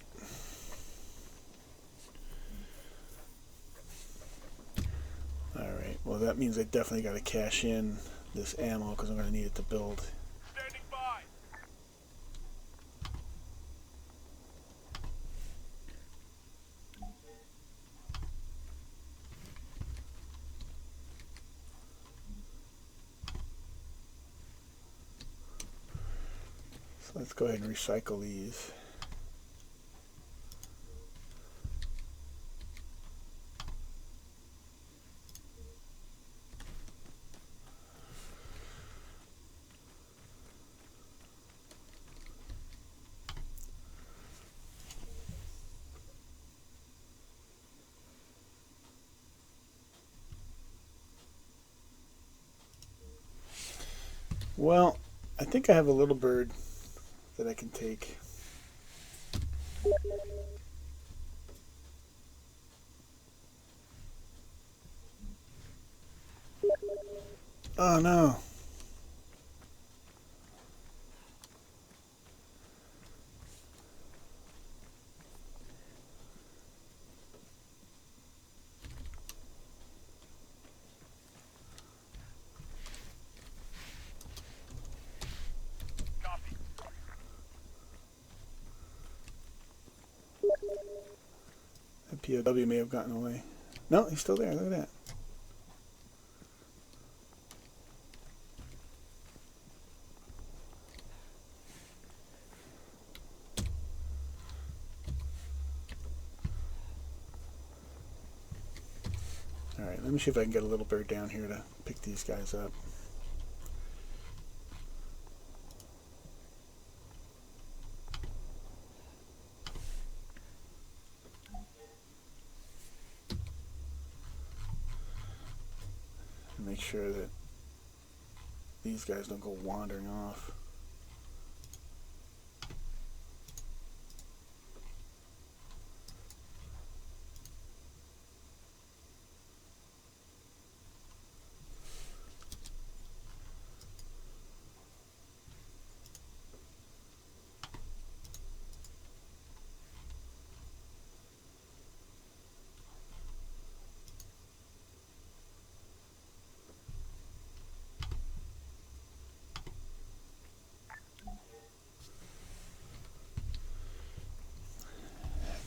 Well, that means I definitely got to cash in this ammo because I'm going to need it to build. Standing by. So let's go ahead and recycle these. Well, I think I have a little bird that I can take. Oh no. Copy. That POW may have gotten away. No, he's still there. Look at that. Alright, let me see if I can get a little bird down here to pick these guys up. And make sure that these guys don't go wandering off.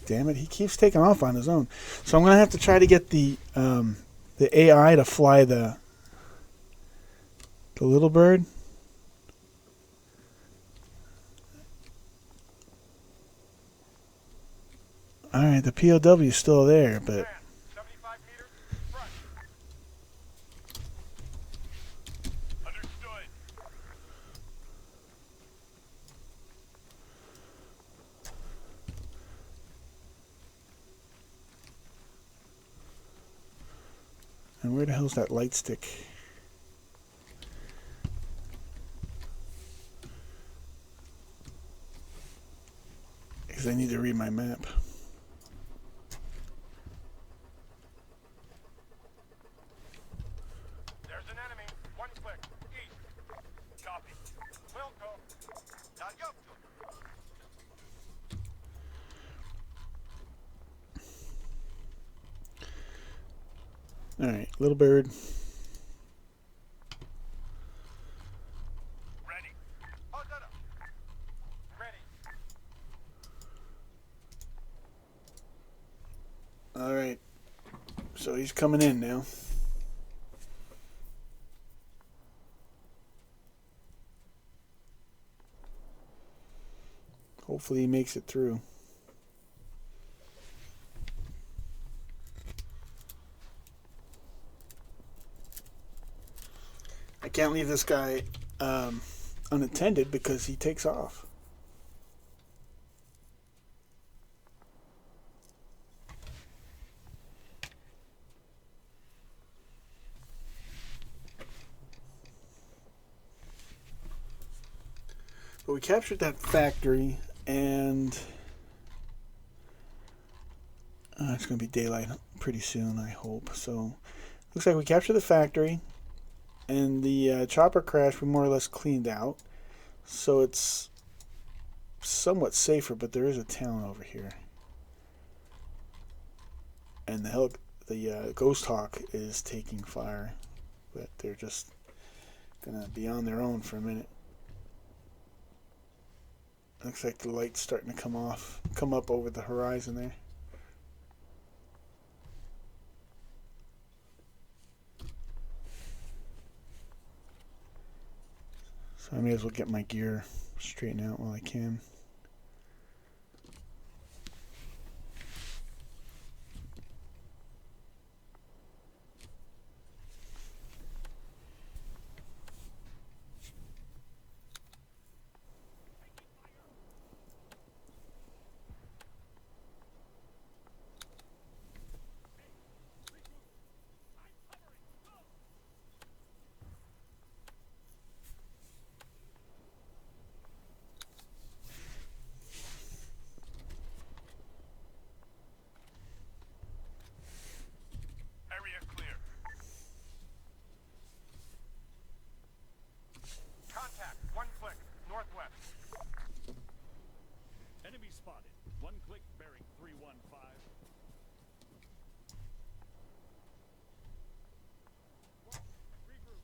Damn it, he keeps taking off on his own. So I'm going to have to try to get the AI to fly the little bird. Alright, the POW is still there, but 75 meters. Front. Understood. and where the hell's that light stick? Because I need to read my map. There's an enemy. One click. East. Copy. Will go. Now you. Alright, little bird. Ready. Oh, no, no. Ready. Alright, so he's coming in now. Hopefully he makes it through. I can't leave this guy unattended because he takes off. But we captured that factory, and it's going to be daylight pretty soon, I hope. So looks like we captured the factory, and the chopper crash we more or less cleaned out. So it's somewhat safer, but there is a town over here. And the the Ghost Hawk is taking fire, but they're just gonna be on their own for a minute. Looks like the light's starting to come up over the horizon there. So I may as well get my gear straightened out while I can. Area clear. Contact. 1 click. Northwest. Enemy spotted. 1 click bearing 315. Regroup.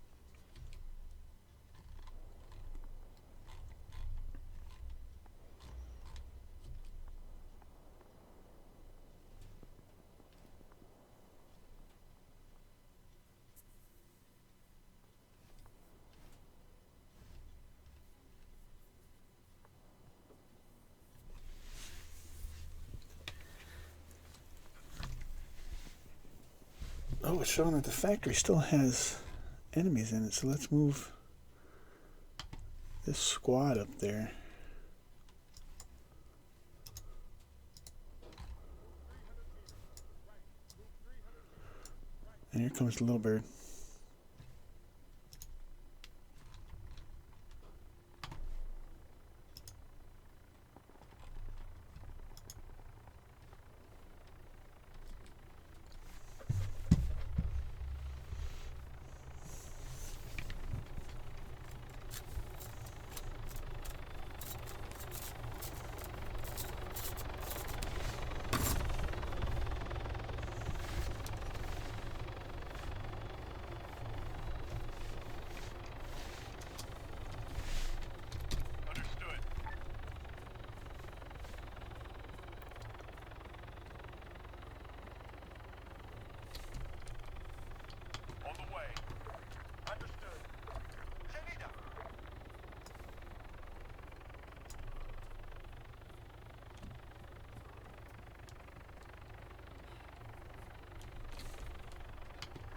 Oh, it's showing that the factory still has enemies in it, so let's move this squad up there. And here comes the little bird. Understood. On the way. Understood. Zenida.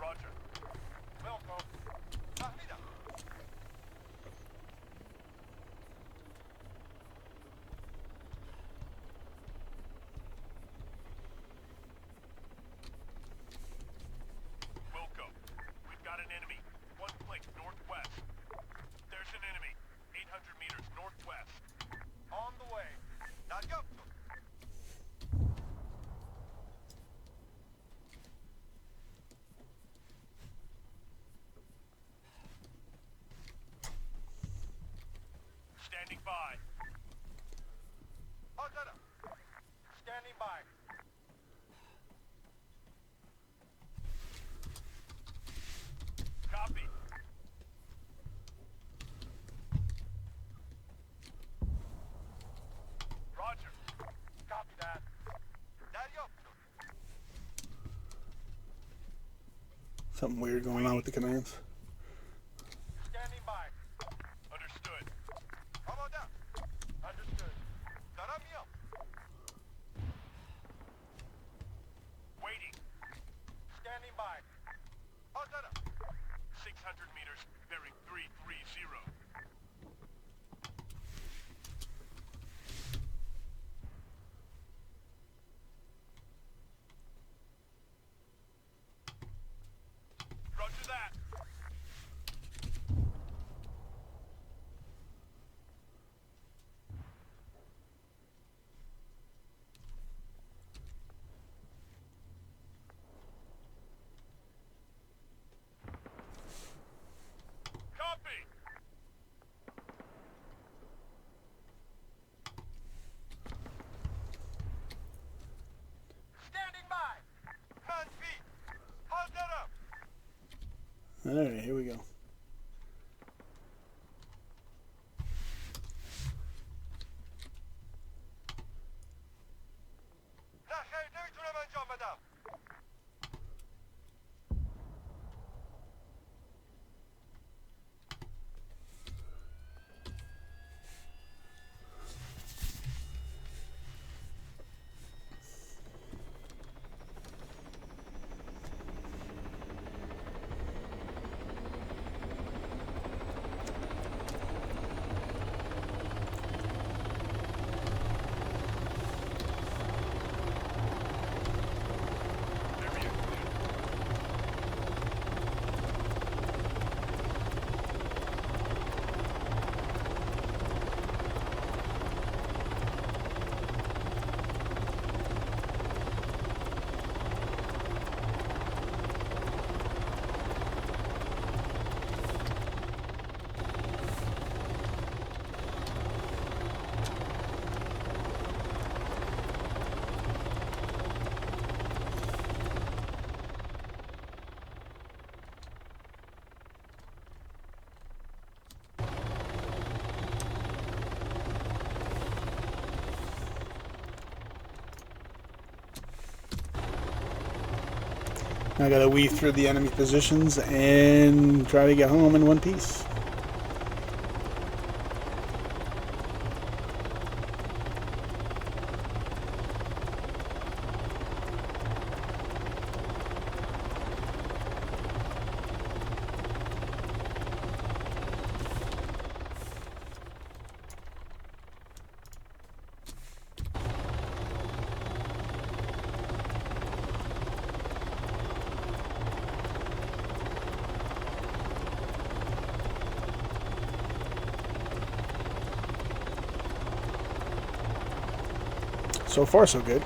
Roger. Wilco. Zenida. Wilco. We've got an enemy. 1 click northwest. There's an enemy. 800 meters northwest. On the way. Now go. Standing by. Standing by. Copy. Roger. Copy that. Something weird going on with the commands. Standing by. Understood. Understood. Waiting. Standing by. 600 meters, bearing 330. Roger that. Alright, here we go. La خیرتون رو انجام بدم. I gotta weave through the enemy positions and try to get home in one piece. So far, so good.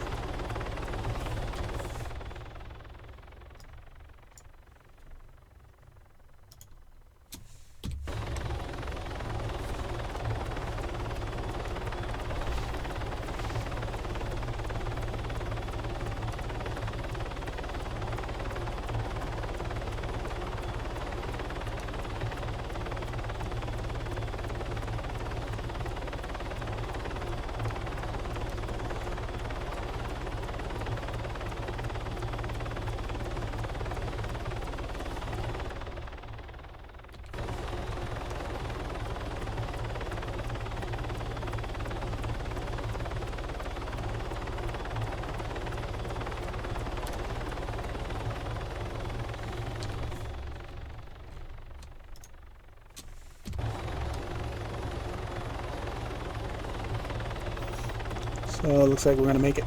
So it looks like we're going to make it.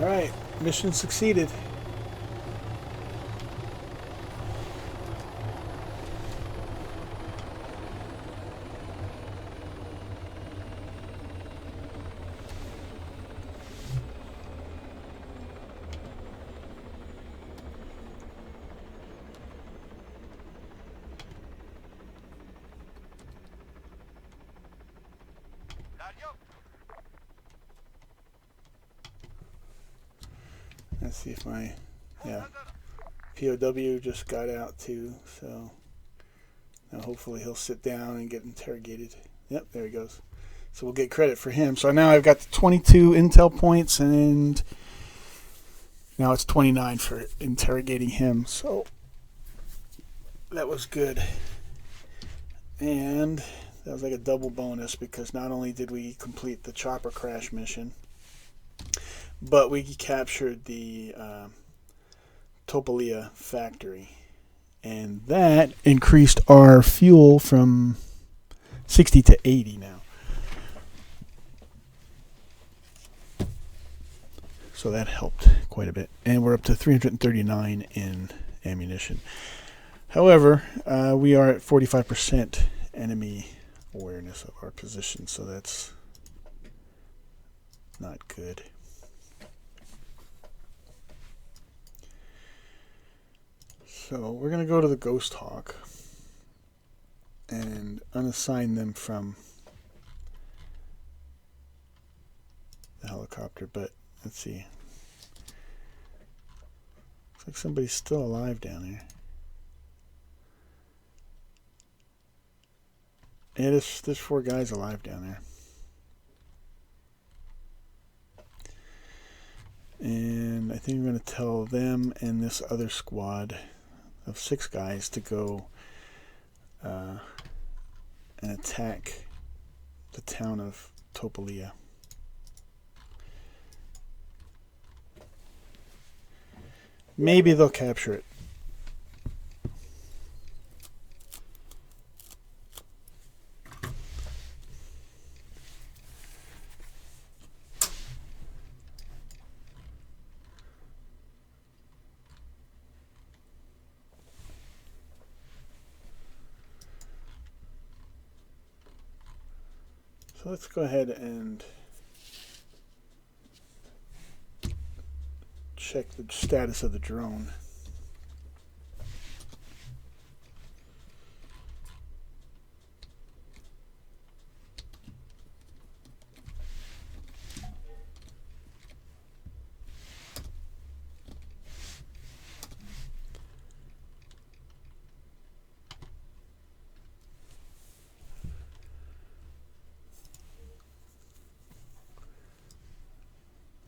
Alright, mission succeeded. دریا. Let's see if my POW just got out too, so now hopefully he'll sit down and get interrogated. Yep, there he goes. So we'll get credit for him. So now I've got the 22 intel points, and now it's 29 for interrogating him. So that was good. And that was like a double bonus, because not only did we complete the chopper crash mission, but we captured the Topolia factory. And that increased our fuel from 60 to 80 now. So that helped quite a bit. And we're up to 339 in ammunition. However, we are at 45% enemy awareness of our position, so that's not good. So we're going to go to the Ghost Hawk and unassign them from the helicopter, but let's see. Looks like somebody's still alive down there. Yeah, there's 4 guys alive down there. And I think I'm going to tell them and this other squad of 6 guys to go and attack the town of Topolia. Maybe they'll capture it. So let's go ahead and check the status of the drone.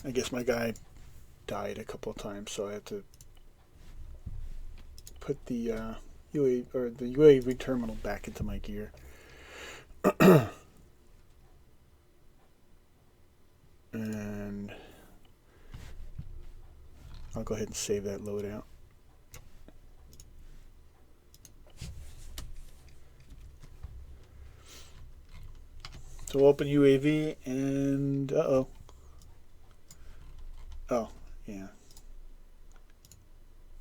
I guess my guy died a couple of times, so I had to put the UAV terminal back into my gear. And I'll go ahead and save that loadout. So we'll open UAV and oh yeah.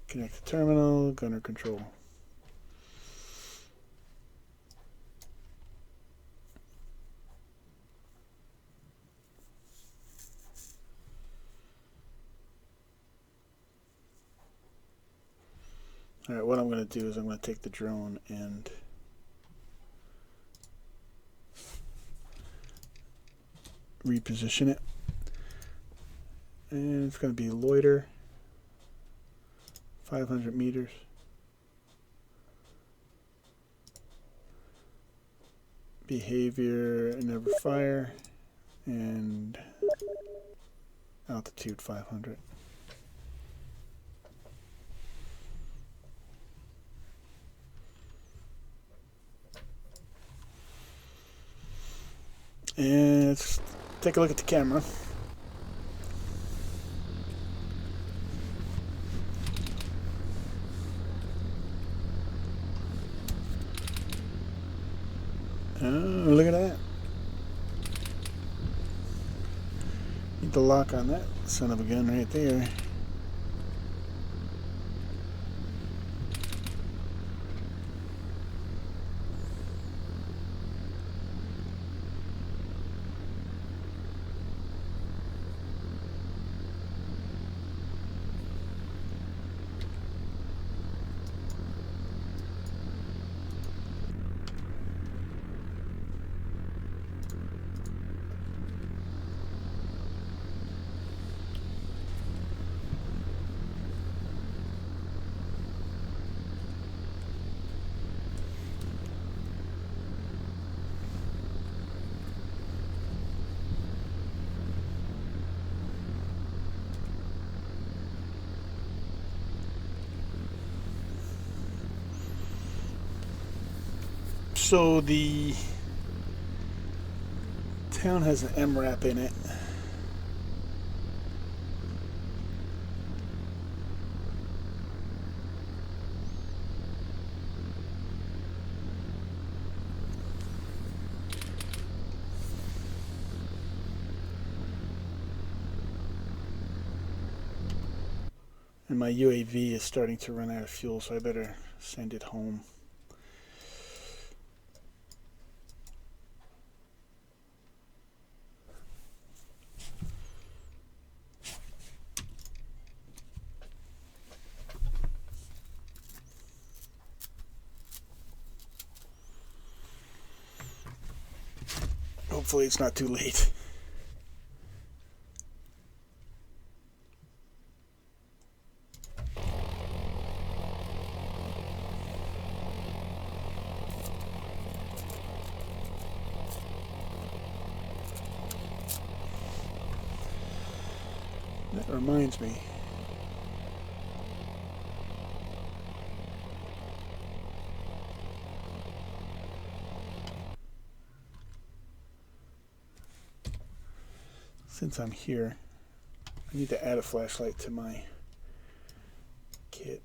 Connect the terminal, gunner control. Alright, what I'm going to do is I'm going to take the drone and reposition it. And it's going to be loiter, 500 meters. Behavior, never fire, and altitude 500. And let's take a look at the camera. Oh, look at that. Need the lock on that son of a gun right there. So the town has an MRAP in it. And my UAV is starting to run out of fuel, so I better send it home. Hopefully it's not too late. That reminds me. Since I'm here, I need to add a flashlight to my kit.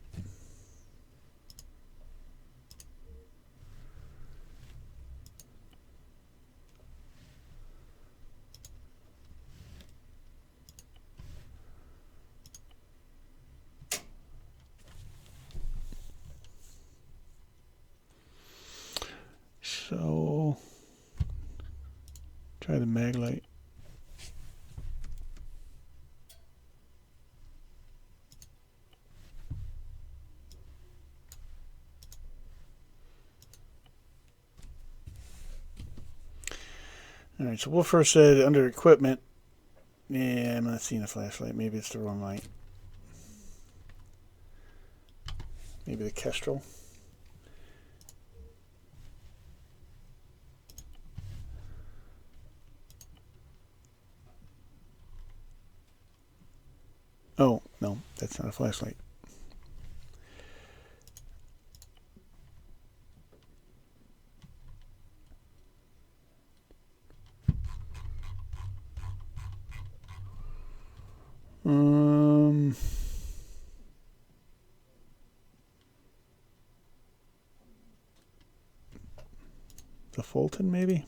So, try the mag light. Alright, so we'll first set it under equipment. Yeah, I'm not seeing a flashlight. Maybe it's the wrong light. Maybe the Kestrel. Oh, no, that's not a flashlight. The Fulton, maybe?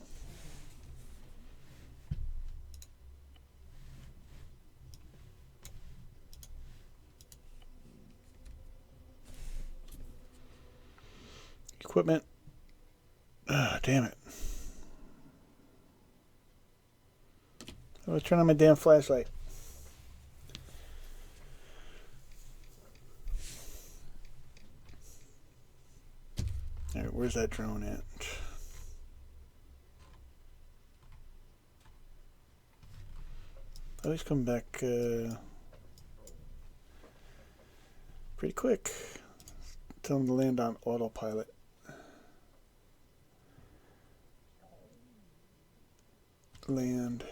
Equipment. Ah, damn it. I was turning on my damn flashlight. Alright, where's that drone at? Oh, he's coming back pretty quick. Tell him to land on autopilot. Land.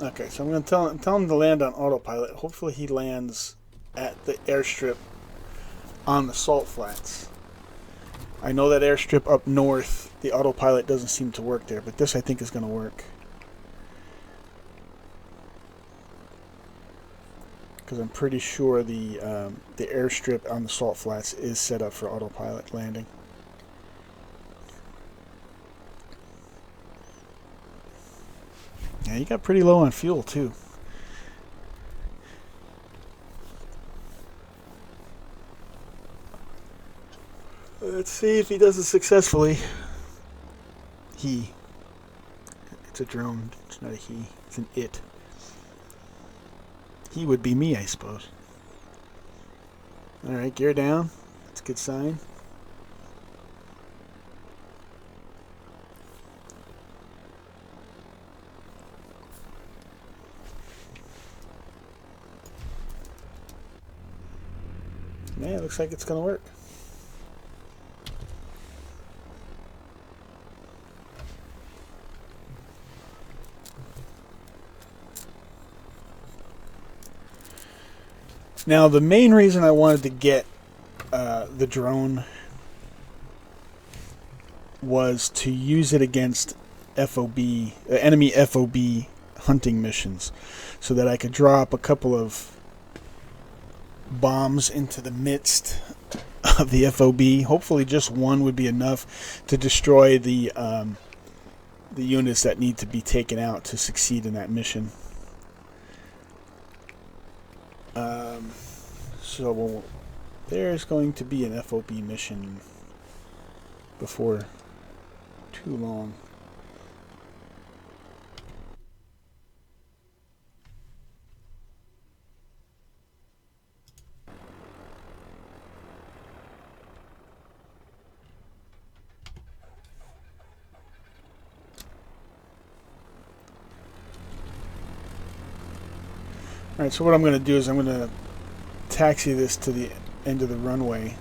Okay, so I'm going to tell him to land on autopilot. Hopefully he lands at the airstrip on the salt flats. I know that airstrip up north, the autopilot doesn't seem to work there, but this I think is going to work. Because I'm pretty sure the airstrip on the salt flats is set up for autopilot landing. Yeah, you got pretty low on fuel too. Let's see if he does it successfully. He. It's a drone. It's not a he. It's an it. He would be me, I suppose. Alright, gear down. That's a good sign. Man, it looks like it's going to work. Now, the main reason I wanted to get the drone was to use it against enemy FOB hunting missions, so that I could drop a couple of bombs into the midst of the FOB. Hopefully, just one would be enough to destroy the units that need to be taken out to succeed in that mission. So there's going to be an FOB mission before too long. Alright, so what I'm going to do is I'm going to taxi this to the end of the runway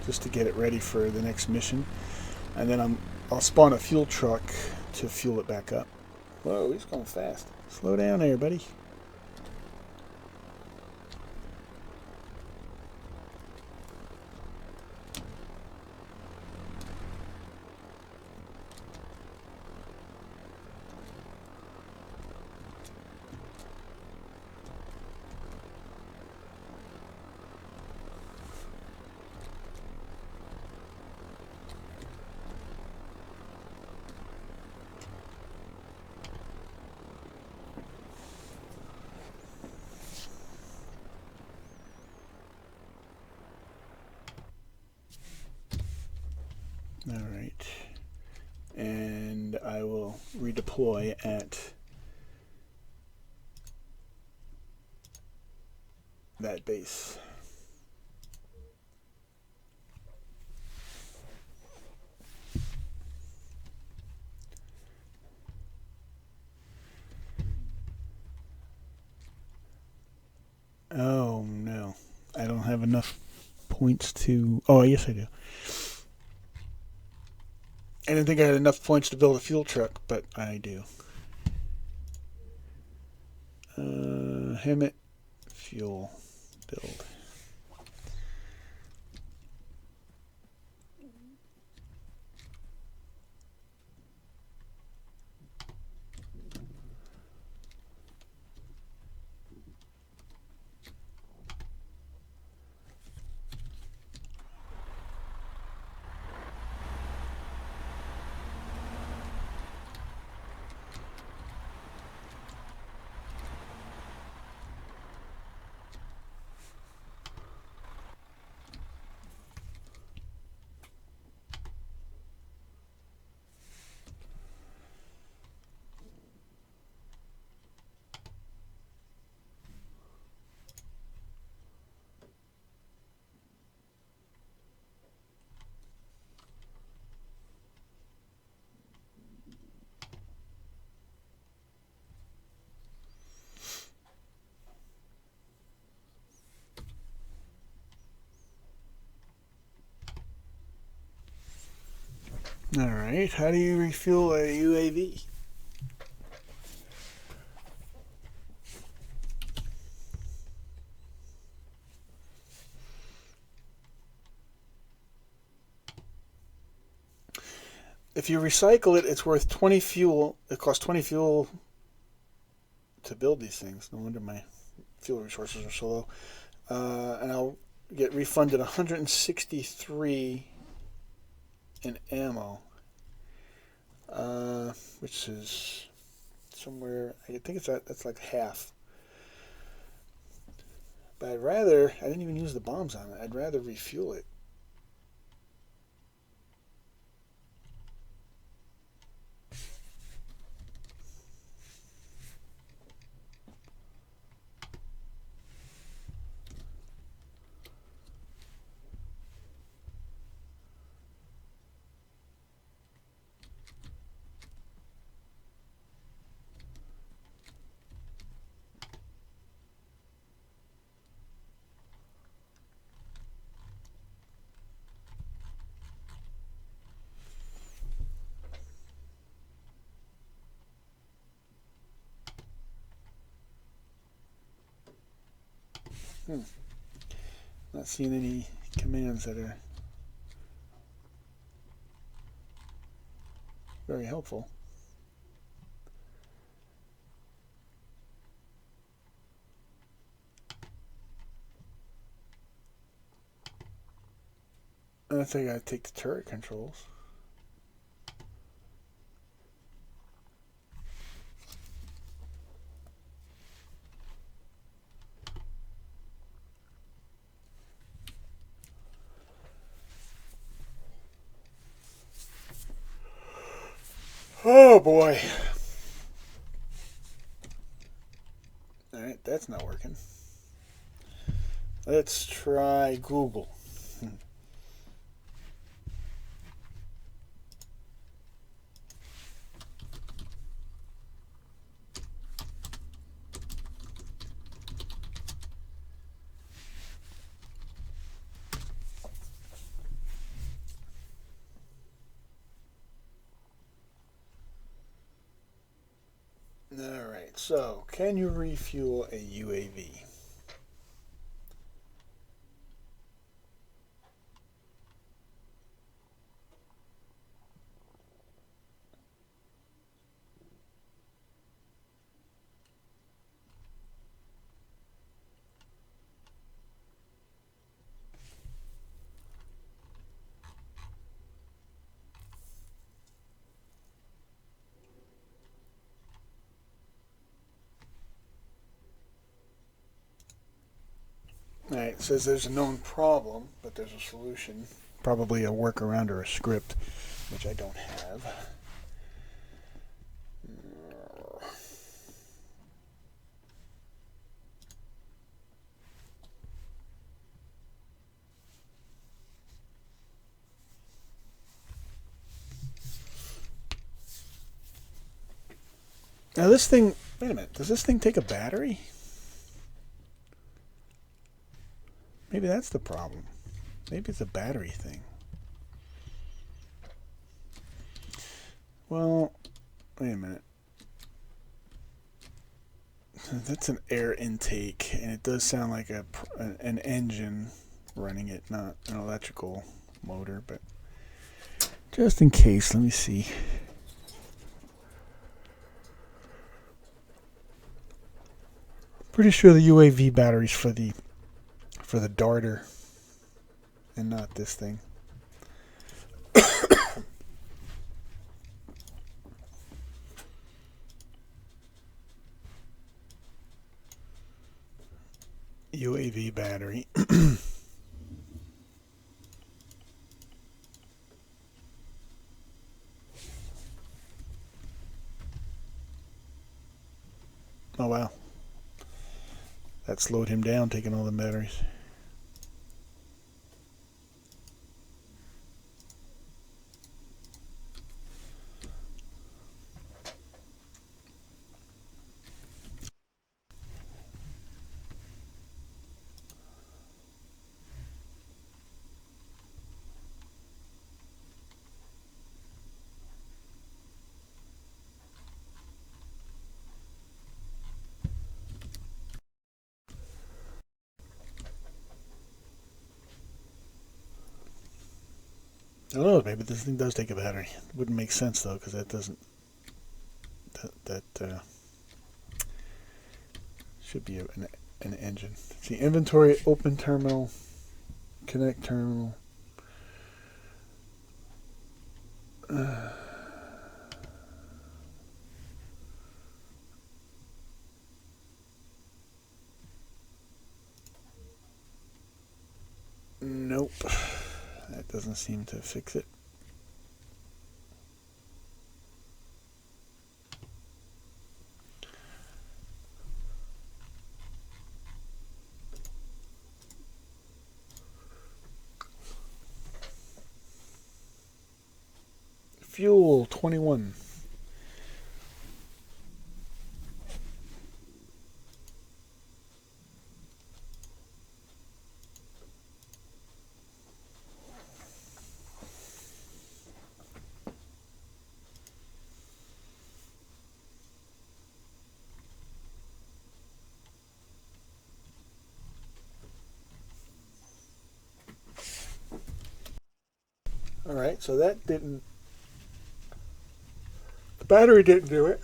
just to get it ready for the next mission. And then I'll spawn a fuel truck to fuel it back up. Whoa, he's going fast. Slow down there, buddy. Alright. And I will redeploy at that base. Oh no. I don't have enough points to... Oh, yes I do. I didn't think I had enough points to build a fuel truck, but I do. Hammett fuel build. Alright, how do you refuel a UAV? If you recycle it, it's worth 20 fuel. It costs 20 fuel to build these things. No wonder my fuel resources are so low. And I'll get refunded 163 in ammo, which is somewhere, I think that's like half. But I didn't even use the bombs on it. I'd rather refuel it. Not seeing any commands that are very helpful. I think I gotta take the turret controls. Oh boy. Alright, that's not working. Let's try Google. Alright, so can you refuel a UAV? Alright, it says there's a known problem, but there's a solution. Probably a workaround or a script, which I don't have. Now this thing, wait a minute, does this thing take a battery? Maybe that's the problem. Maybe it's a battery thing. Well, wait a minute. That's an air intake, and it does sound like an engine running it, not an electrical motor, but just in case, let me see. Pretty sure the UAV battery's for the darter and not this thing. UAV battery. Oh wow. That slowed him down taking all the batteries. I don't know, maybe this thing does take a battery. It wouldn't make sense though, because that doesn't. That should be an engine. See, inventory, open terminal, connect terminal. Nope. That doesn't seem to fix it. Fuel 21. All right, so that didn't. The battery didn't do it.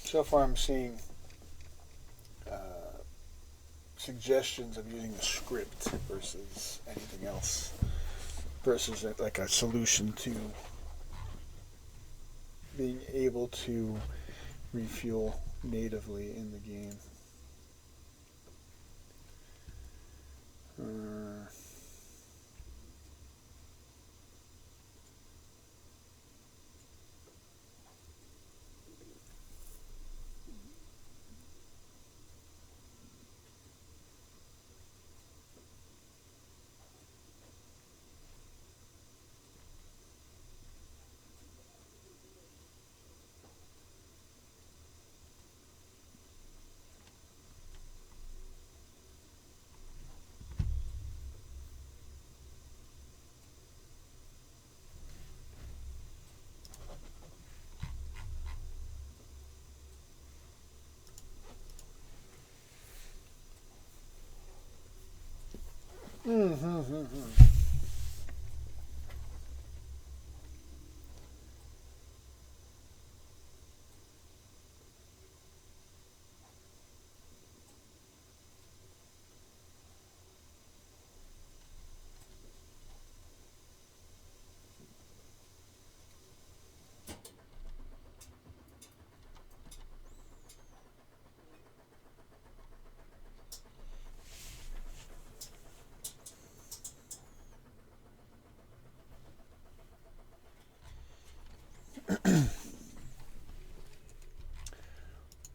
So far, I'm seeing suggestions of using a script versus anything else, versus like a solution to being able to refuel natively in the game. Uh,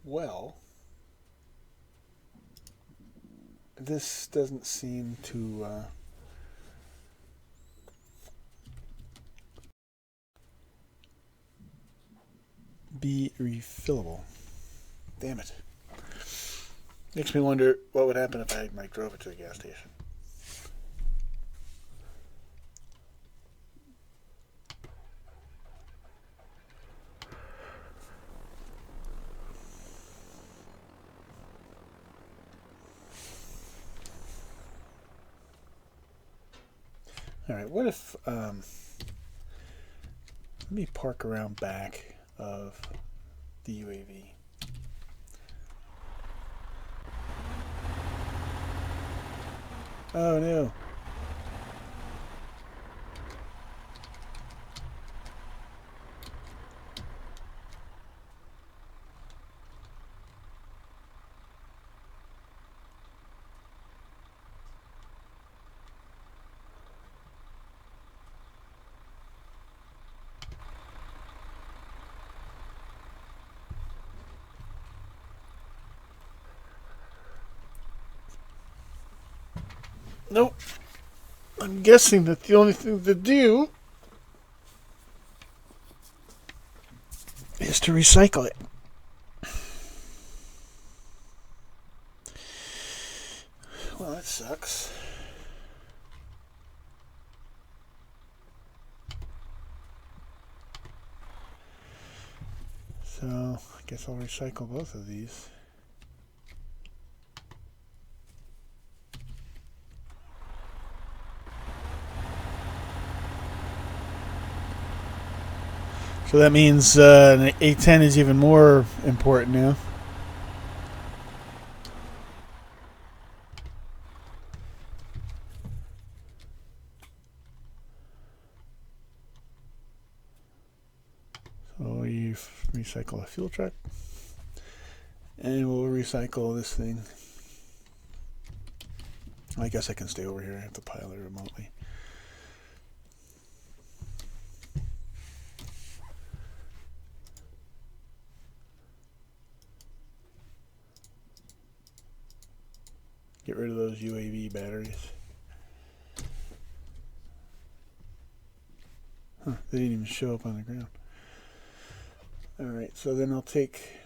well, this doesn't seem to be refillable. Damn it. Makes me wonder what would happen if I drove it to the gas station. All right, what if let me park around back of the UAV. Oh no. Nope. I'm guessing that the only thing to do is to recycle it. Well, that sucks. So, I guess I'll recycle both of these. So that means an A10 is even more important now. So you recycle a fuel truck, and we'll recycle this thing. I guess I can stay over here. I have to pilot remotely. Get rid of those UAV batteries. Huh, they didn't even show up on the ground. Alright, so then I'll take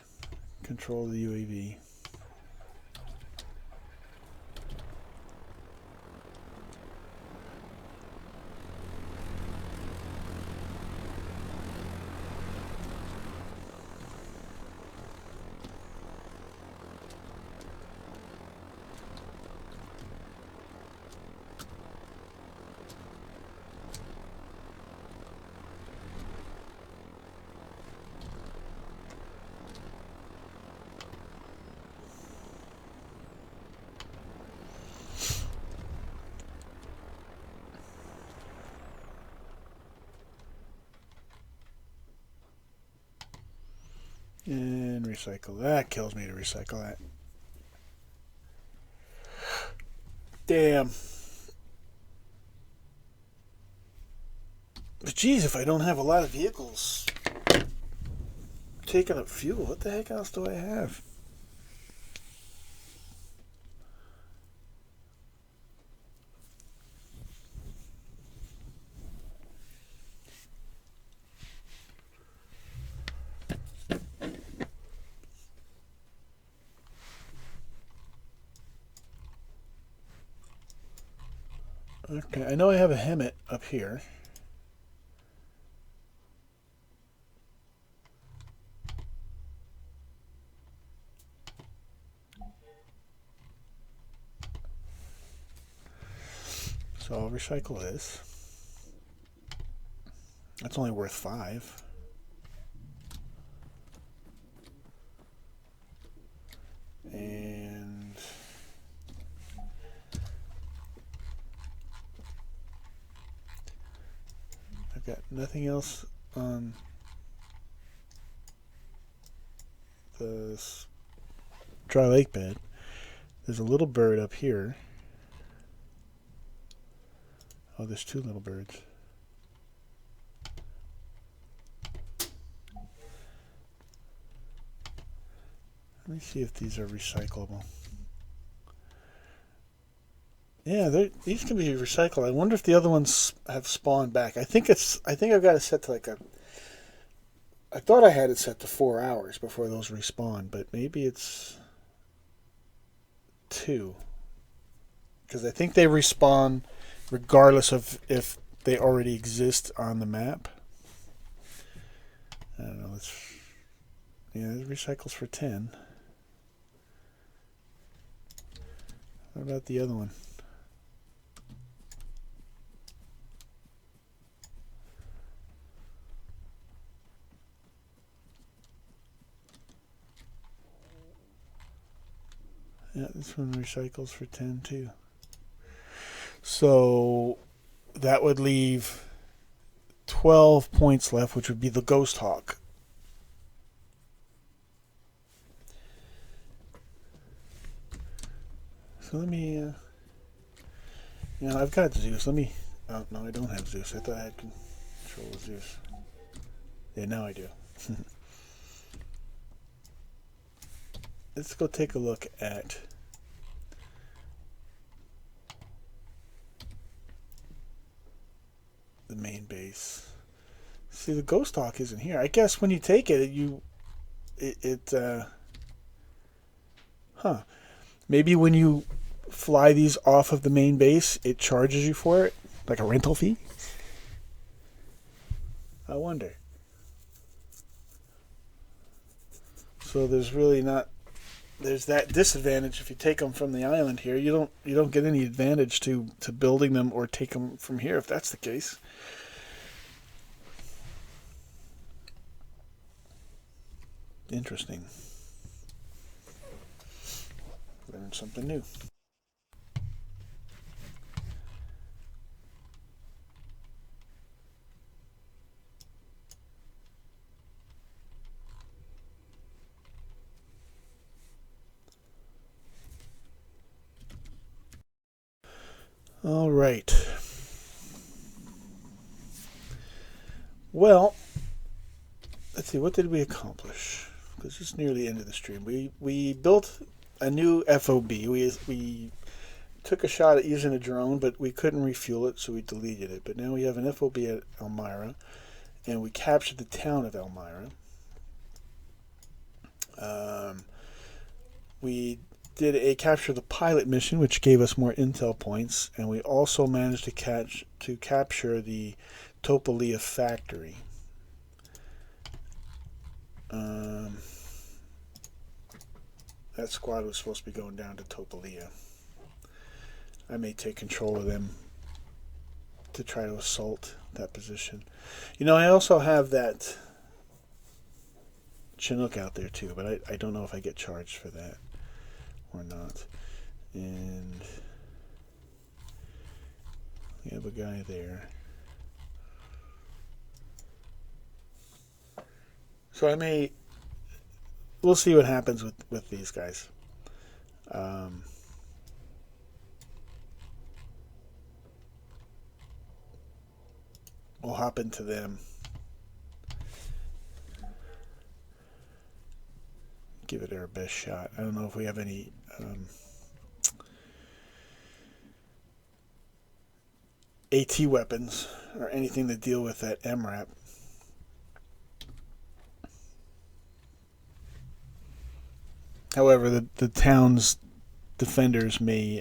control of the UAV. And recycle. That kills me to recycle that. Damn. But geez, if I don't have a lot of vehicles taking up fuel, what the heck else do I have? Okay, I know I have a Hemet up here. So I'll recycle this. That's only worth 5. And I've got nothing else on the dry lake bed. There's a little bird up here. Oh, there's 2 little birds. Let me see if these are recyclable. Yeah, these can be recycled. I wonder if the other ones have spawned back. I think I've got it set to like a. I thought I had it set to 4 hours before those respawn, but maybe it's 2. Because I think they respawn regardless of if they already exist on the map. I don't know. It recycles for 10. What about the other one? Yeah, this one recycles for 10 too. So that would leave 12 points left, which would be the Ghost Hawk. So let me, I've got Zeus. Let me, oh, no, I don't have Zeus. I thought I had control of Zeus. Yeah, now I do. Let's go take a look at the main base. See, the Ghost Hawk isn't here. I guess when you take it, maybe when you fly these off of the main base, it charges you for it, like a rental fee. I wonder. So there's that disadvantage if you take them from the island here. You don't get any advantage to building them or take them from here if that's the case. Interesting. Learn something new. All right. Well, let's see. What did we accomplish? Because it's near the end of the stream. We built a new FOB. We took a shot at using a drone, but we couldn't refuel it, so we deleted it. But now we have an FOB at Elmira, and we captured the town of Elmira. We did a capture the pilot mission, which gave us more intel points, and we also managed to capture the Topolia factory. That squad was supposed to be going down to Topolia. I may take control of them to try to assault that position. You know, I also have that Chinook out there too, but I don't know if I get charged for that or not. And we have a guy there. So we'll see what happens with these guys. We'll hop into them. Give it our best shot. I don't know if we have any AT weapons or anything to deal with that MRAP. However, the town's defenders may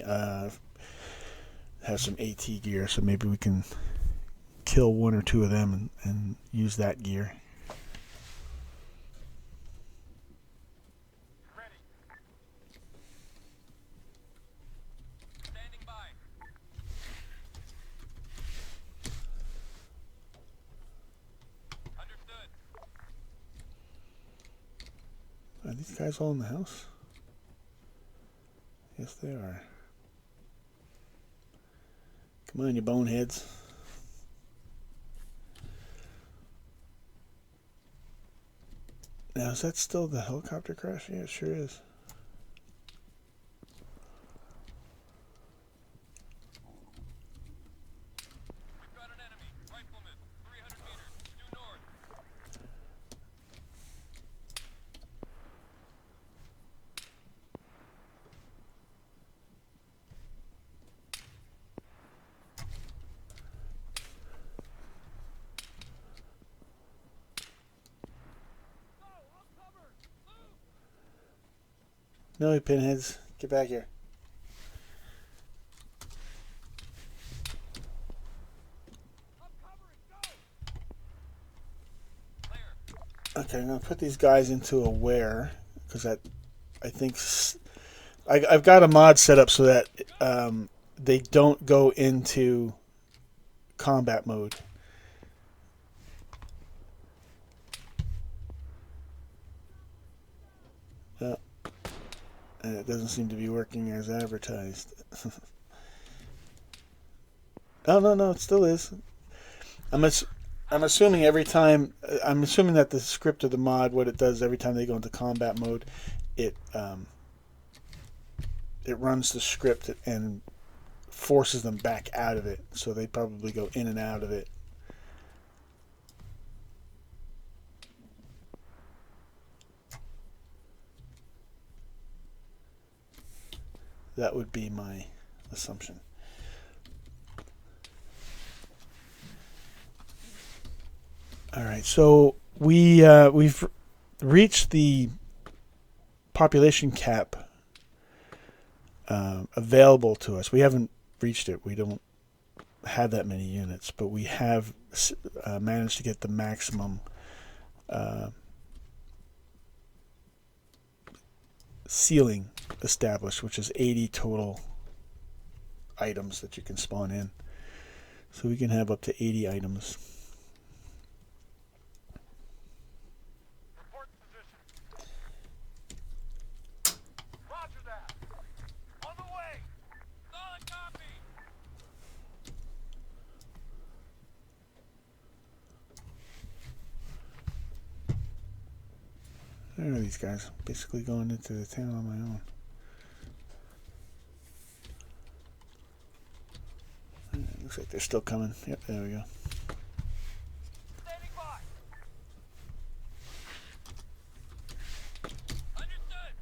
have some AT gear, so maybe we can kill one or two of them and use that gear. Ready. Standing by. Understood. Are these guys all in the house? Yes, they are. Come on, you boneheads. Now, is that still the helicopter crash? Yeah, it sure is. We've got an enemy. Rifleman. 300 meters. Due north. No, you pinheads. Get back here. Okay, I'm going to put these guys into a where, because I think I've got a mod set up so that they don't go into combat mode. And it doesn't seem to be working as advertised. Oh, no, it still is. I'm assuming every time. I'm assuming that the script of the mod, what it does every time they go into combat mode, it runs the script and forces them back out of it. So they probably go in and out of it. That would be my assumption. All right, so we've reached the population cap available to us. We haven't reached it. We don't have that many units, but we have managed to get the maximum ceiling established, which is 80 total items that you can spawn in. So we can have up to 80 items. Report position. Roger that. On the way. Solid copy. There are these guys, basically going into the town on my own. Looks like they're still coming. Yep, there we go. Standing by. Understood.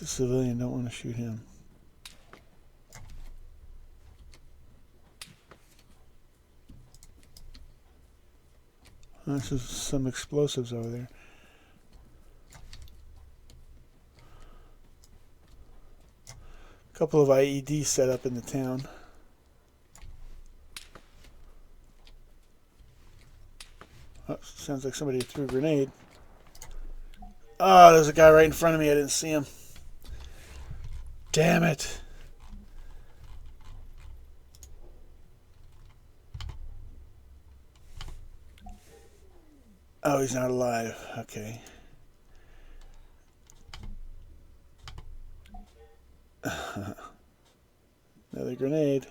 It's a civilian, don't want to shoot him. This is some explosives over there. A couple of IEDs set up in the town. Oh, sounds like somebody threw a grenade. Oh, there's a guy right in front of me. I didn't see him. Damn it. Oh, he's not alive. Okay. Another grenade.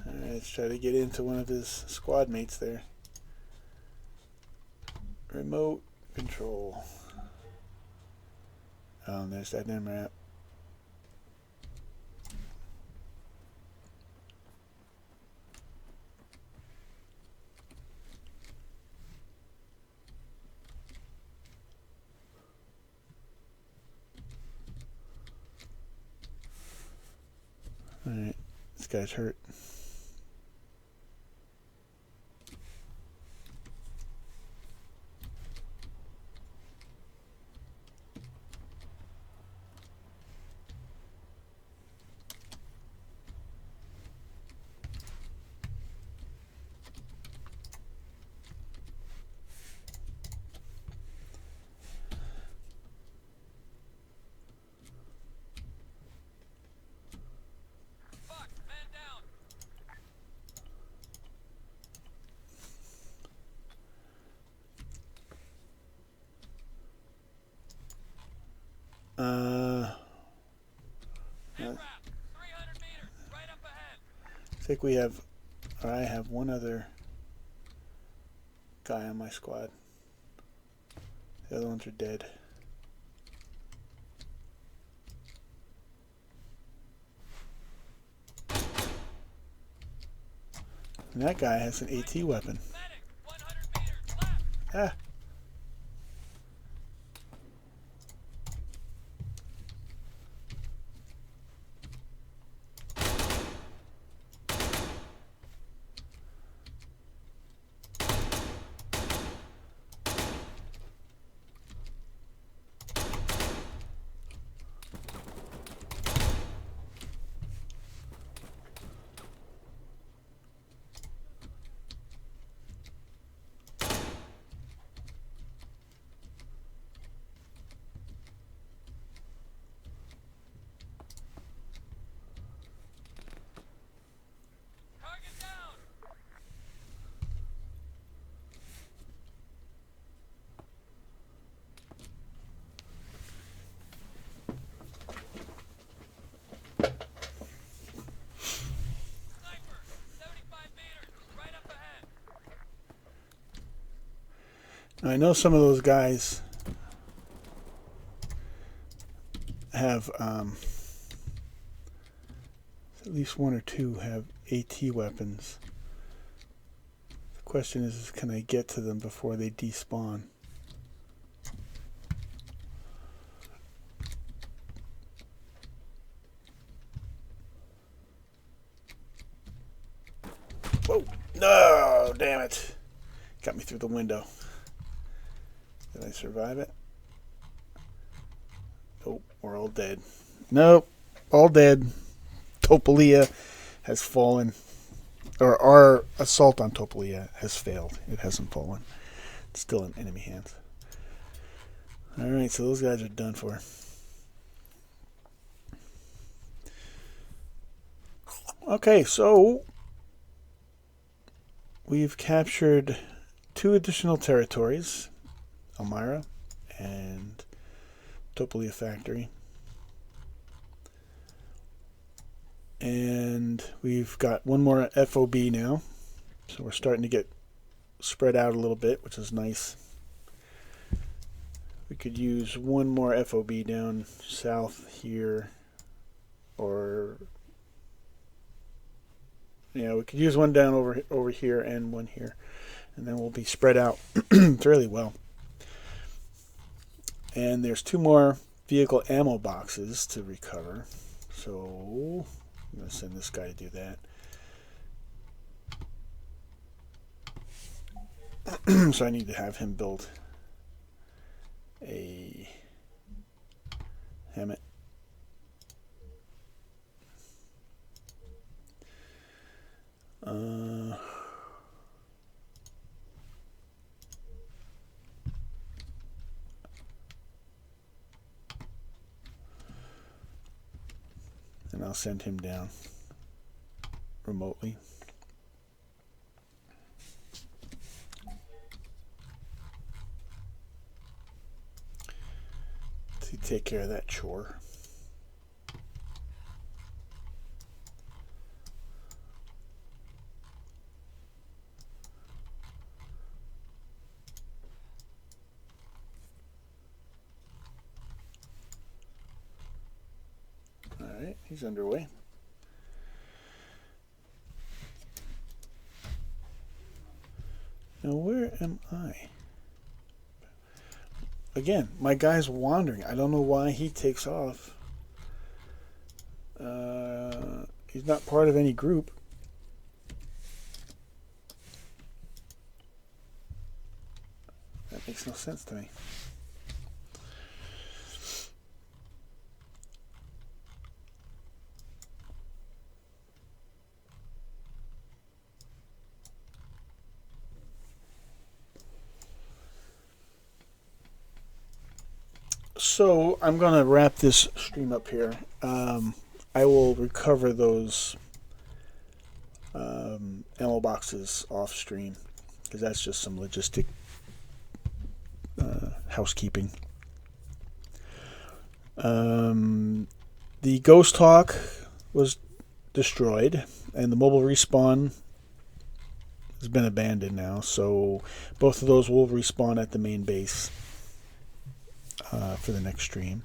Alright, let's try to get into one of his squad mates there. Remote control. Oh, and there's that MRAP. Alright, this guy's hurt. Fuck, man down. I 300 meters, right up ahead. think we have, or I have one other guy on my squad. The other ones are dead. And that guy has an AT weapon. Medic, 100 meters left. Ah. Target down. Sniper, 75 meters, right up ahead. Now, I know some of those guys have, at least one or two have AT weapons. The question is can I get to them before they despawn? Whoa! No! Damn it! Got me through the window. Did I survive it? Oh, we're all dead. Nope, all dead. Topolia has fallen. Or our assault on Topolia has failed. It hasn't fallen. It's still in enemy hands. Alright, so those guys are done for. Okay, so we've captured 2 additional territories, Elmira and Topolia Factory. And we've got one more FOB now. So we're starting to get spread out a little bit, which is nice. We could use one more FOB down south here. Or yeah, we could use one down over here and one here. and then we'll be spread out fairly well. And there's 2 more vehicle ammo boxes to recover, so I'm going to send this guy to do that. So I need to have him build a helmet. And I'll send him down remotely. To take care of that chore. Alright, he's underway. Now where am I? Again, my guy's wandering. I don't know why he takes off. He's not part of any group. That makes no sense to me. So I'm going to wrap this stream up here. I will recover those ammo boxes off stream because that's just some logistic housekeeping. The Ghost Hawk was destroyed and the mobile respawn has been abandoned now, so both of those will respawn at the main base for the next stream.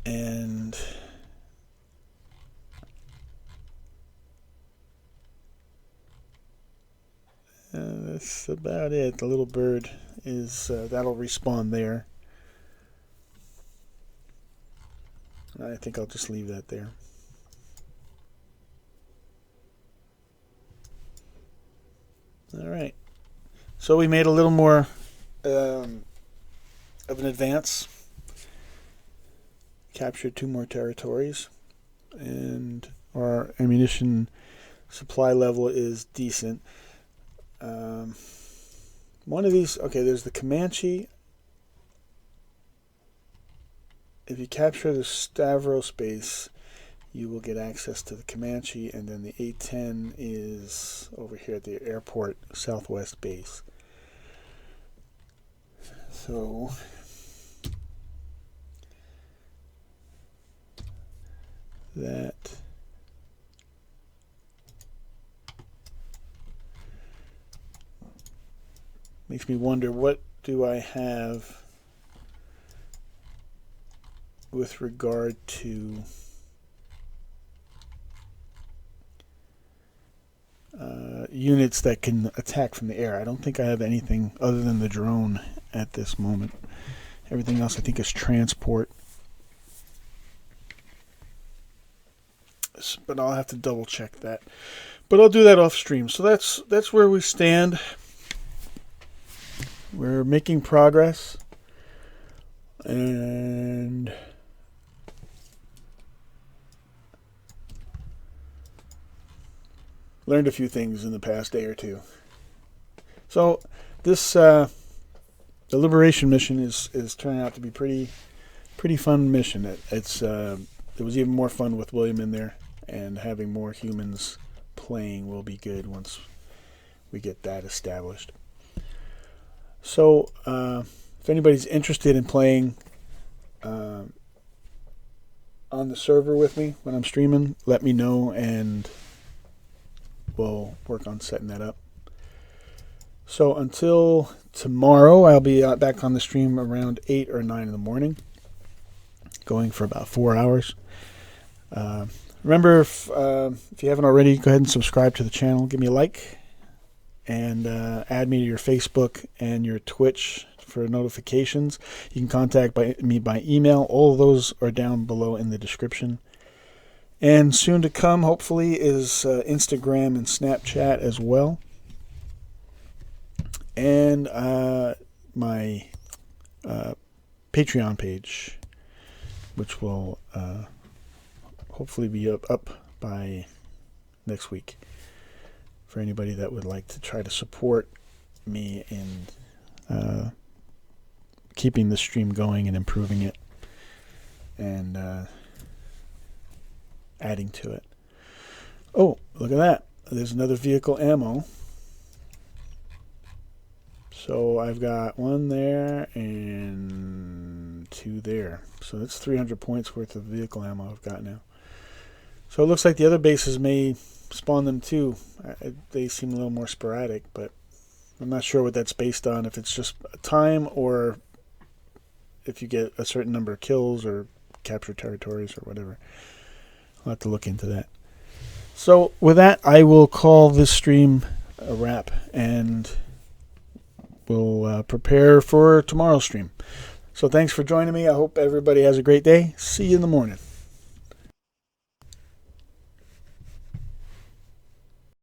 And that's about it. The little bird is that'll respawn there. I think I'll just leave that there. All right. So we made a little more of an advance. Captured 2 more territories, and our ammunition supply level is decent. One of these, okay, there's the Comanche. If you capture the Stavros base, you will get access to the Comanche, and then the A-10 is over here at the airport southwest base. So that makes me wonder, what do I have with regard to units that can attack from the air? I don't think I have anything other than the drone at this moment. Everything else I think is transport. But I'll have to double check that. But I'll do that off stream. So that's where we stand. We're making progress. And learned a few things in the past day or two. So this the Liberation mission is turning out to be pretty fun mission. It was even more fun with William in there, and having more humans playing will be good once we get that established. So if anybody's interested in playing on the server with me when I'm streaming, let me know and we'll work on setting that up. So until tomorrow, I'll be back on the stream around 8 or 9 in the morning, going for about 4 hours. Remember, if you haven't already, go ahead and subscribe to the channel. Give me a like. and add me to your Facebook and your Twitch for notifications. You can contact me by email. All of those are down below in the description. And soon to come, hopefully, is Instagram and Snapchat as well. And my Patreon page, which will hopefully be up by next week for anybody that would like to try to support me in keeping the stream going and improving it and adding to it. Oh, look at that. There's another vehicle ammo. So I've got 1 there and 2 there. So that's 300 points worth of vehicle ammo I've got now. So it looks like the other bases may spawn them too. They seem a little more sporadic, but I'm not sure what that's based on. If it's just time or if you get a certain number of kills or capture territories or whatever. I'll have to look into that. So with that, I will call this stream a wrap, and we'll prepare for tomorrow's stream. So thanks for joining me. I hope everybody has a great day. See you in the morning.